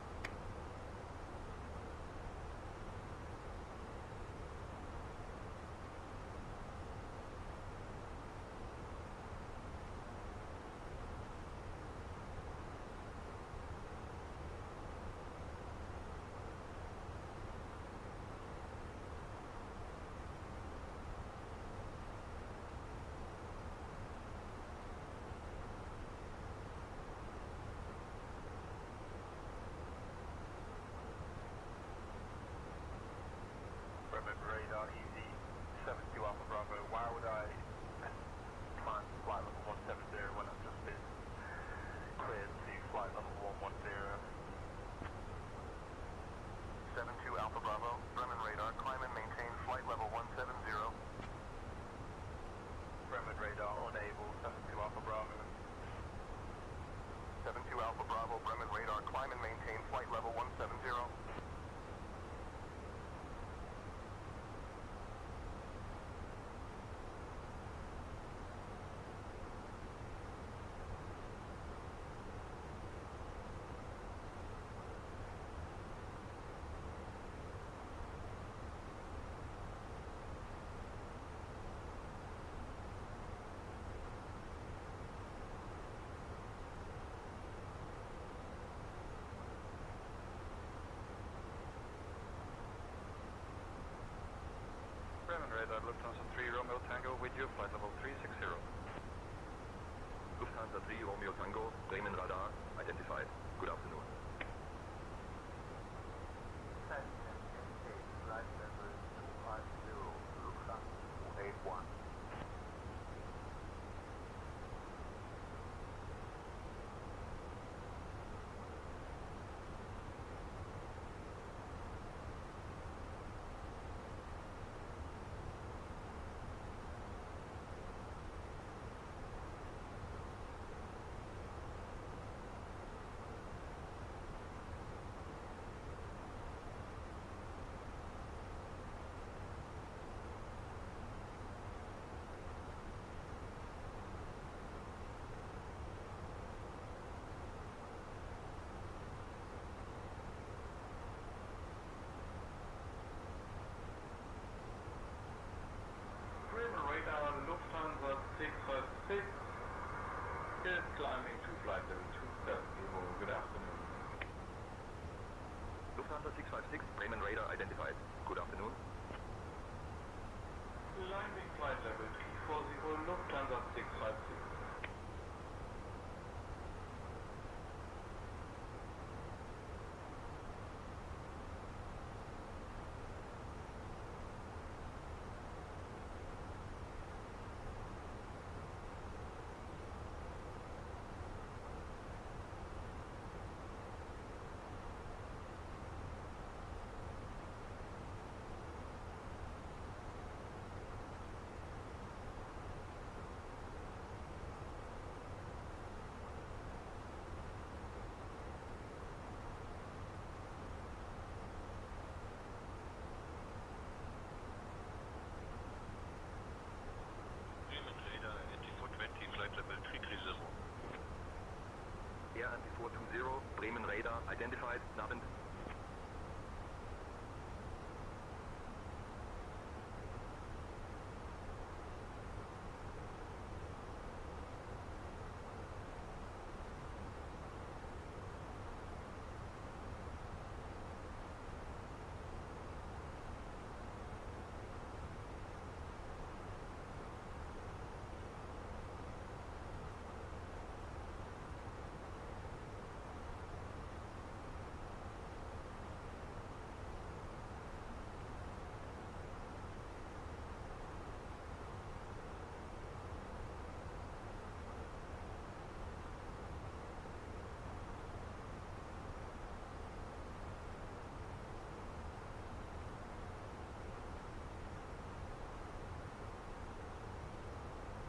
Bremen radar, EZ72 Alpha Bravo, why would I climb flight level 170 when I've just been cleared to flight level 110? 72 Alpha Bravo, Bremen radar, climb and maintain flight level 170. Bremen radar, unable, 72 Alpha Bravo. 72 Alpha Bravo, Bremen radar, climb and maintain flight level 170. Bremen radar, Lufthansa 3 Romeo Tango with you, flight level 360. Lufthansa 3 Romeo Tango, Bremen radar identified. Good afternoon. Flight level 250, Lufthansa 281. Radar Lufthansa 656 is climbing to flight level 270. Good afternoon. Lufthansa 656, Bremen radar identified. Good afternoon. Landing flight level 340, Lufthansa 656. identified, Nabend.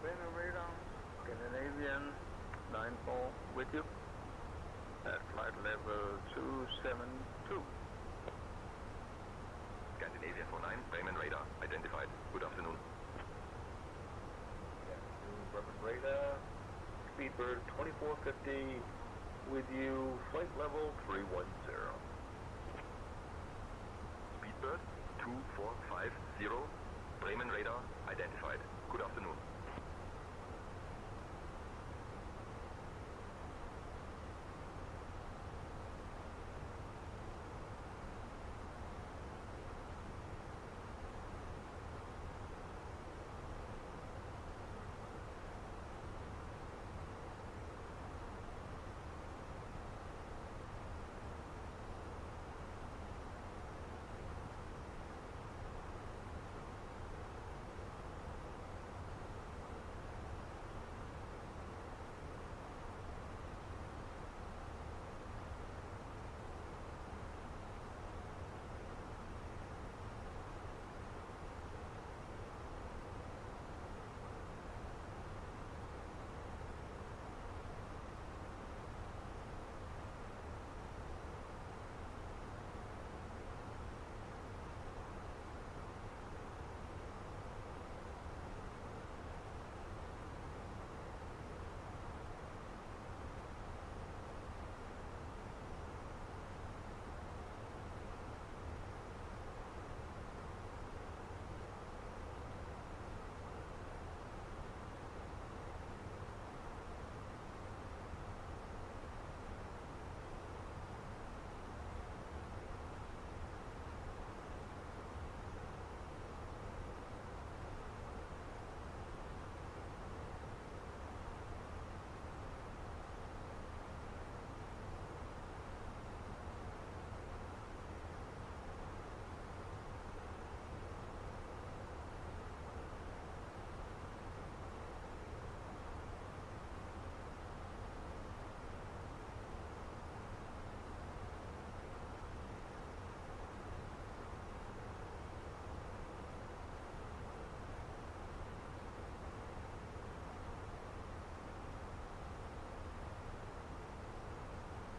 Finnair radar, Scandinavian 94 with you at flight level 272. Scandinavia 49, Bremen radar, identified. Good afternoon. Bremen radar, Speedbird 2450 with you, flight level 310. Speedbird 2450, Bremen radar, identified. Good afternoon.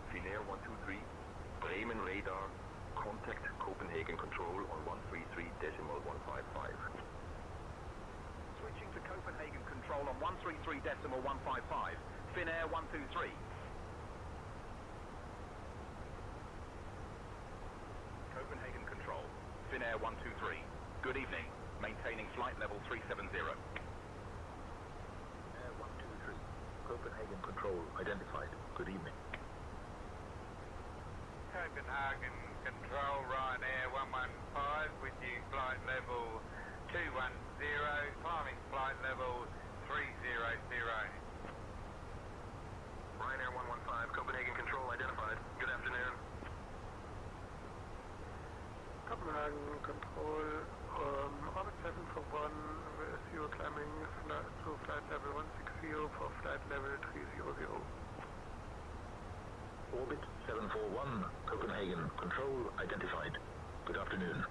Finnair 123, Bremen radar, contact Copenhagen control on 133.155. Switching to Copenhagen control on 133.155. Finnair 123. Copenhagen control. Finnair 123. Good evening. Maintaining flight level 370. Finnair 123. Copenhagen control identified. Good evening. Copenhagen control, Ryanair 115 with you, flight level 210, climbing flight level 300. Ryanair 115, Copenhagen control, identified. Good afternoon. Copenhagen control, orbit 741 with you climbing to flight level 160 for flight level 300. Orbit 741, Copenhagen control identified. Good afternoon.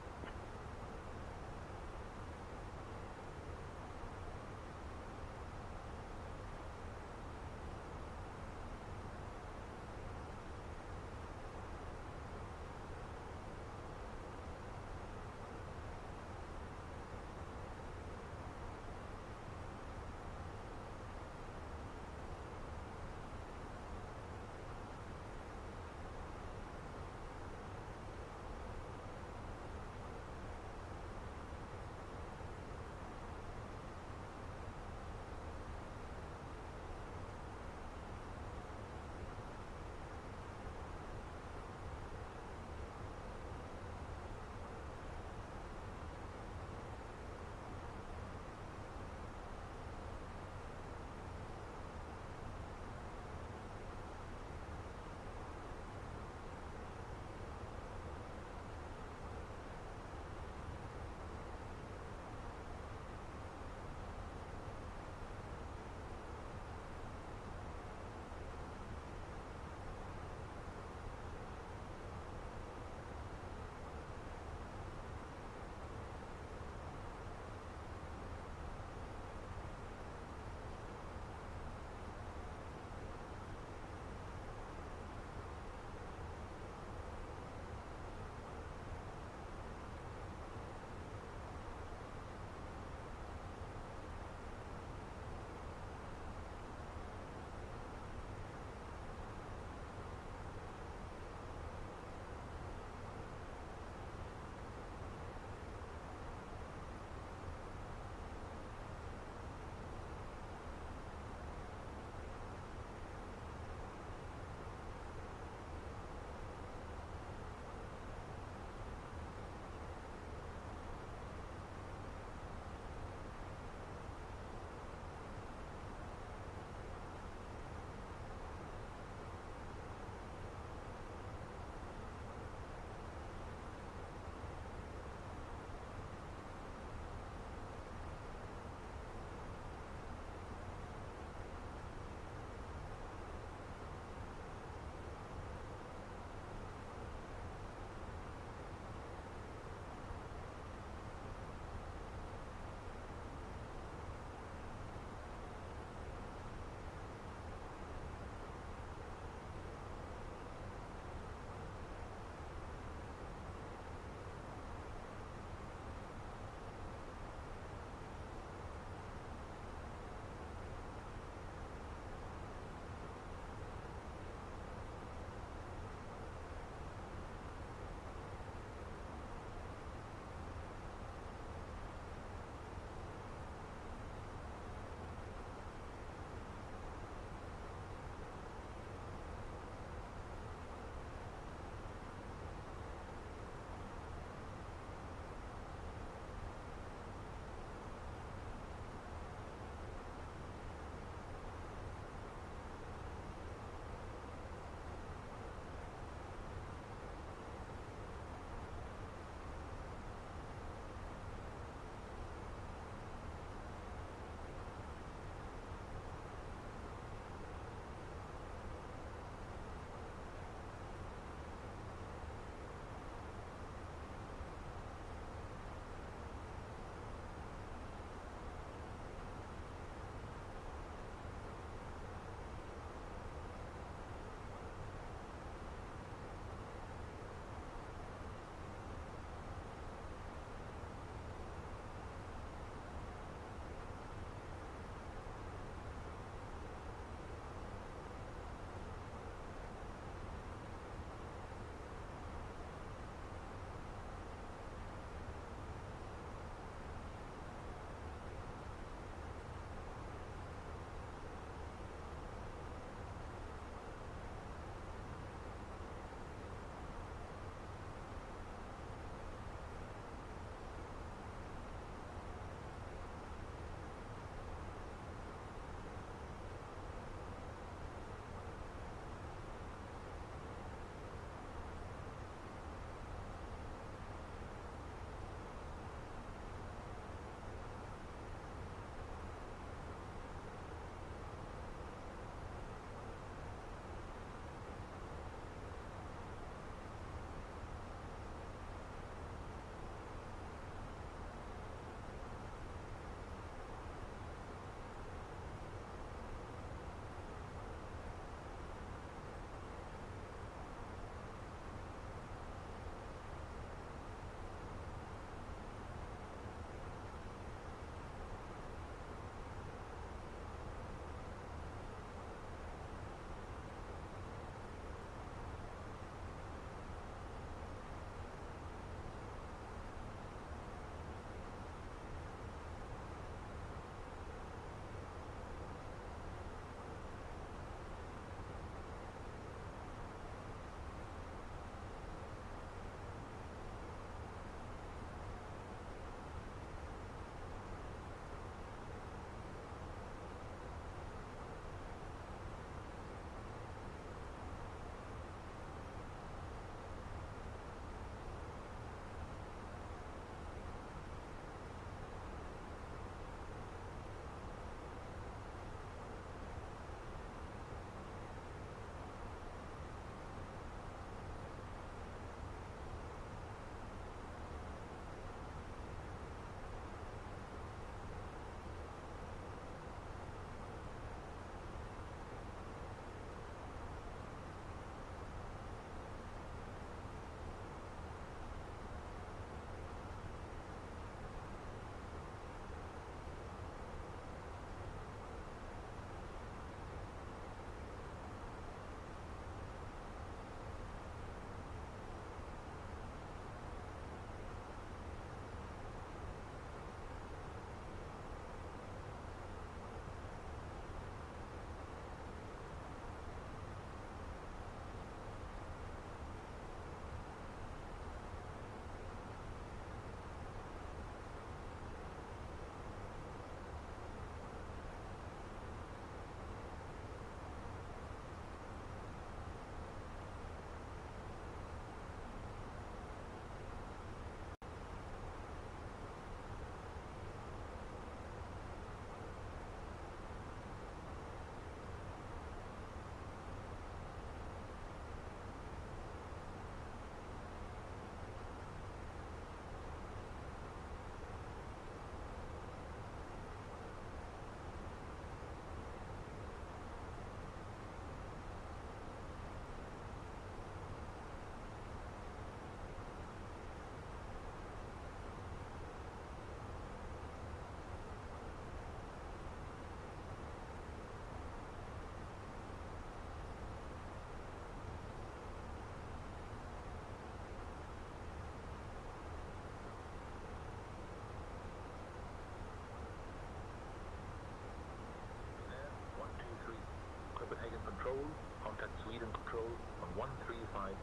Control, contact Sweden Control on 135.805.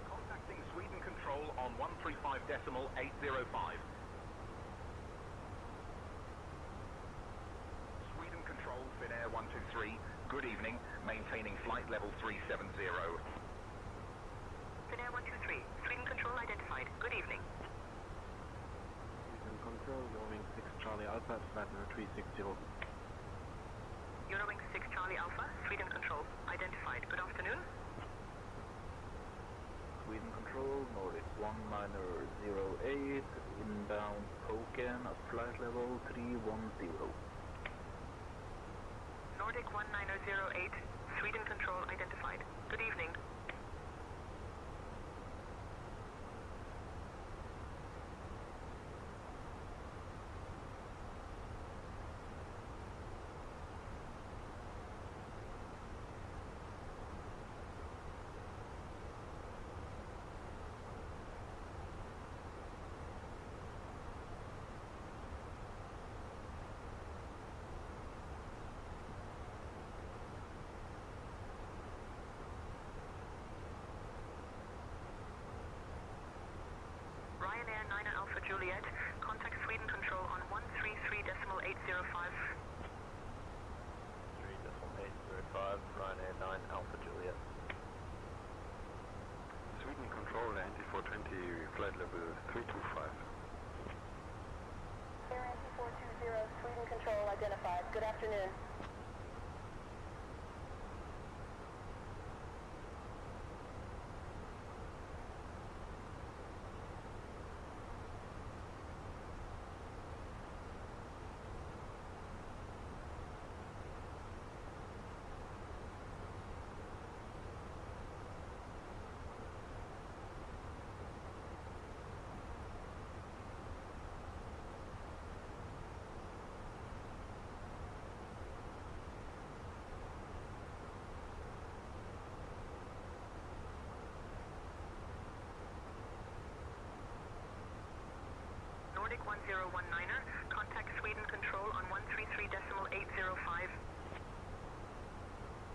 Contacting Sweden Control on 135.805. Sweden Control, Finnair 123. Good evening. Maintaining flight level 370. Finnair 123. Sweden Control identified. Good evening. Sweden Control, Eurowing 6 Charlie Alpha, flight level 360. Eurowing 6 Charlie Alpha, Sweden Control identified. Good afternoon. Sweden Control, Nordic 1908, inbound Hoken at flight level 310. Nordic 1908, Sweden Control identified. Good evening. Ryanair 9 Alpha Juliet, contact Sweden Control on 133.805. 3.805, Ryanair 9 Alpha Juliet. Sweden Control, Andy 420, flight level 325. Air Anti 420, Sweden Control identified. Good afternoon. Nordic 1019er, contact Sweden Control on 133.805.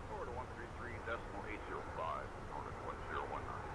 Forward to 133.805, Nordic 1019.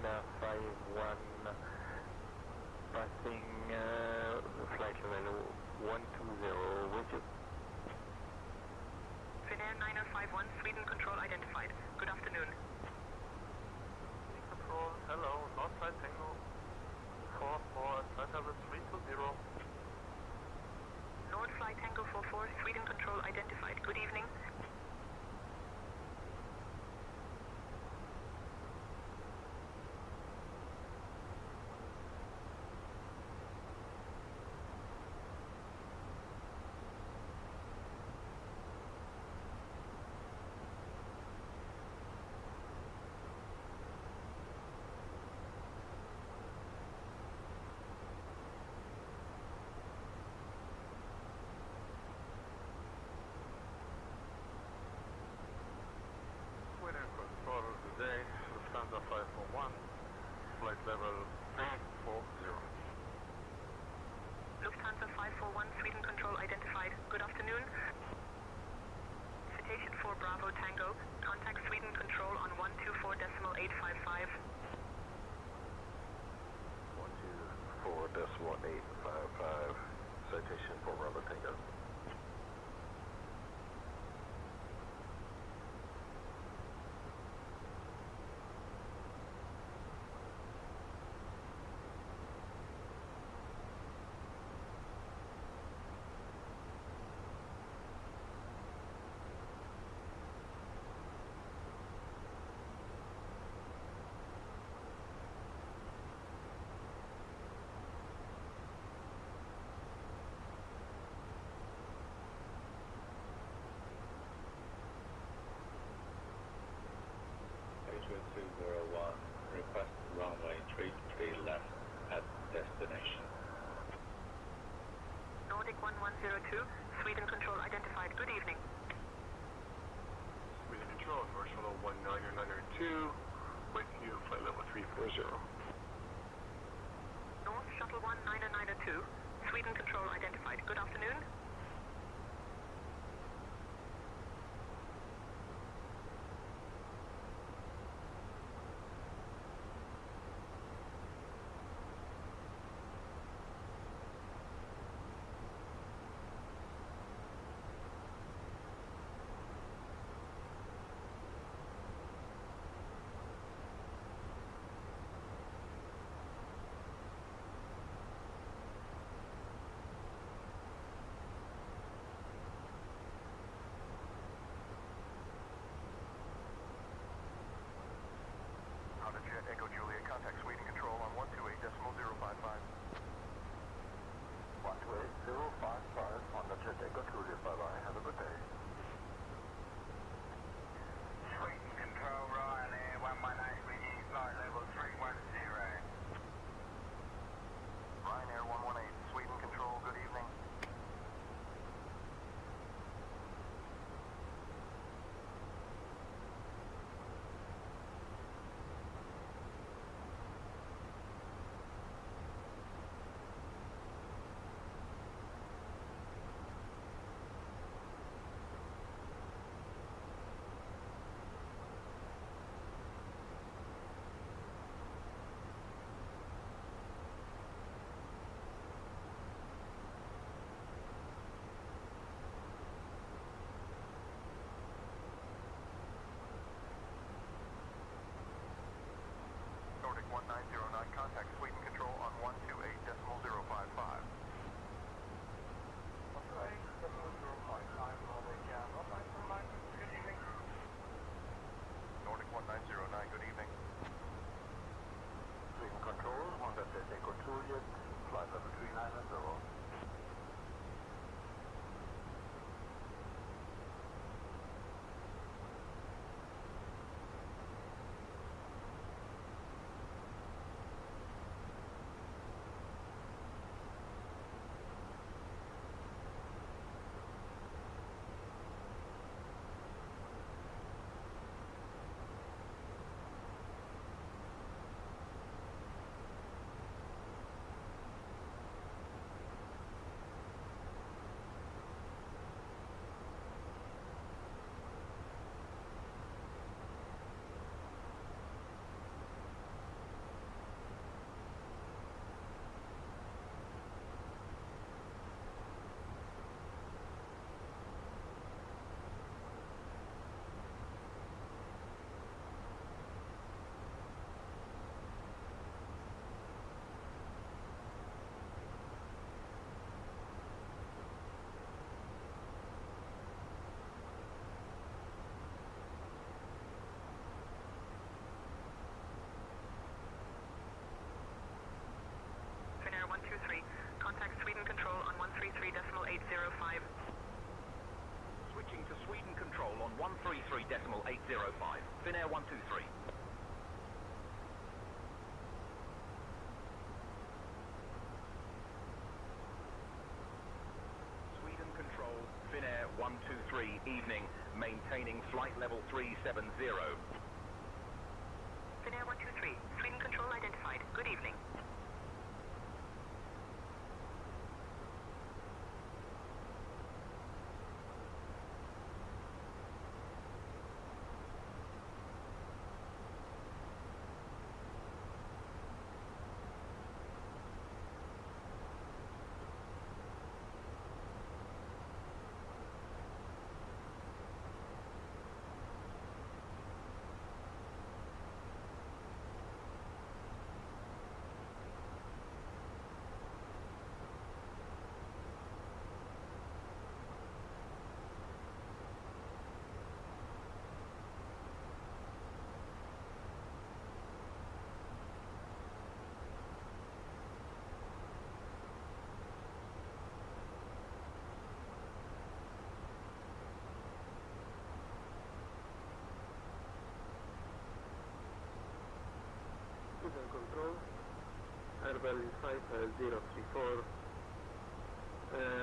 951, passing flight level 120 with you. Finnair 9051, Sweden control identified. Good afternoon. Control, hello, North Flight Tango 44, flight level 320. North Flight Tango 44, Sweden control identified. Good evening. Today, Lufthansa 541, flight level 340. Lufthansa 541, Sweden control identified. Good afternoon. Citation 4 Bravo Tango. Contact Sweden control on 124.855. 124.855, citation 4 Bravo Tango. A321, request runway 33 left at destination. Nordic 1102, Sweden control identified. Good evening. Sweden Control, North Shuttle 19902, with you, flight level 340. North Shuttle 19902, Sweden control identified. Good afternoon. 133.805. Finnair 123. Sweden Control, Finnair 123, evening, maintaining flight level 370. Finnair 123, Sweden Control identified. Good evening. Sweden Control, Air Berlin 5034,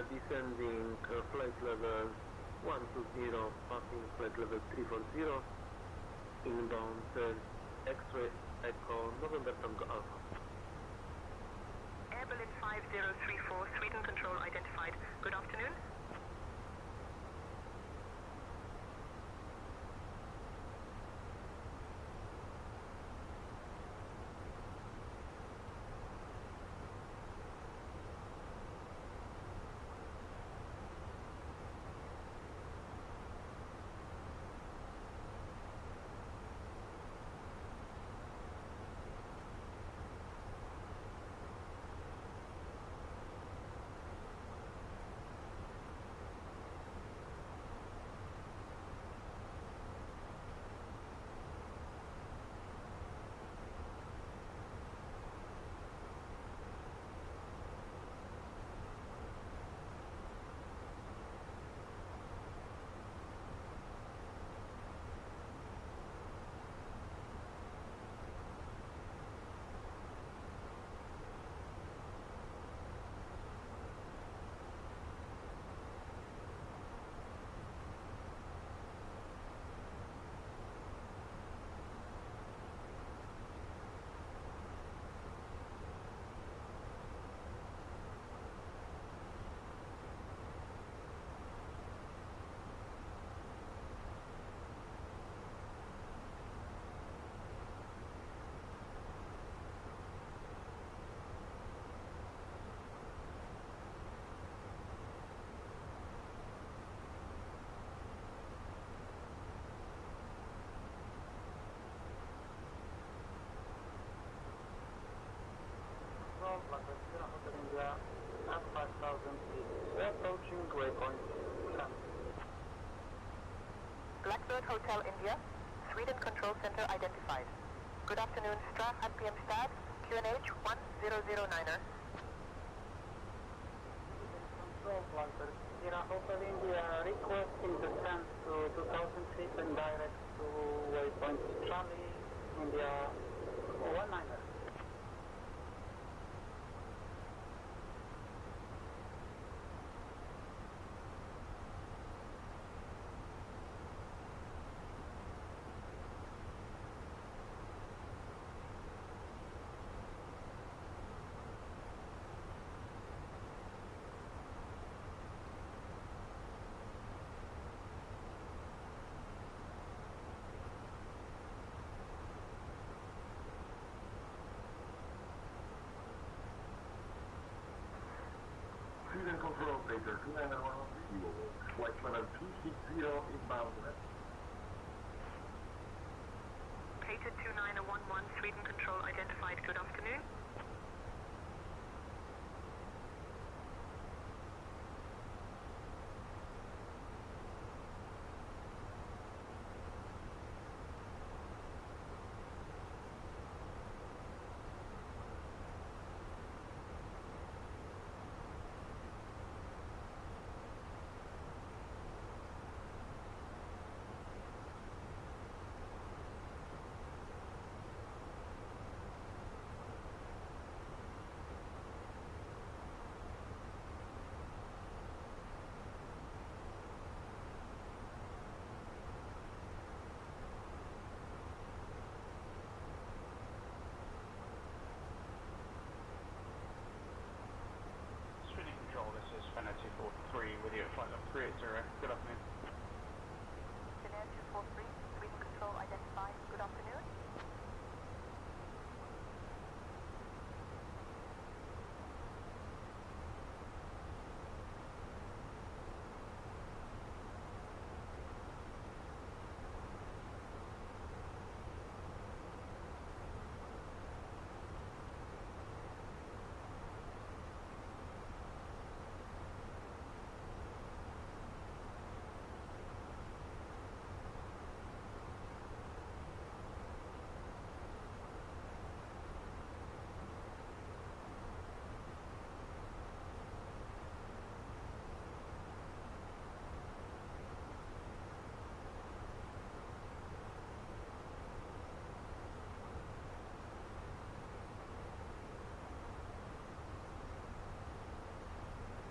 descending flight level 120, passing flight level 340, inbound X-ray Echo November Tango Alpha. Air Berlin 5034, Sweden Control identified. Good afternoon. Hotel India at 5,000 feet. We are approaching waypoint 10. Blackbird Hotel India, Sweden Control Center identified. Good afternoon, Straf at PM Stab, QNH 1009er. Control Blackbird Sierra Hotel India requesting descent to 2,000 feet and direct to waypoint Charlie India 19er. Sweden Control Operator 2910, flight level 260 inbound west. Cater 2911, Sweden Control identified. Good afternoon. 243 with you at flight level 380. Good afternoon. Finnair 243, Sweden control identified. Good afternoon.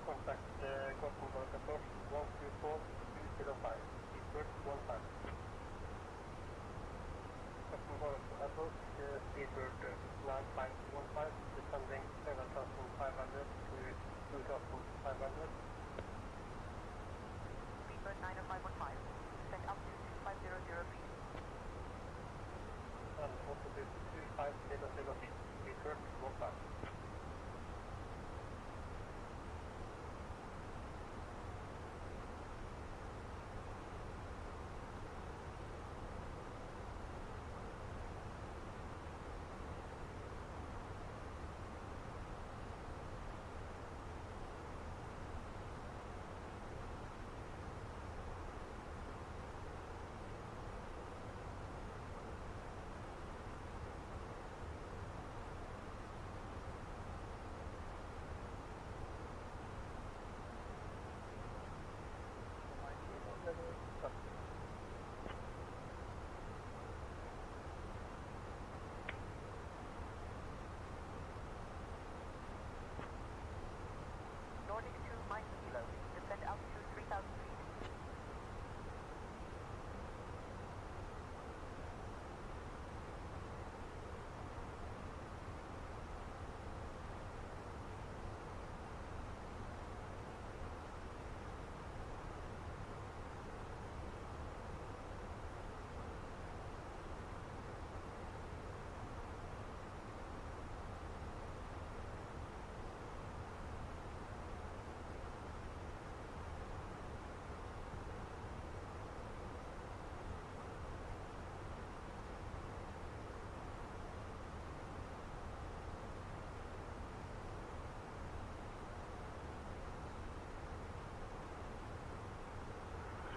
Contact Gothenburg approach 124-205, speedbird 15. Gothenburg approach, speedbird 9515, descending 7500 to 2500. Speedbird 90515, descend up to 2500 feet. And altitude 2500 feet, speedbird 15. Nordic 2 Mike Kilo, descend altitude 3000 feet.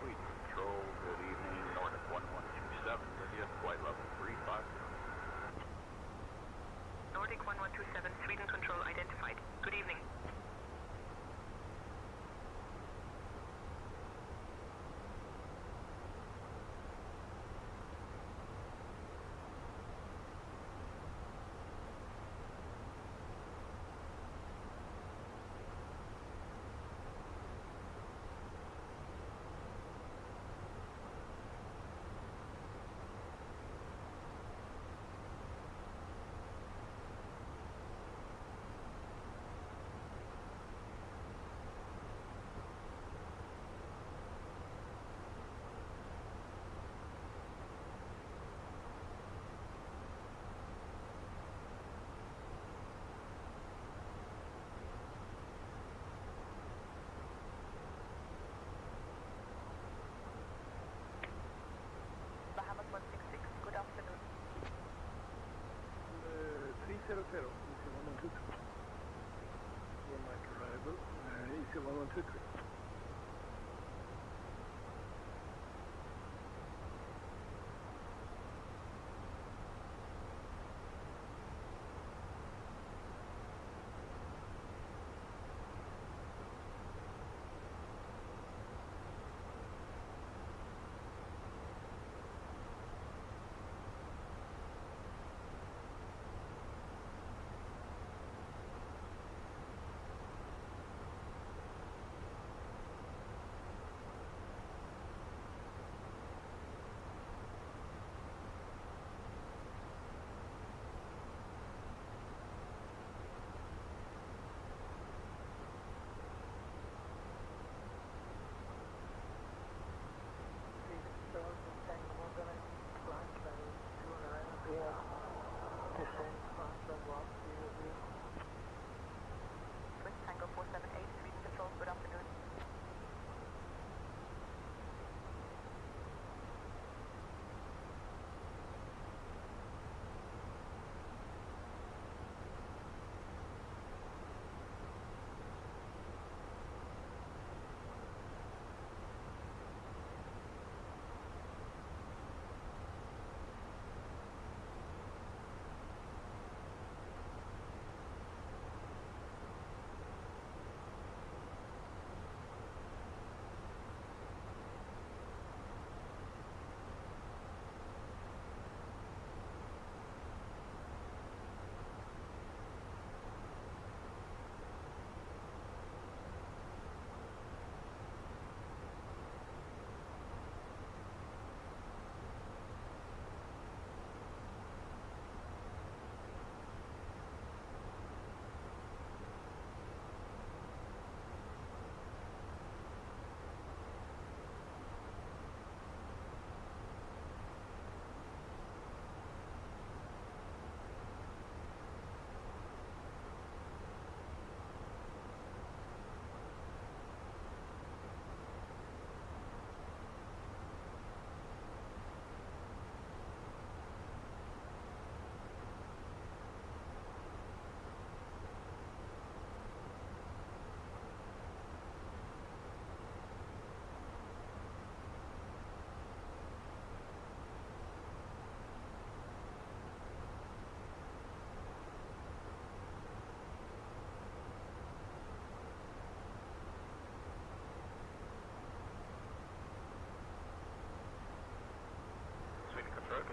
Sweden Control, good evening. Nordic 1127 with you, flight level 350. Nordic 1127, Sweden control identified. Good evening. Bahamas 166, good afternoon. 300, easy 123. One mic arrival, easy 1123.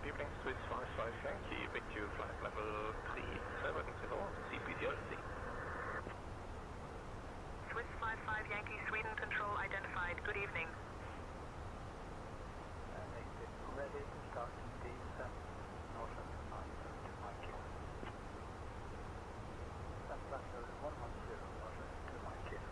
evening, Swiss 55 Yankee, PU flight level 370, CPCLC. Swiss 55 Yankee, Sweden control identified. Good evening. Ready to start descent, north of 9 kilo. Descent pressure 110, north of 9 kilo.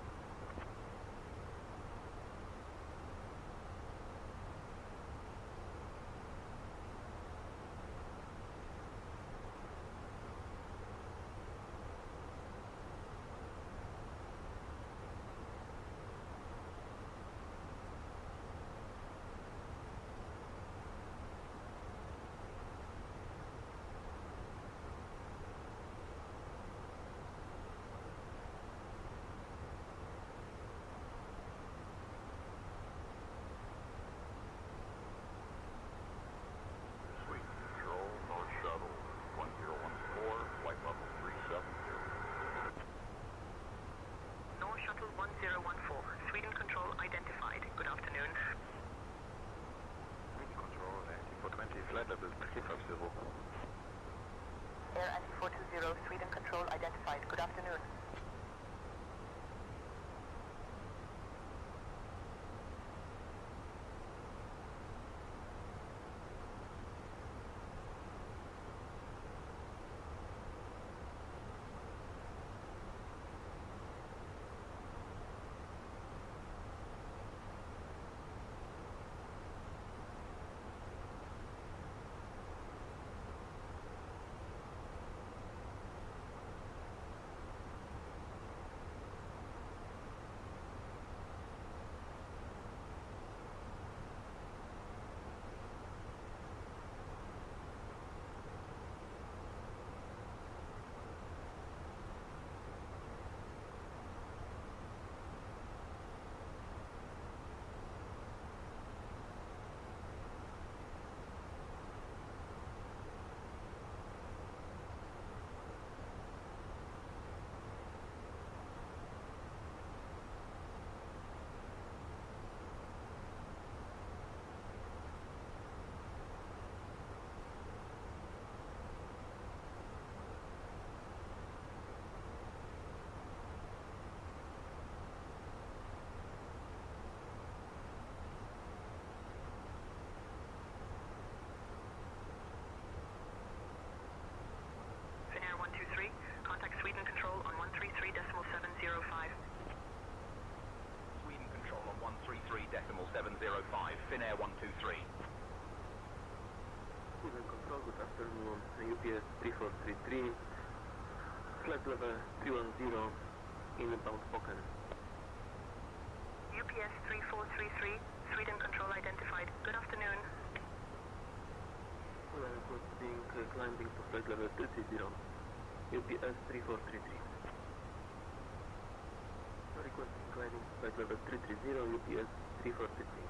Shuttle 1014, Sweden control identified. Good afternoon. Sweden control, NT420, flight level 350. Air NT420, Sweden control identified. Good afternoon. Finnair 123, contact Sweden control on 133.705. Sweden control on 133.705, Finnair 123. Sweden control, good afternoon, UPS 3433, flight level 310, inbound Spoken. UPS 3433, Sweden control identified. Good afternoon. We are requesting climbing to flight level 330, UPS 3433. Requesting climbing to flight level 330, UPS 3433.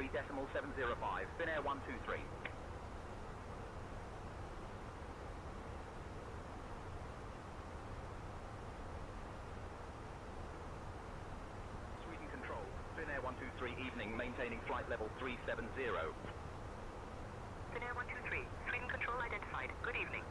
123.705, Finnair 123. Sweden Control, Finnair 123 evening, maintaining flight level 370. Finnair 123, Sweden Control identified. Good evening.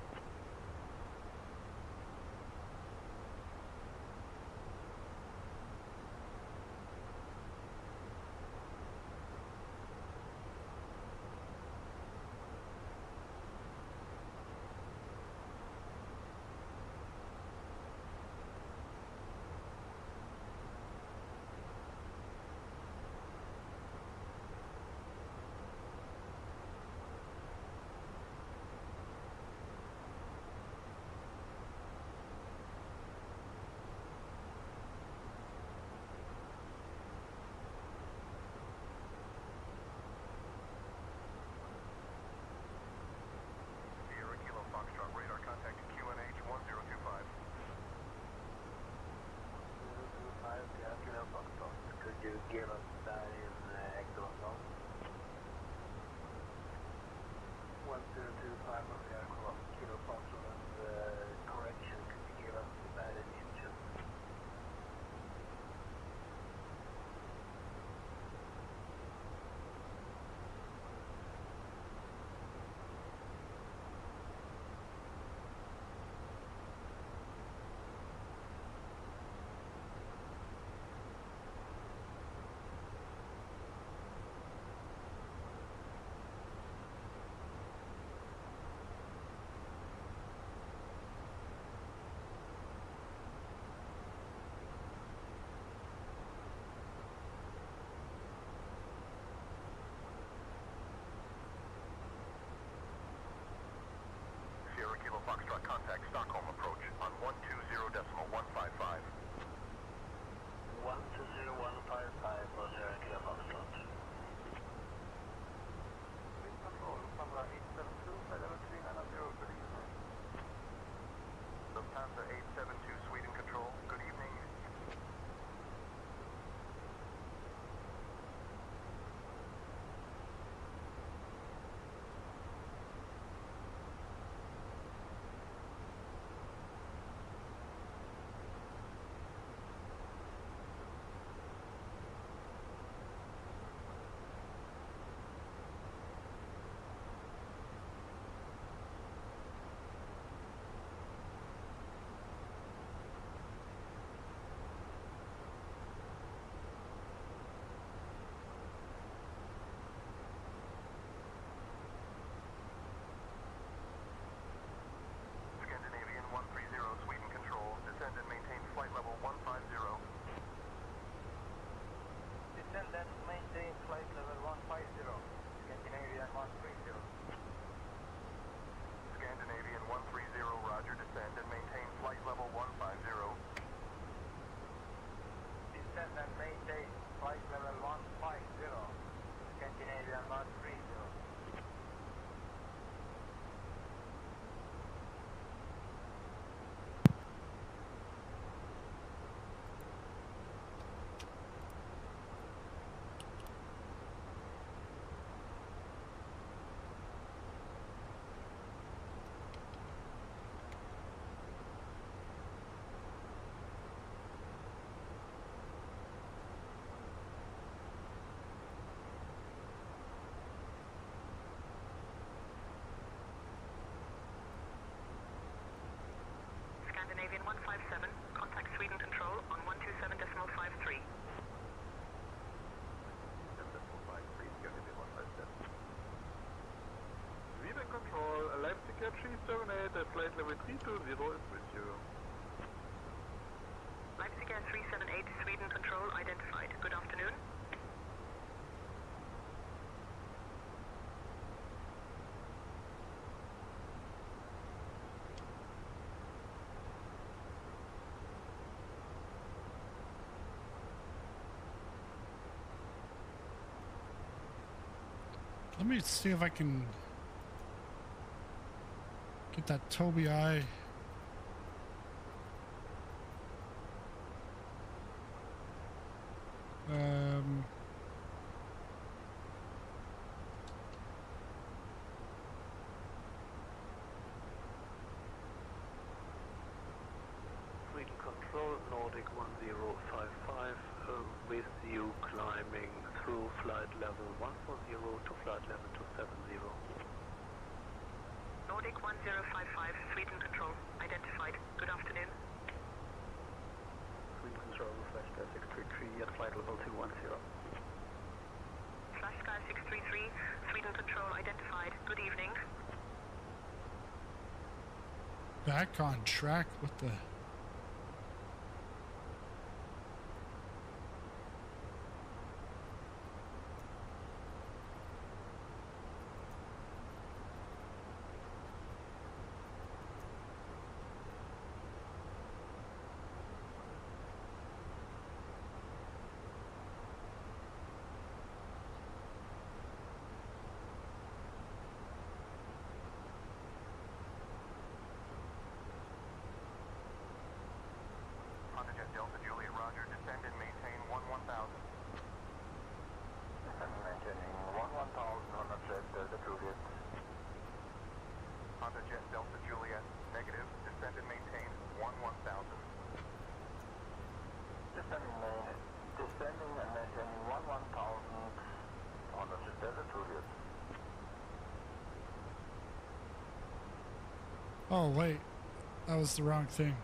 Could you give us that in hectors now? 1025 on the aircraft, Kilo Foxtrot, and correction, could you give us that in inches? Kilo Foxtrot, contact Stockholm approach on 120.155. 120.155 for Sierra Kilo Foxtrot. Sweden Control, Lufthansa 872, flight level 390, good evening. Lufthansa 872, Sweden Control, good evening. Descendant, maintain flight level 150. Scandinavian 130. Scandinavian 130, roger, descend and maintain flight level 150. Descend and maintain flight level 150. Scandinavian 130. Scandinavian 157, contact Sweden Control on 127.53. Sweden Control, Leipzig Air 378 at flight level 320 is with you. Leipzig Air 378, Sweden Control identified. Good afternoon. Let me see if I can get that Toby eye. Nordic 1055 with you climbing through flight level 140 to flight level 270. Nordic 1055, Sweden Control, identified. Good afternoon. Sweden Control, Flashsky 633 at flight level 210. Flashsky 633, Sweden Control, identified. Good evening. Back on track. What the? Delta Juliet, Roger. Descend and maintain 1000. Descend and maintaining 1000 on the jet Delta Juliet. Honda Jet Delta Juliet, negative. Descend and maintain 1000. Descending and maintaining 1000 on the jet Delta Juliet. Oh wait, that was the wrong thing.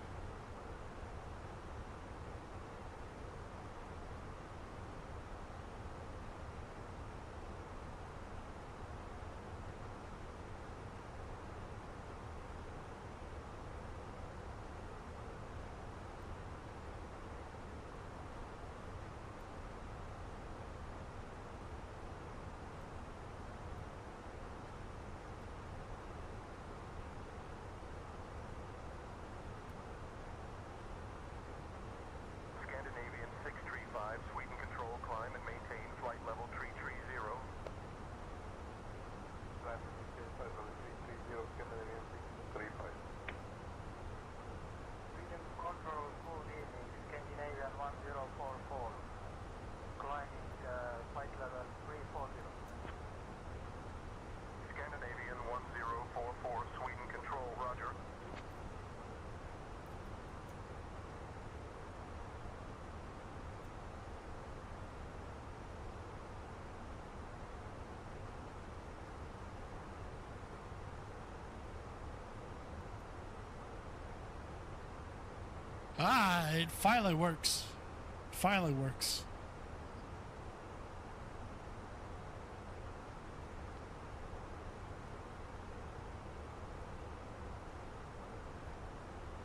Scandinavian 635, Sweden Control, climb and maintain flight level 330. Flight level 330, Scandinavian 635. Sweden Control, good evening. Scandinavian 1044. Climbing flight level 340. Scandinavian 1044, Sweden Control, Roger. Ah, it finally works. Finally works.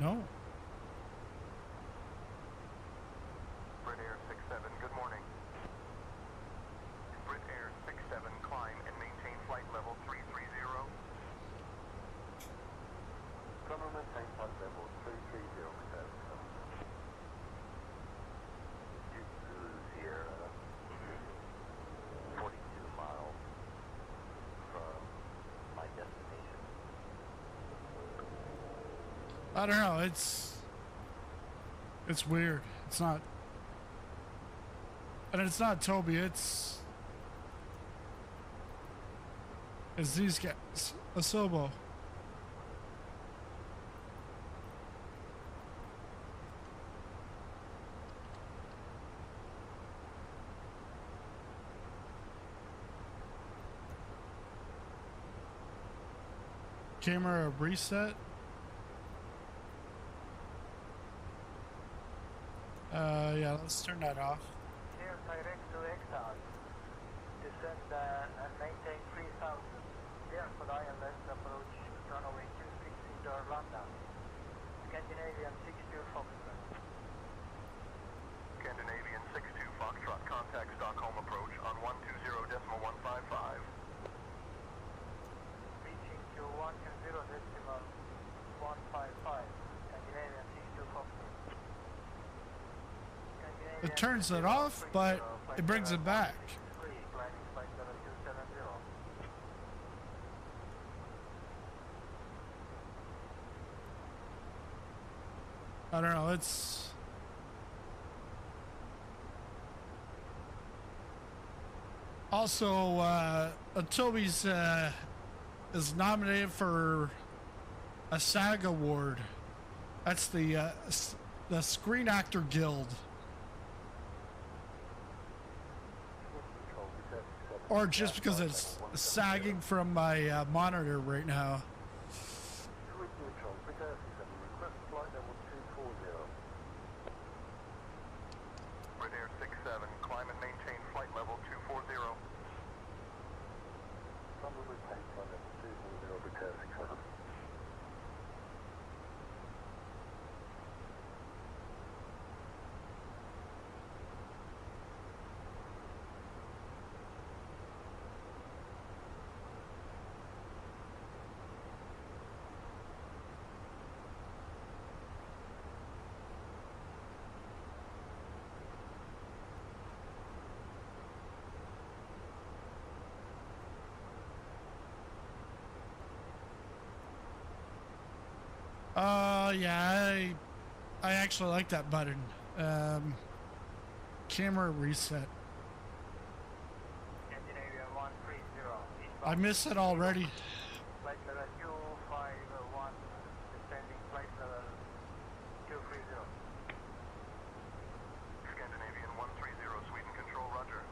No. Brit Air 67, good morning. Brit Air 67, climb and maintain flight level 330. Come and maintain flight level 330, Sierra, 42 miles from my destination. I don't know. It's weird. It's not, and it's not Toby. It's these guys. Asobo. Camera reset. Yeah, let's turn that off. Clear direct to exhaust. Descend and maintain 3000. Clear for ILS approach runway 26 into London. Scandinavian 62 Foxtrot. Scandinavian 62 Foxtrot, contact Stockholm approach on 120.155. Reaching to 120.155. Scandinavian 62 Foxtrot. It turns it off, but it brings it back. Climbing flight level 270. I don't know. It's also Toby's is nominated for a SAG award. That's the the Screen Actor Guild. Or just because it's sagging from my monitor right now. Red Air 67, climb and maintain flight level 240. Yeah, I actually like that button. Camera reset. Scandinavia 130. I missed it already. Flight level 251, descending flight level 230. Scandinavian 130, Sweden control, roger.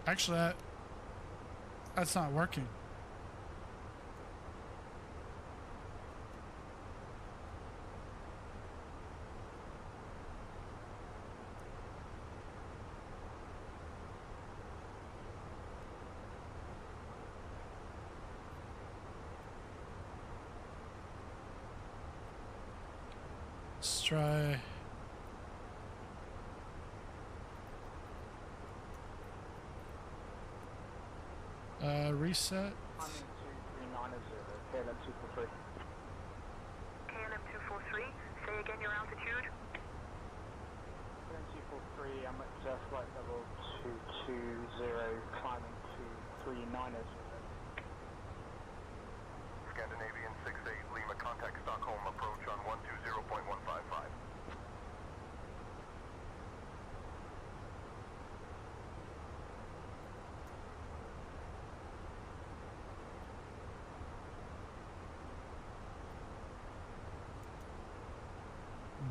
Actually, that's not working. Let's try. Reset. KLM 243. KLM 243, say again your altitude. KLM 243, I'm at flight level 220, climbing to 390. Scandinavian 68, Lima, contact Stockholm, approach on 120.155.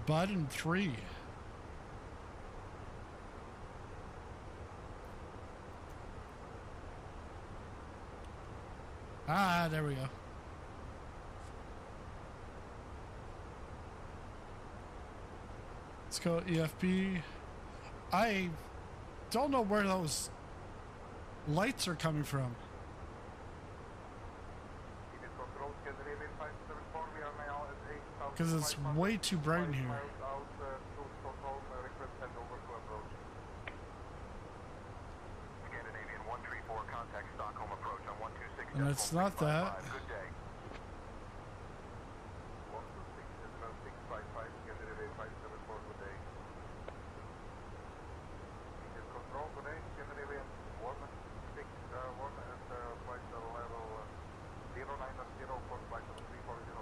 Button 3. Ah, there we go. Let's go EFB. I don't know where those lights are coming from. Because it's way too bright in here. Scandinavian 134, contact Stockholm, approach on 126. And it's not that. Good day. 126.655, Scandinavian 574, good day. Control, good day. Scandinavian 161 at flight level 090 for flight level 340.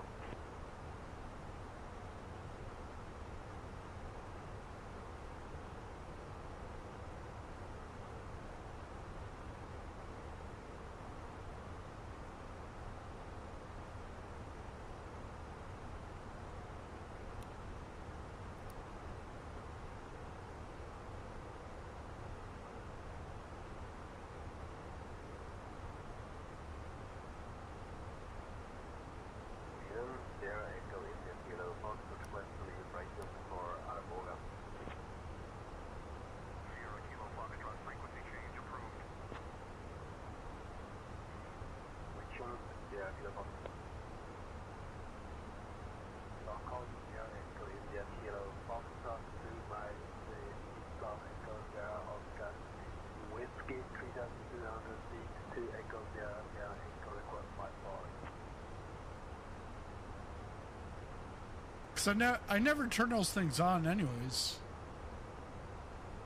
So now I never turn those things on anyways.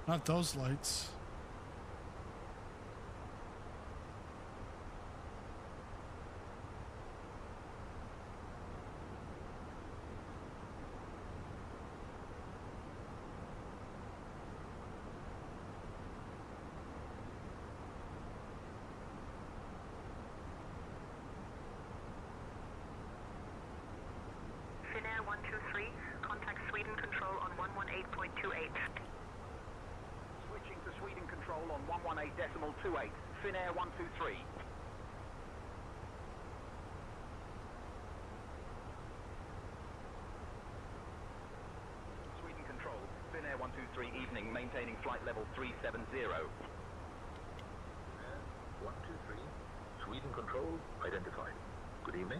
Not those lights. 123, contact Sweden Control on 118.28. Switching to Sweden Control on 118.28. Finnair 123. Sweden Control, Finnair 123 evening, maintaining flight level 370. 123, Sweden Control identified. Good evening.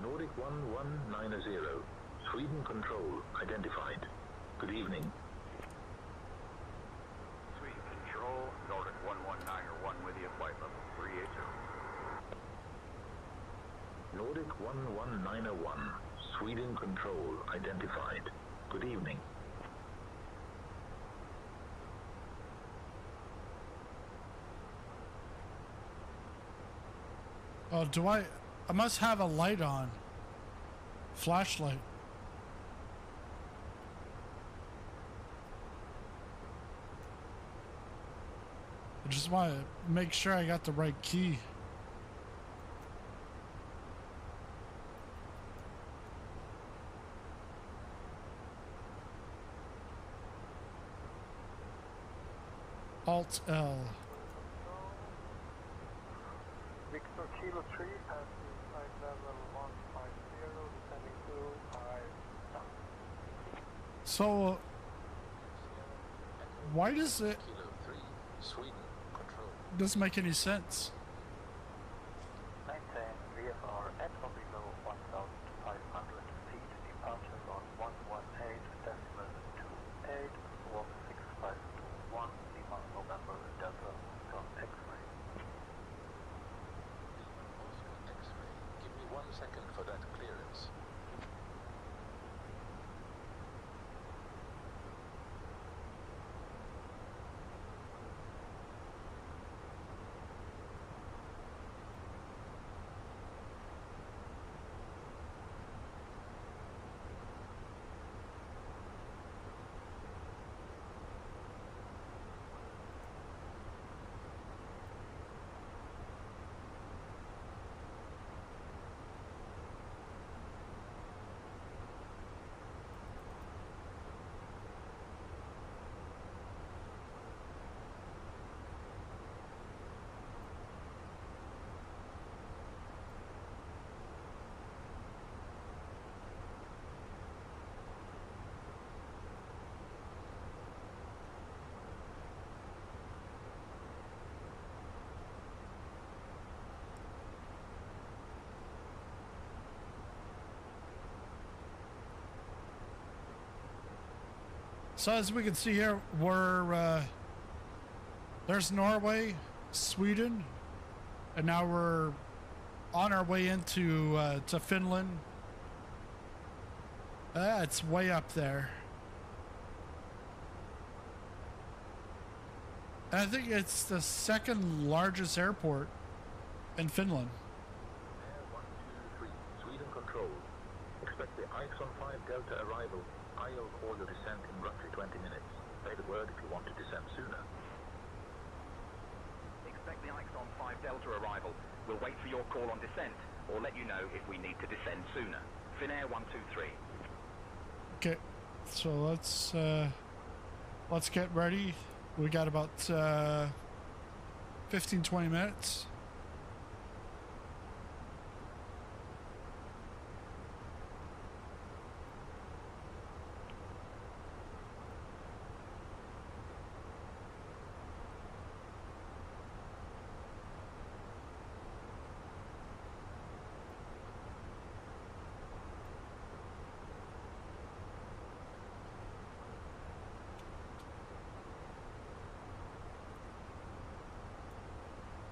Nordic 1190, Sweden Control identified. Good evening. Sweden Control, Nordic 1191 with you, flight level 380. Nordic 1191, Sweden Control identified. Good evening. Oh, do I must have a light on. Flashlight. I just want to make sure I got the right key. Alt L. Victor Kilo 3, passing flight level 150, descending to high. So, why does it... Kilo 3, Sweden Control. Doesn't make any sense. Maintain VFR at or below 1,500 feet, departure on 118.28, warp 6521, Lima, November, Delta, Oscar, X-ray. Oscar X-ray. Give me 1 second for that clearance. So as we can see here, we're there's Norway, Sweden, and now we're on our way into to Finland. It's way up there. And I think it's the second largest airport in Finland. Air 123, Sweden Control. Expect the Ixon 5 Delta arrival. I'll call your descent in roughly 20 minutes. Say the word if you want to descend sooner. Expect the Ixon 5 Delta arrival. We'll wait for your call on descent, or let you know if we need to descend sooner. Finnair 123. Okay, so let's get ready. We got about 15-20 minutes.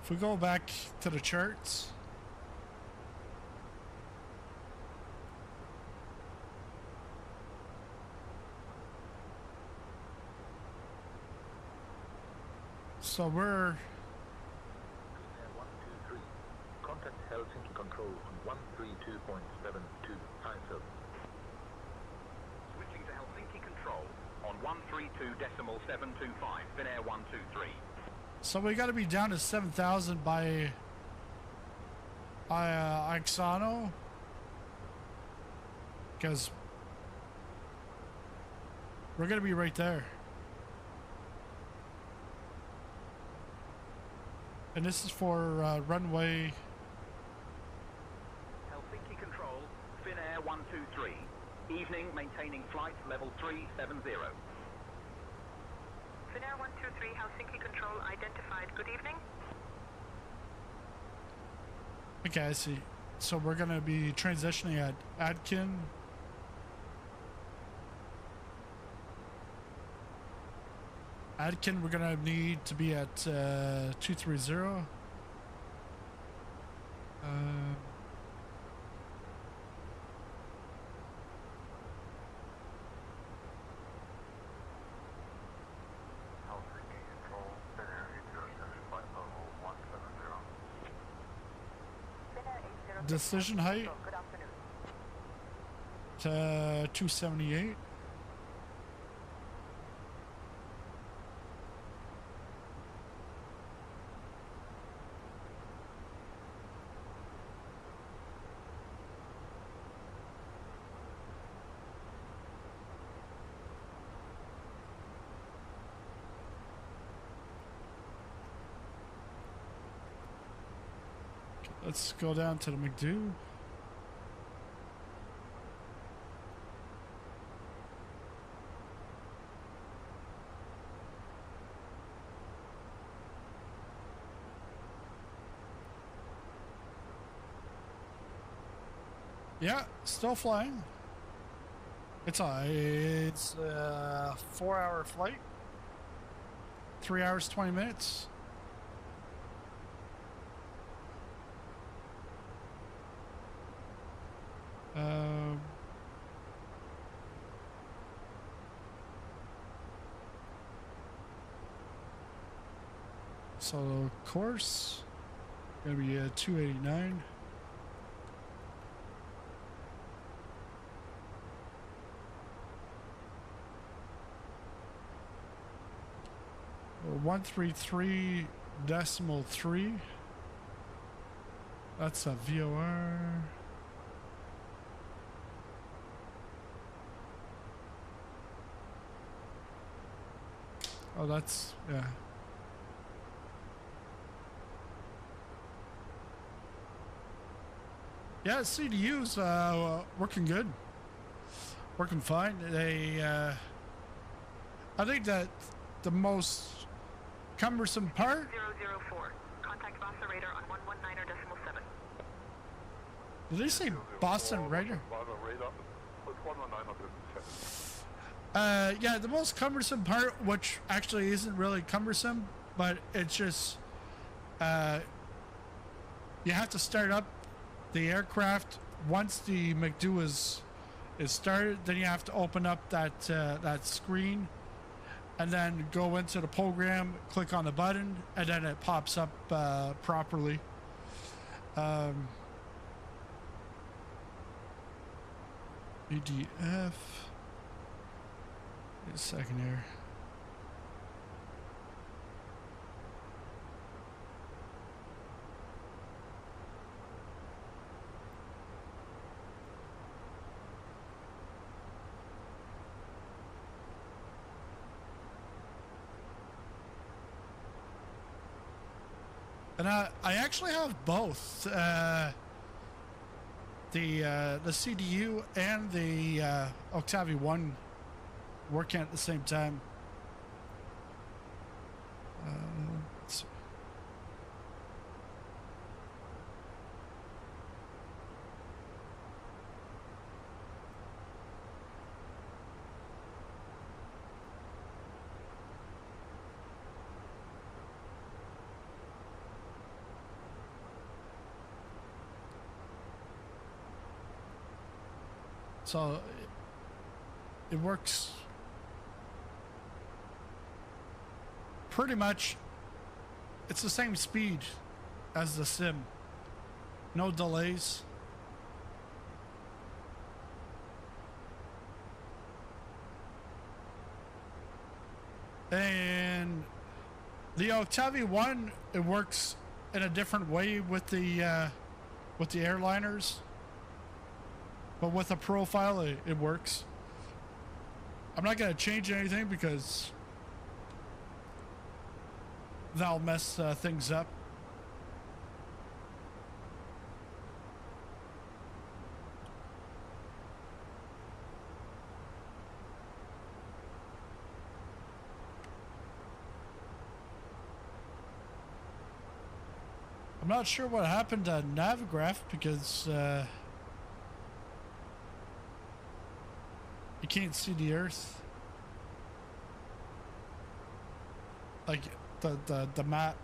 If we go back to the charts, so we're Finnair 123. Contact Helsinki Control on 132.72 time zone. Switching to Helsinki Control on 132.725, Finnair 123. so we got to be down to 7,000 by Ixano, because we're gonna be right there. And this is for runway. Helsinki Control, Finnair 123. Evening, maintaining flight level 370. Finnair 123, Helsinki Control identified. Good evening. Okay, I see. So we're gonna be transitioning at Adkin. Adkin, we're gonna need to be at 230. Helsinki Control, Finnair 807, flight level 170. Finnair 807. Decision height Good afternoon. to 278. Let's go down to the McDo. Yeah, still flying. It's a 4-hour flight. 3 hours, 20 minutes. So course gonna be 289. Or 133.3. That's a VOR. Oh, that's, yeah. Yeah, CDU's working good. Working fine. They, I think that the most cumbersome part. 004. Contact Boston Radar on 119.7. Did they say Boston Radar? Yeah, the most cumbersome part, which actually isn't really cumbersome, but it's just you have to start up the aircraft once the McDo is started. Then you have to open up that that screen, and then go into the program, click on the button, and then it pops up properly. EDF. Wait a second here. And I actually have both the CDU and the Octavia 1 working at the same time. Let's see. So it works pretty much. It's the same speed as the sim. No delays. And the Octavia 1, it works in a different way with the airliners. But with a profile, it works. I'm not going to change anything because that'll mess things up. I'm not sure what happened to Navigraph because you can't see the Earth, like the map.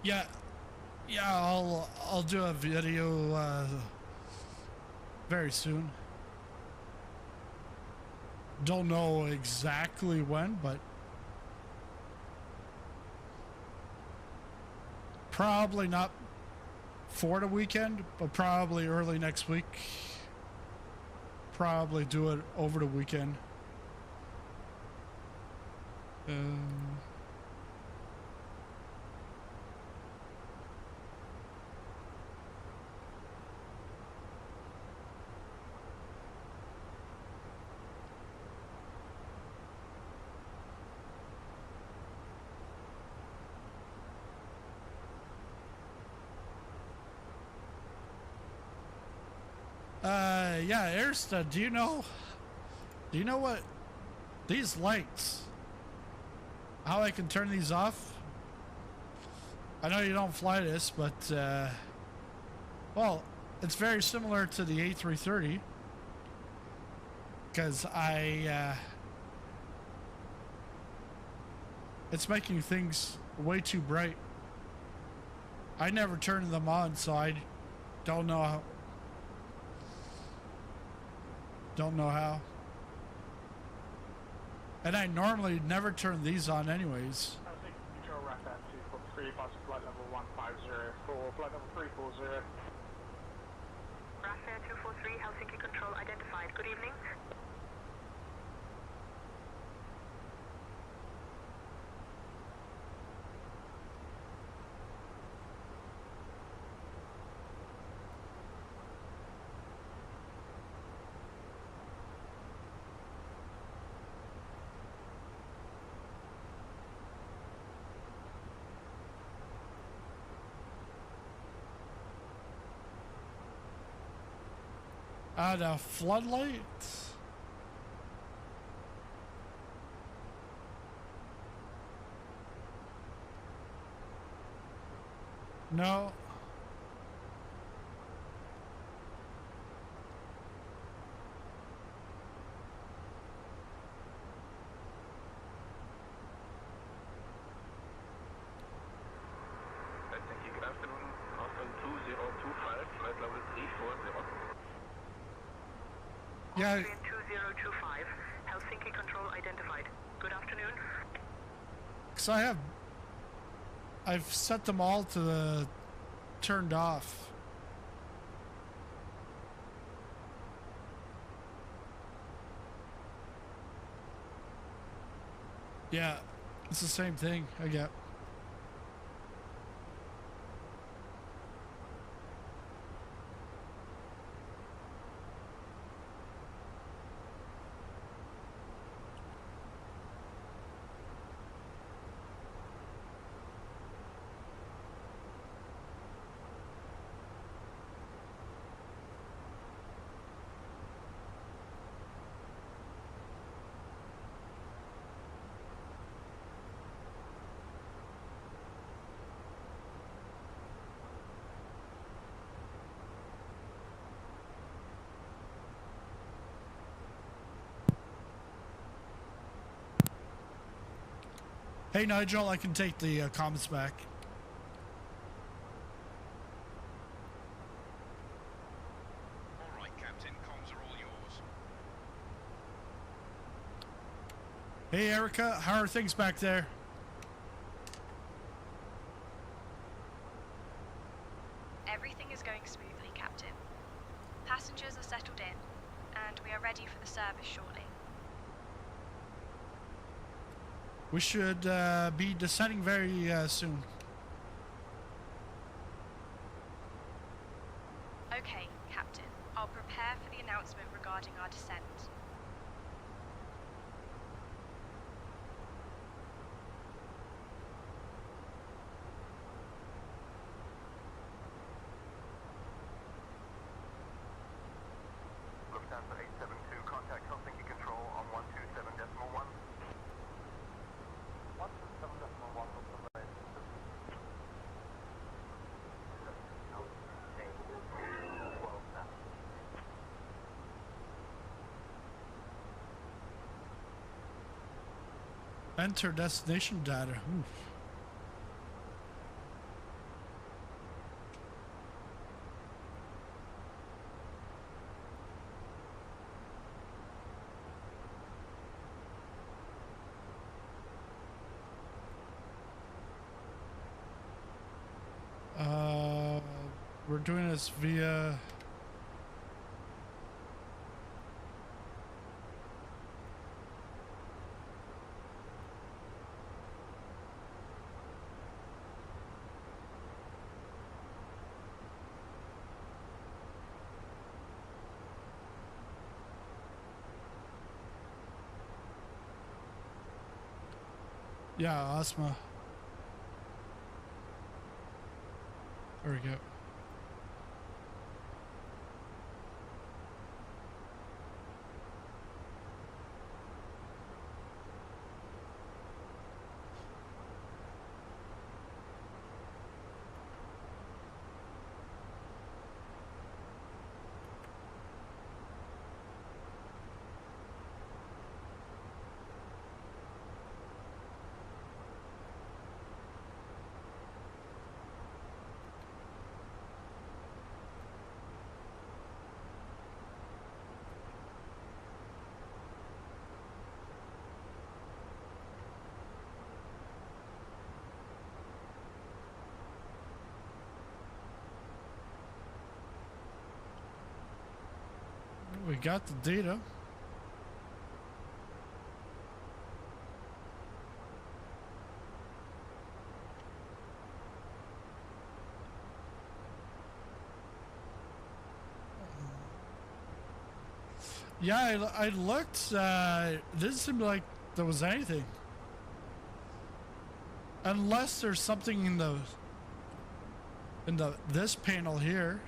Yeah, I'll do a video very soon. Don't know exactly when, but probably not for the weekend, but probably early next week. Probably do it over the weekend. Yeah, Airsta, do you know what these lights, how I can turn these off? I know you don't fly this, but well, it's very similar to the A330 because it's making things way too bright. I never turn them on, so I don't know how. And I normally never turn these on anyways. Control wrap at 243, past flight level 150 for flight level 340. Rafair 243, Helsinki control identified. Good evening. The floodlights. No. Helsinki, good afternoon. Austin 2025, flight level 340. Yeah. Austrian 2025, Helsinki control identified. Good afternoon. Because I've set them all to the turned off. Yeah, it's the same thing I get. Hey Nigel, I can take the comments back. All right, Captain. Comms are all yours. Hey Erica, how are things back there? Everything is going smoothly, Captain. Passengers are settled in, and we are ready for the service shortly. We should be descending very soon. Okay, Captain. I'll prepare for the announcement regarding our descent. Lufthansa 872, contact Helsinki Control on 127.1. 127.1 was the right. Enter destination data. Oof. We're doing this via Osma. There we go. We got the data. Yeah, I looked. It didn't seem like there was anything. Unless there's something in this panel here.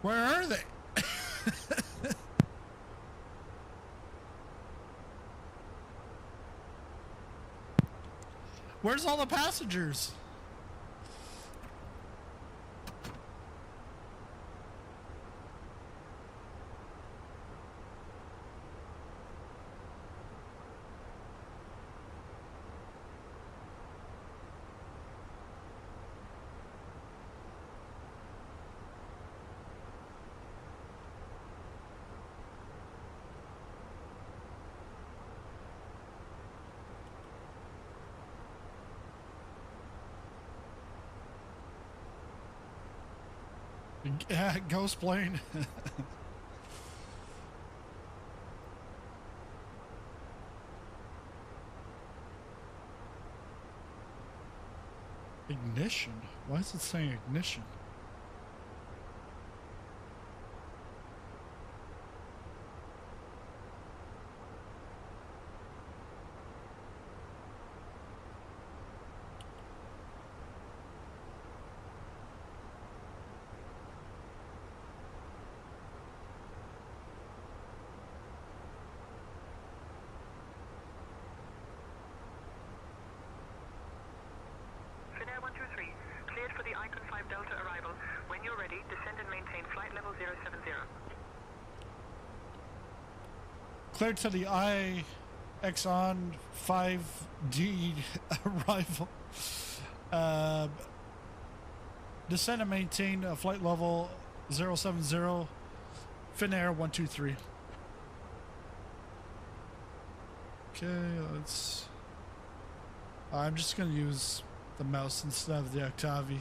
Where are they? Where's all the passengers? Ghost plane. Ignition? Why is it saying ignition? Finnair 123, cleared for the Icon 5 Delta arrival. When you're ready, descend and maintain flight level 070. Cleared to the IXON 5D arrival. Descend and maintain flight level 070. Finnair 123. Okay, let's... I'm just going to use the mouse instead of the Octavi.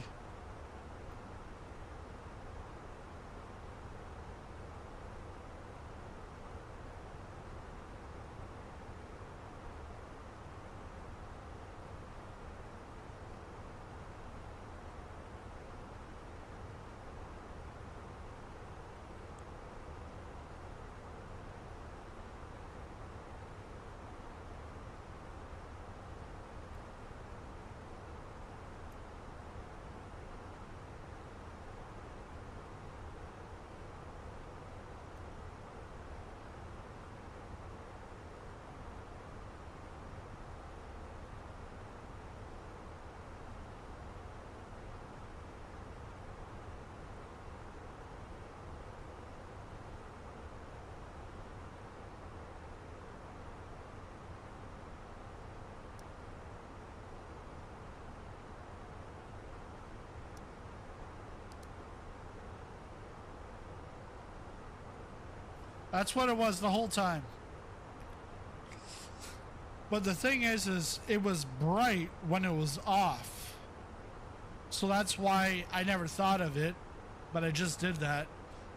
That's what it was the whole time. But the thing is it was bright when it was off. So that's why I never thought of it, but I just did that.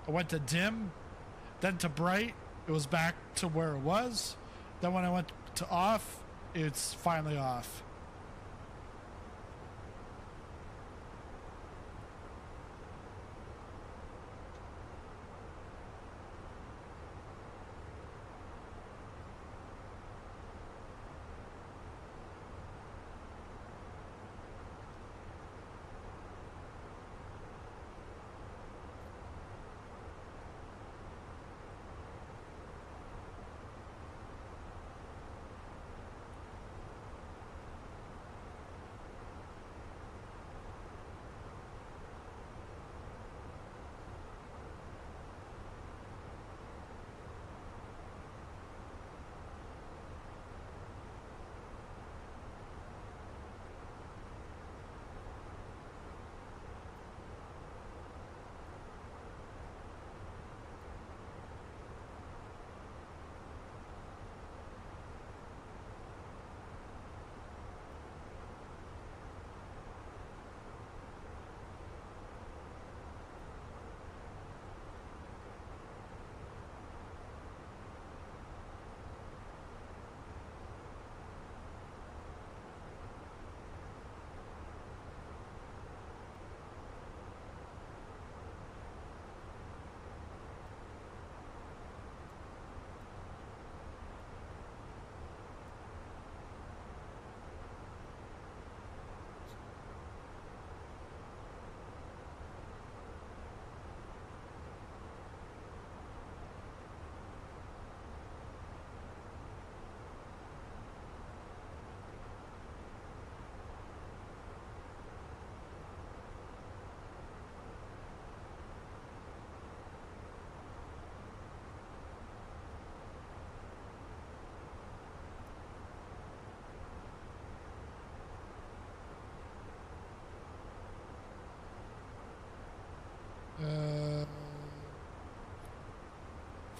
I went to dim, then to bright, it was back to where it was. Then when I went to off, it's finally off.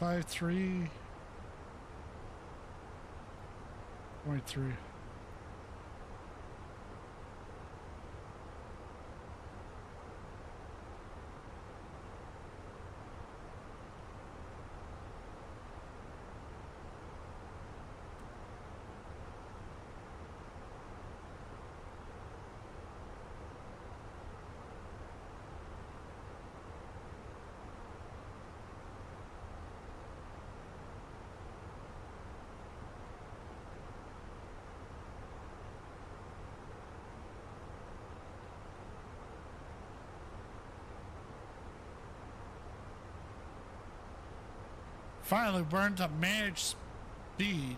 53.3. Finally learned to manage speed.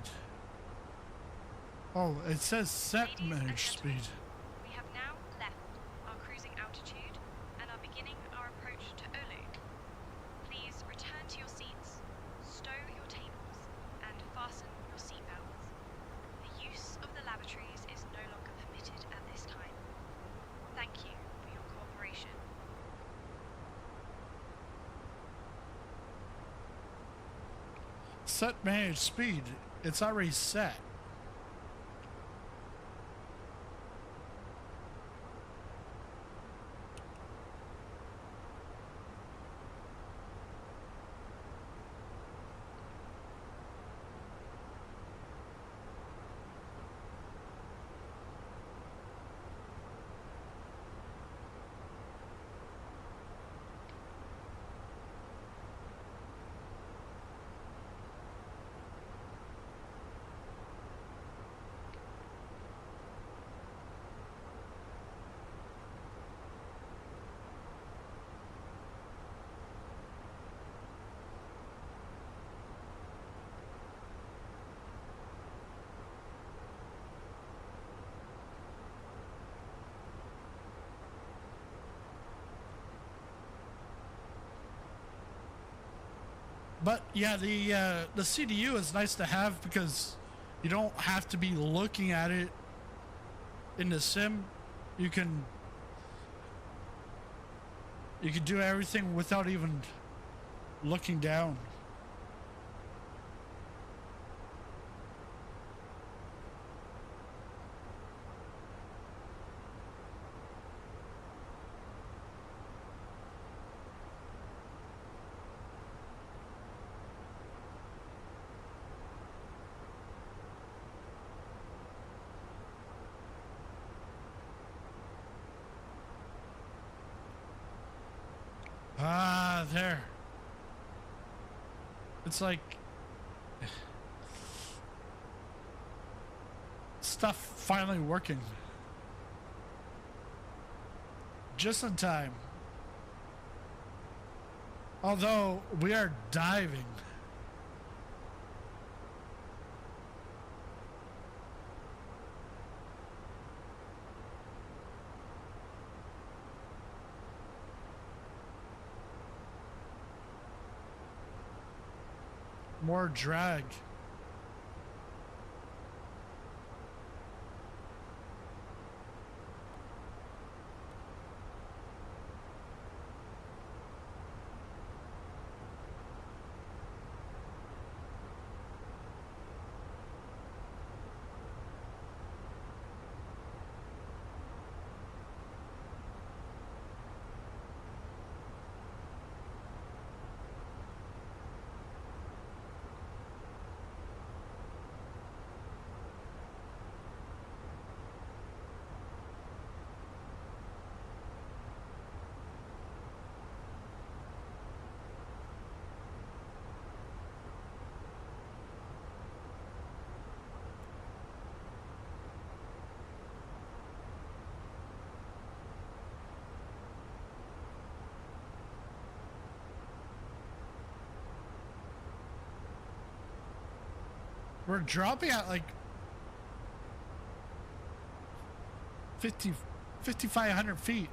Oh, it says set manage speed. We have now left our cruising altitude and are beginning our approach to Oulu. Please return to your seats, stow your tables, and fasten your seatbelts. The use of the lavatories is no longer permitted at this time. Thank you for your cooperation. Set manage speed. It's already set. But yeah, the CDU is nice to have because you don't have to be looking at it in the sim. You can do everything without even looking down. Ah, there. It's like stuff finally working. Just in time. Although we are diving. More drag. We're dropping at like 5,500 feet.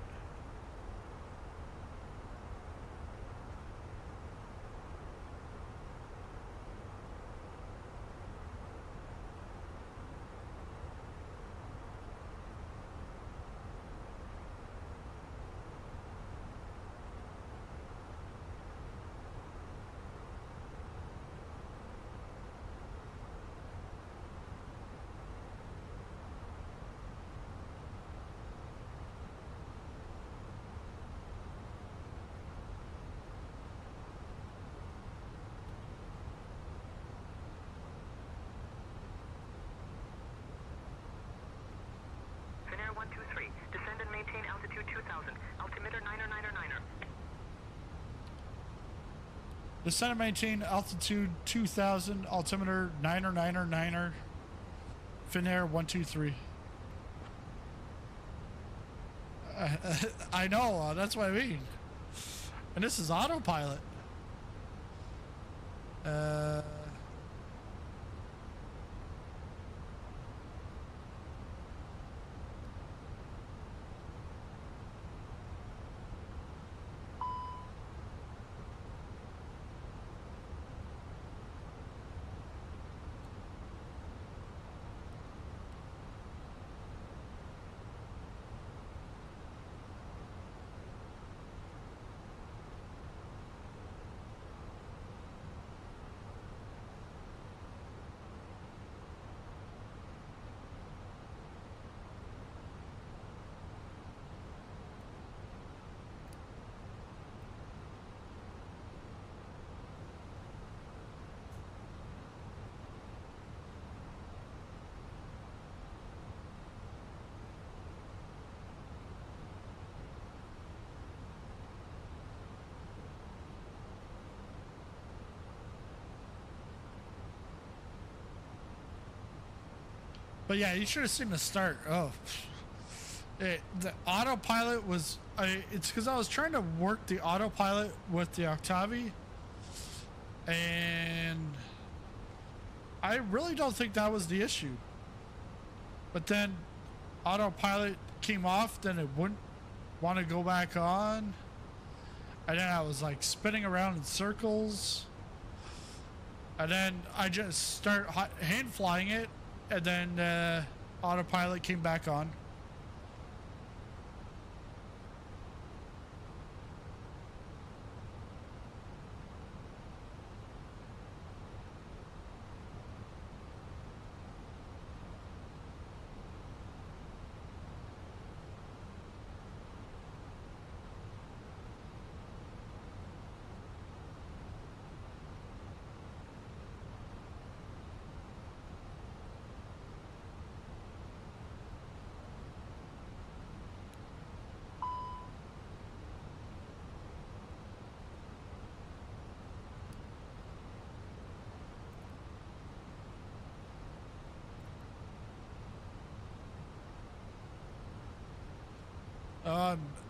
maintain altitude 2000. Altimeter 9er. Descend and maintain altitude 2000, altimeter 9er. Finnair 123. I know, that's what I mean. And this is autopilot. But yeah, you should have seen the start. Oh, the autopilot was. It's because I was trying to work the autopilot with the Octavi, and I really don't think that was the issue. But then autopilot came off, then it wouldn't want to go back on, and then I was like spinning around in circles, and then I just start hand flying it. And then autopilot came back on.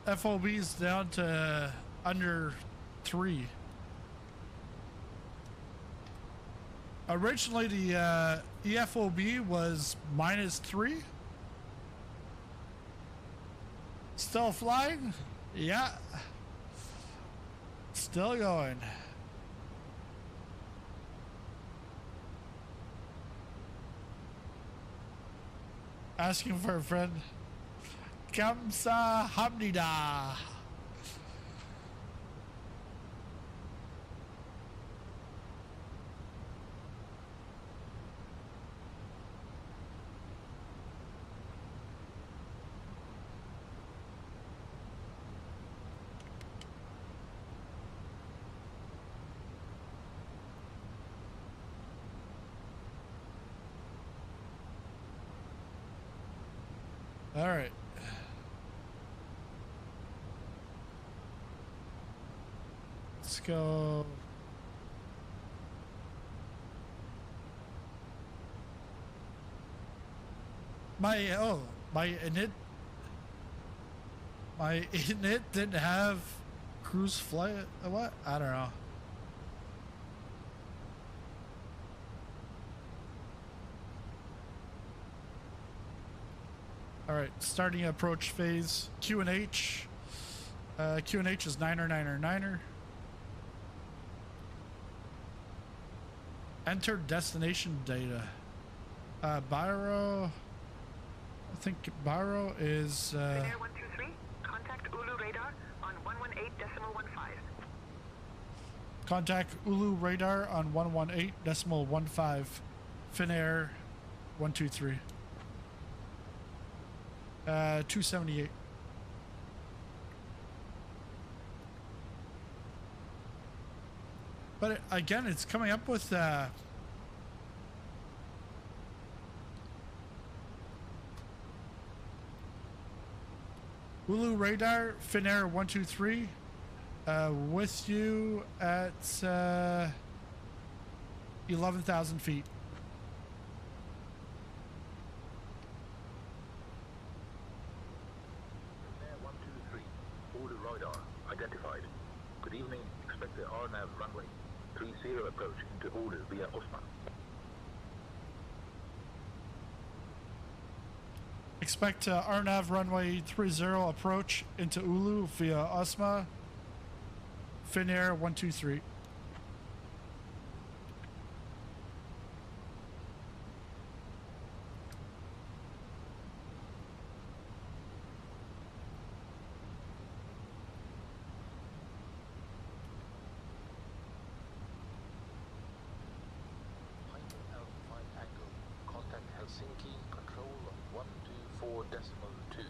FOB's down to under 3. Originally, the EFOB was -3. Still flying? Yeah. Still going. Asking for a friend. Kamsa Hamnida. All right. Let's go. My init didn't have cruise flight. What? I don't know. All right, starting approach phase. QNH. QNH is 9er. Enter destination data. Biro. I think Biro is. Finnair 123. Contact Oulu radar on 118.15. Contact Oulu radar on 118.15. Finnair 123. 278. But again, it's coming up with Oulu radar, Finnair 123. With you at 11,000 feet. Finnair 123, Oulu radar identified. Good evening. Expect the RNAV runway 30 approach into Oulu via Osma. Expect RNAV runway 30 approach into Oulu via Osma. Finnair 123. Contact Helsinki, control 124.2.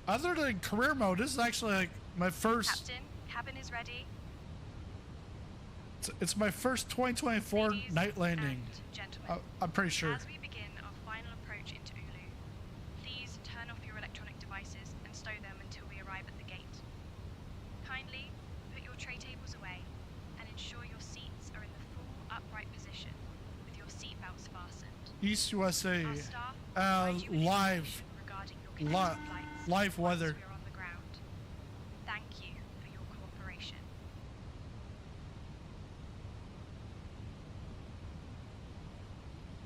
Other than career mode, this is actually like my first. Captain, cabin is ready. It's my first 2024 Ladies night landing. and gentlemen, I'm pretty sure. as we begin our final approach into Oulu, please turn off your electronic devices and stow them until we arrive at the gate. Kindly put your tray tables away and ensure your seats are in the full upright position with your seat belts fastened. East USA, Our staff will provide you with live, information regarding your connecting flights live once weather. we are on the ground. Thank you for your cooperation.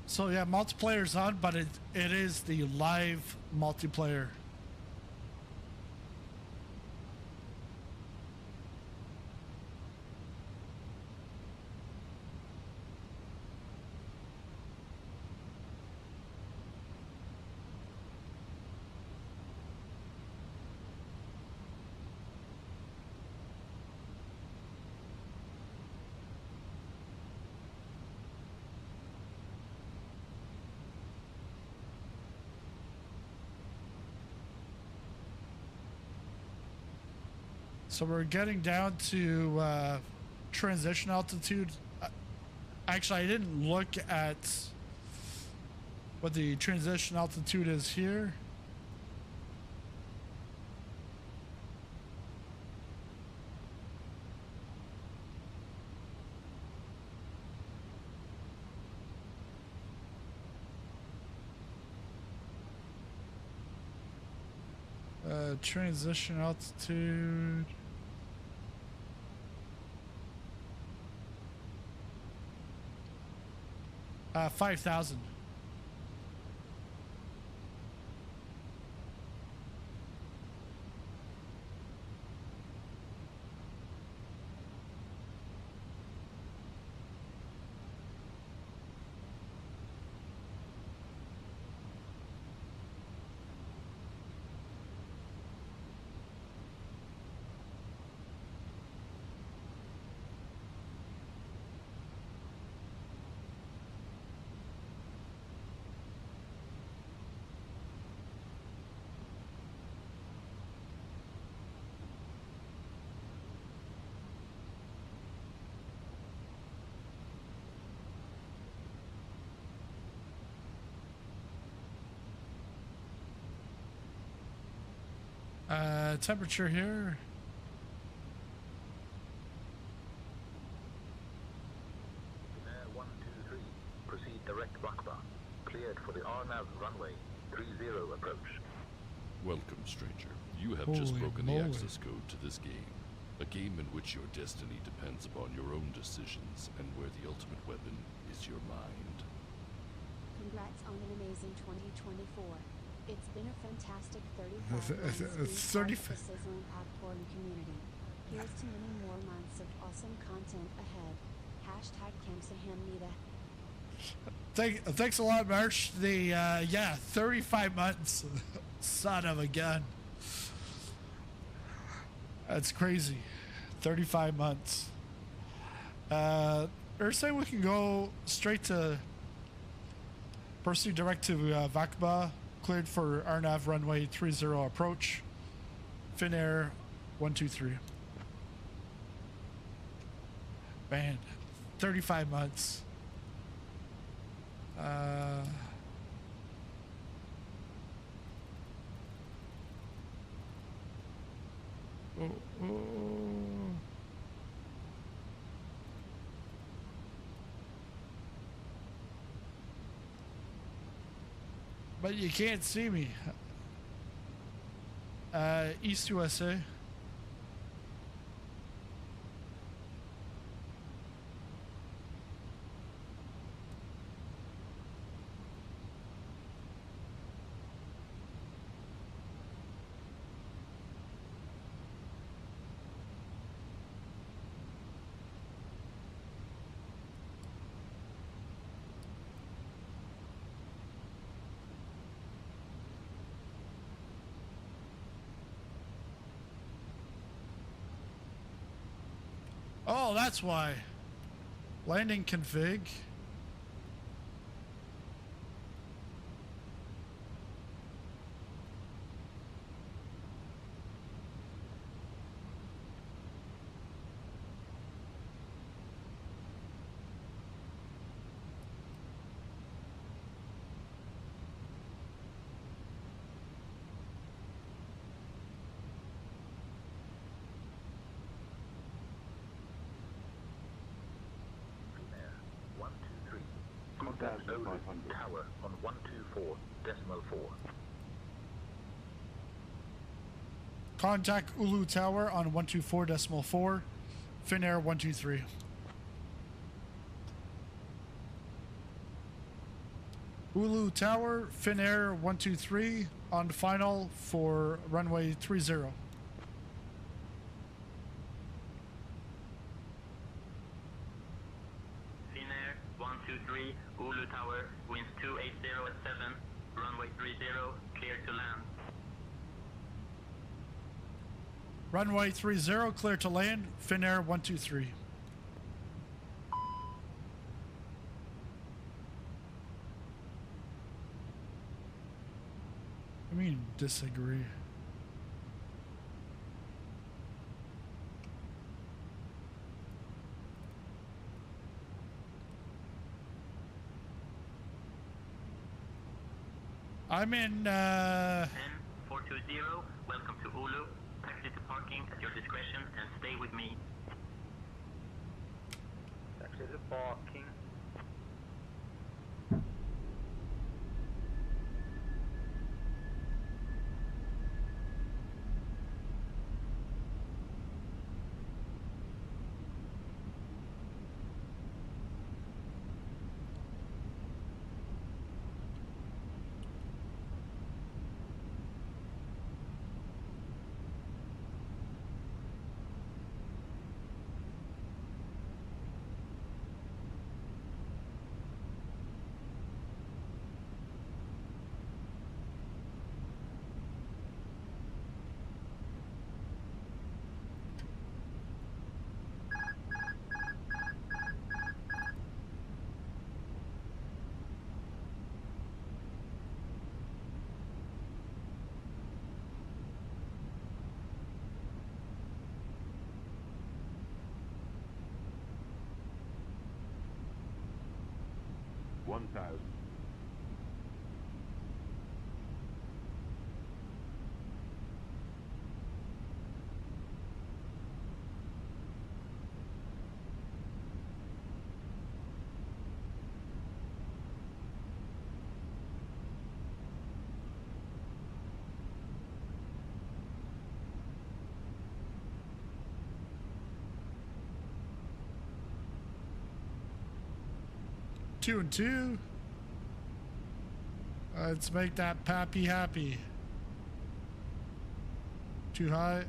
So yeah, multiplayer's on, but it is the live multiplayer. So we're getting down to transition altitude. Actually, I didn't look at what the transition altitude is here. Transition altitude. Uh, 5,000. Temperature here. Finnair 123, proceed direct by RNAV runway 30 approach. Welcome, stranger. You have just Holy broken moly. the access code to this game. A game in which your destiny depends upon your own decisions and where the ultimate weapon is your mind. Congrats on an amazing 2024. It's been a fantastic 35 It's months being 30 part of the sizzling popcorn community. Here's to many more months of awesome content ahead. Hashtag Kamsahamnida. Thanks a lot, Marsh. The 35 months. Son of a gun. That's crazy. 35 months. Or say we can go straight to proceed direct to Vakba, cleared for RNAV runway 30 approach. Finnair 123. Man, 35 months. But you can't see me. East USA. Oh, that's why. Landing config. Contact Oulu Tower on 124.4. Contact Oulu Tower on 124.4. Finnair 123. Oulu Tower, Finnair 123 on final for runway 30. Finnair 123, Oulu Tower, winds 280 at 7, runway 30, clear to land. Runway 30, clear to land. Finnair 123. I mean, disagree. I'm in, 420, welcome to Oulu. Taxi to parking at your discretion and stay with me. Taxi to parking. 2 and 2. Let's make that Pappy happy. Too high.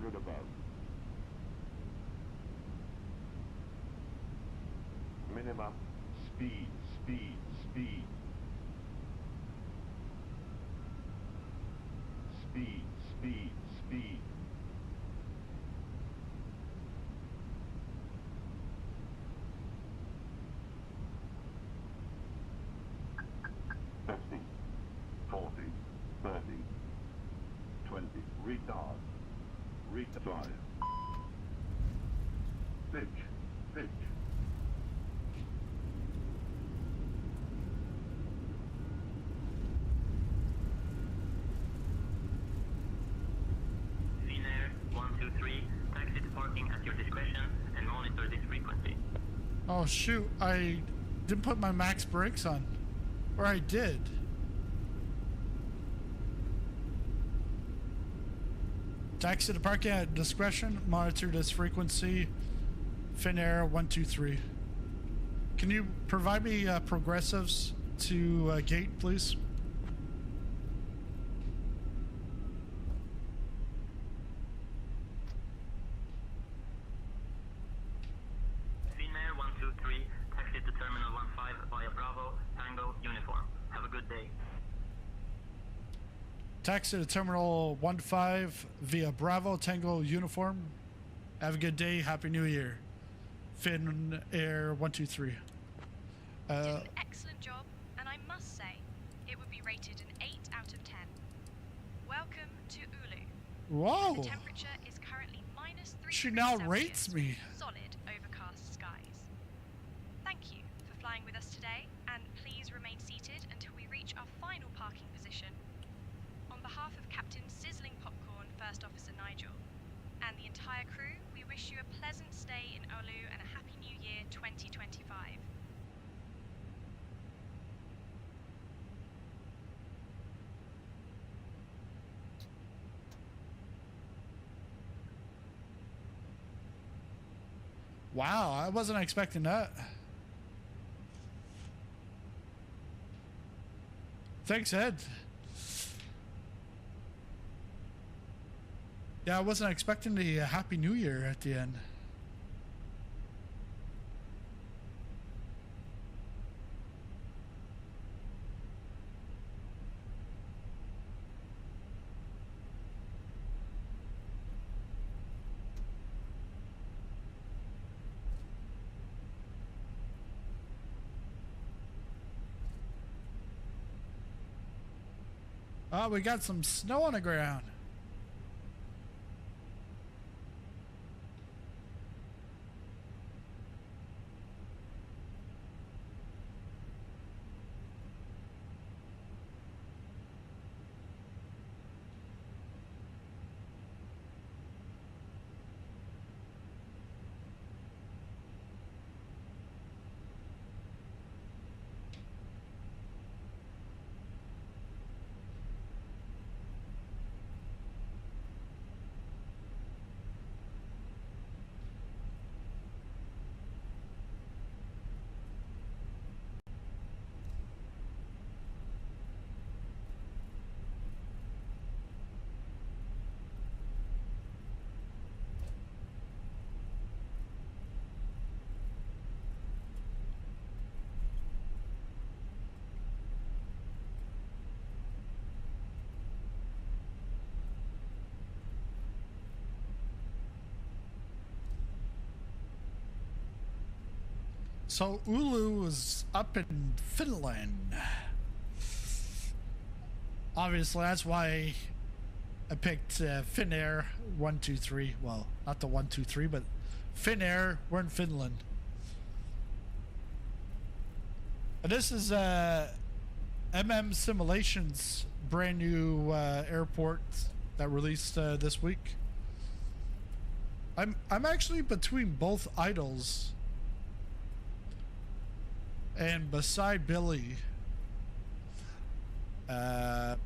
Above. Minimum speed, speed, speed. Speed, speed, speed. Fifty, 40, 30, 20. Retard. Retard. Pitch, pitch. Finnair 123, taxi to parking at your discretion and monitor this frequency. Oh shoot, I didn't put my max brakes on. Or I did. Taxi to parking at discretion, monitor this frequency. Finnair 123. Can you provide me progressives to gate, please? Finnair 123, taxi to Terminal 15 via Bravo, Tango, uniform. Have a good day. Taxi to Terminal 15 via Bravo, Tango, uniform. Have a good day. Happy New Year. Finnair 123. You did an excellent job, and I must say, it would be rated an 8 out of 10. Welcome to Oulu. Whoa. The temperature is currently -3 She degrees now Celsius rates me. with solid overcast skies. Thank you for flying with us today, and please remain seated until we reach our final parking position. On behalf of Captain Sizzling Popcorn, First Officer Nigel, and the entire crew, we wish you a pleasant stay in Oulu and a Happy New Year 2025. Wow, I wasn't expecting that. Thanks, Ed. Yeah, I wasn't expecting the Happy New Year at the end. Oh, we got some snow on the ground. So Oulu is up in Finland. Obviously, that's why I picked Finnair 123. Well, not the 123, but Finnair. We're in Finland. And this is Simulations brand new airport that released this week. I'm actually between both idols and beside Billy. And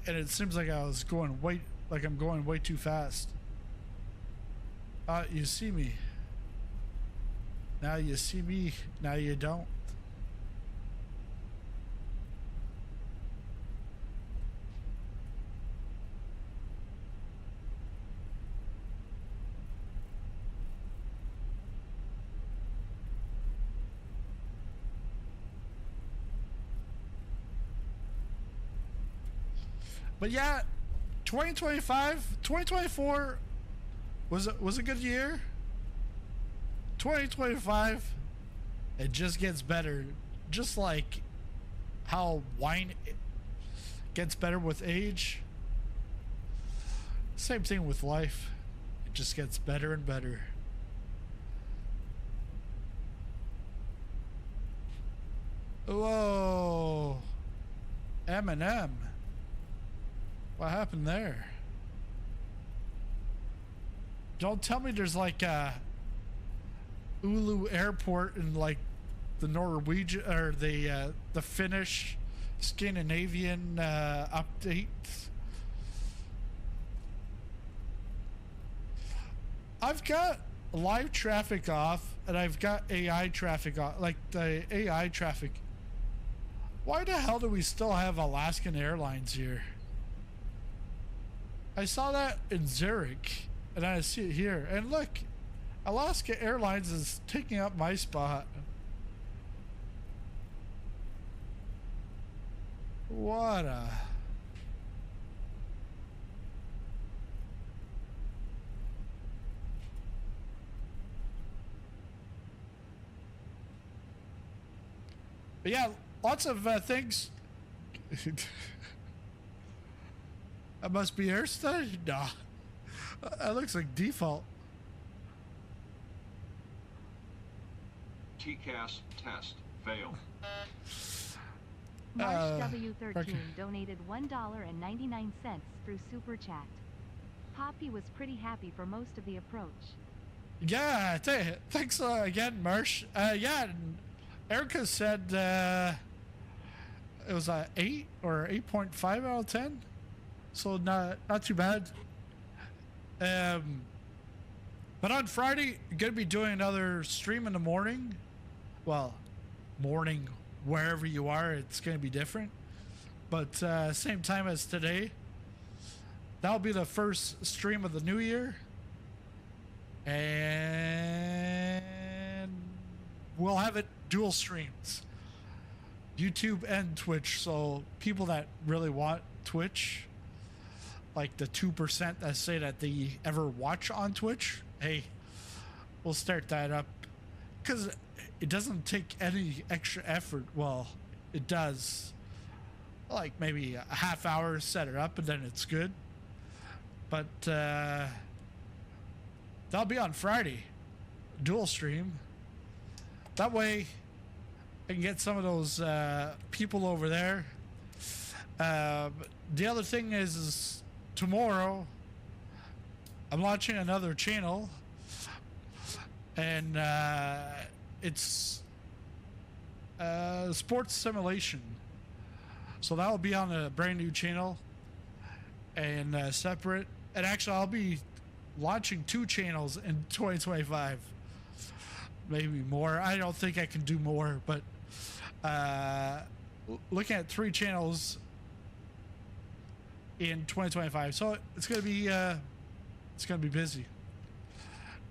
it seems like I'm going way too fast. You see me. Now you see me, now you don't. But yeah, 2024 was a good year. 2025, it just gets better, just like how wine gets better with age. Same thing with life, it just gets better and better. Whoa, Eminem, what happened there? Don't tell me there's like a Oulu airport in like the Norwegian or the Finnish Scandinavian update. I've got live traffic off and I've got AI traffic off, like the AI traffic. Why the hell do we still have Alaskan Airlines here? I saw that in Zurich and I see it here, and look, Alaska Airlines is taking up my spot. What a... But yeah, lots of things. That must be air study? Nah. That looks like default. TCAS test failed. Marsh W13 donated $1.99 through Super Chat. Poppy was pretty happy for most of the approach. Yeah, thanks again, Marsh. Yeah, Erica said it was a 8 or 8.5 out of 10, so not too bad. But on Friday, gonna be doing another stream in the morning. Well, morning wherever you are, it's gonna be different, but same time as today. That'll be the first stream of the new year, and we'll have it dual streams, YouTube and Twitch. So people that really want Twitch, like the 2% that say that they ever watch on Twitch, hey, we'll start that up, because it doesn't take any extra effort. Well, it does, like maybe a half hour to set it up and then it's good. But that'll be on Friday, dual stream. That way I can get some of those people over there. The other thing is tomorrow I'm launching another channel, and it's sports simulation. So that will be on a brand new channel and separate. And actually, I'll be launching 2 channels in 2025, maybe more. I don't think I can do more, but looking at 3 channels in 2025. So it's gonna be busy.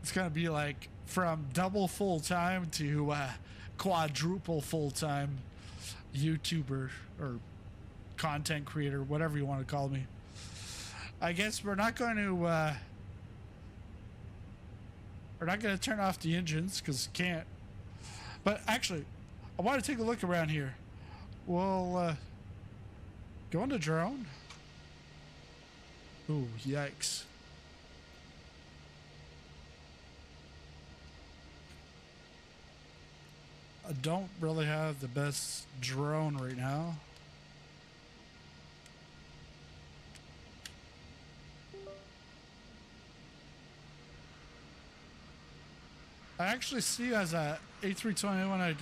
It's gonna be like from double full time to quadruple full time YouTuber or content creator, whatever you want to call me. I guess we're not going to turn off the engines because can't. But actually, I want to take a look around here. We'll go into drone. Ooh, yikes. don't really have the best drone right now. I actually see you as a A321.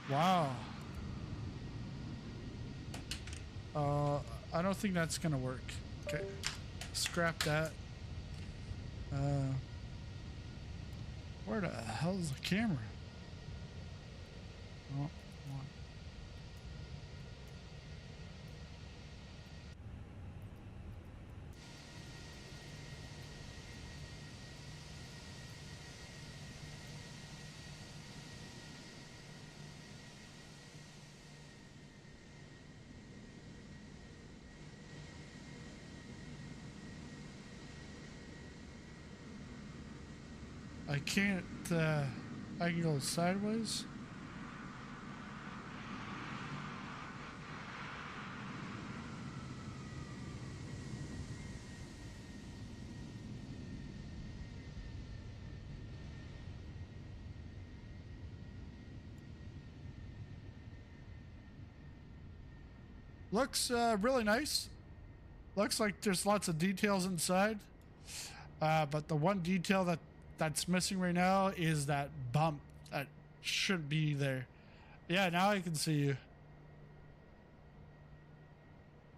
Wow. I don't think that's gonna work. Okay, scrap that. Where the hell is the camera? Oh, come on. I can't, I can go sideways. Looks really nice. Looks like there's lots of details inside. But the one detail that's missing right now is that bump that should be there. Yeah, now I can see you.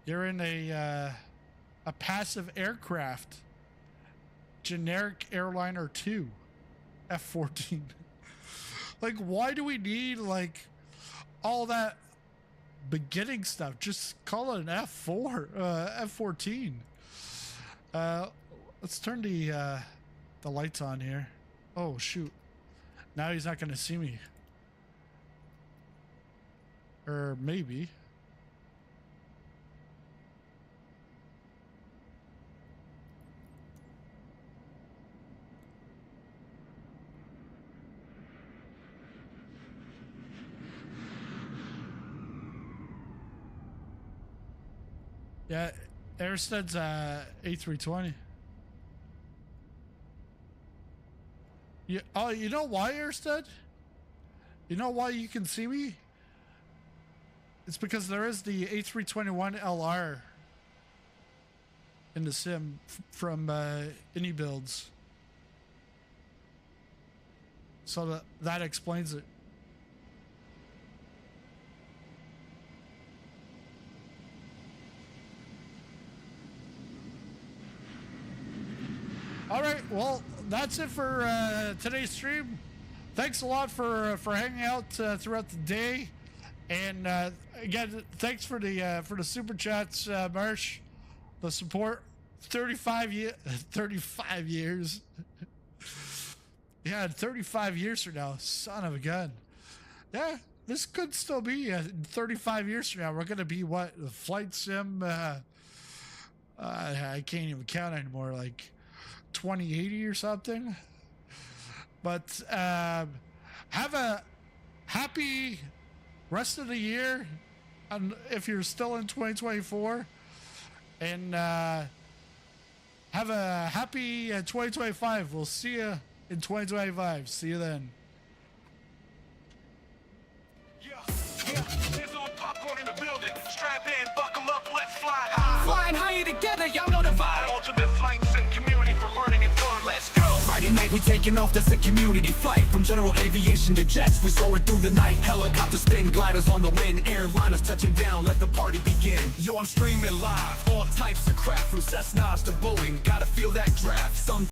You're in a passive aircraft. Generic Airliner 2. F-14. Like, why do we need, like, all that beginning stuff? Just call it an F-14. Let's turn the lights on here. Oh, shoot. Now he's not going to see me. Or maybe. Yeah, Airstead's A320. Yeah, oh, you know why, Airstead? You know why you can see me? It's because there is the A321 LR in the sim from Any Builds. So that explains it. All right, well, that's it for today's stream. Thanks a lot for hanging out throughout the day, and again, thanks for the super chats, Marsh, the support. 35 years. Yeah, 35 years from now, son of a gun. Yeah, this could still be 35 years from now. We're gonna be what, the flight sim? I can't even count anymore. Like 2080 or something. But have a happy rest of the year, and if you're still in 2024, and have a happy 2025. We'll see you in 2025. See you then. There's all popcorn in the building. Strap in, buckle up, let's fly high. Flying higher together, y'all know the vibe. Ultimate flights and community for learning and fun. Let's go. Friday night, we taking off. That's a community flight. From general aviation to jets, we soaring through the night. Helicopters spin, gliders on the wind. Airliners touching down, let the party begin. Yo, I'm streaming live. All types of crap, from Cessnas to Boeing. Gotta feel that draft. Some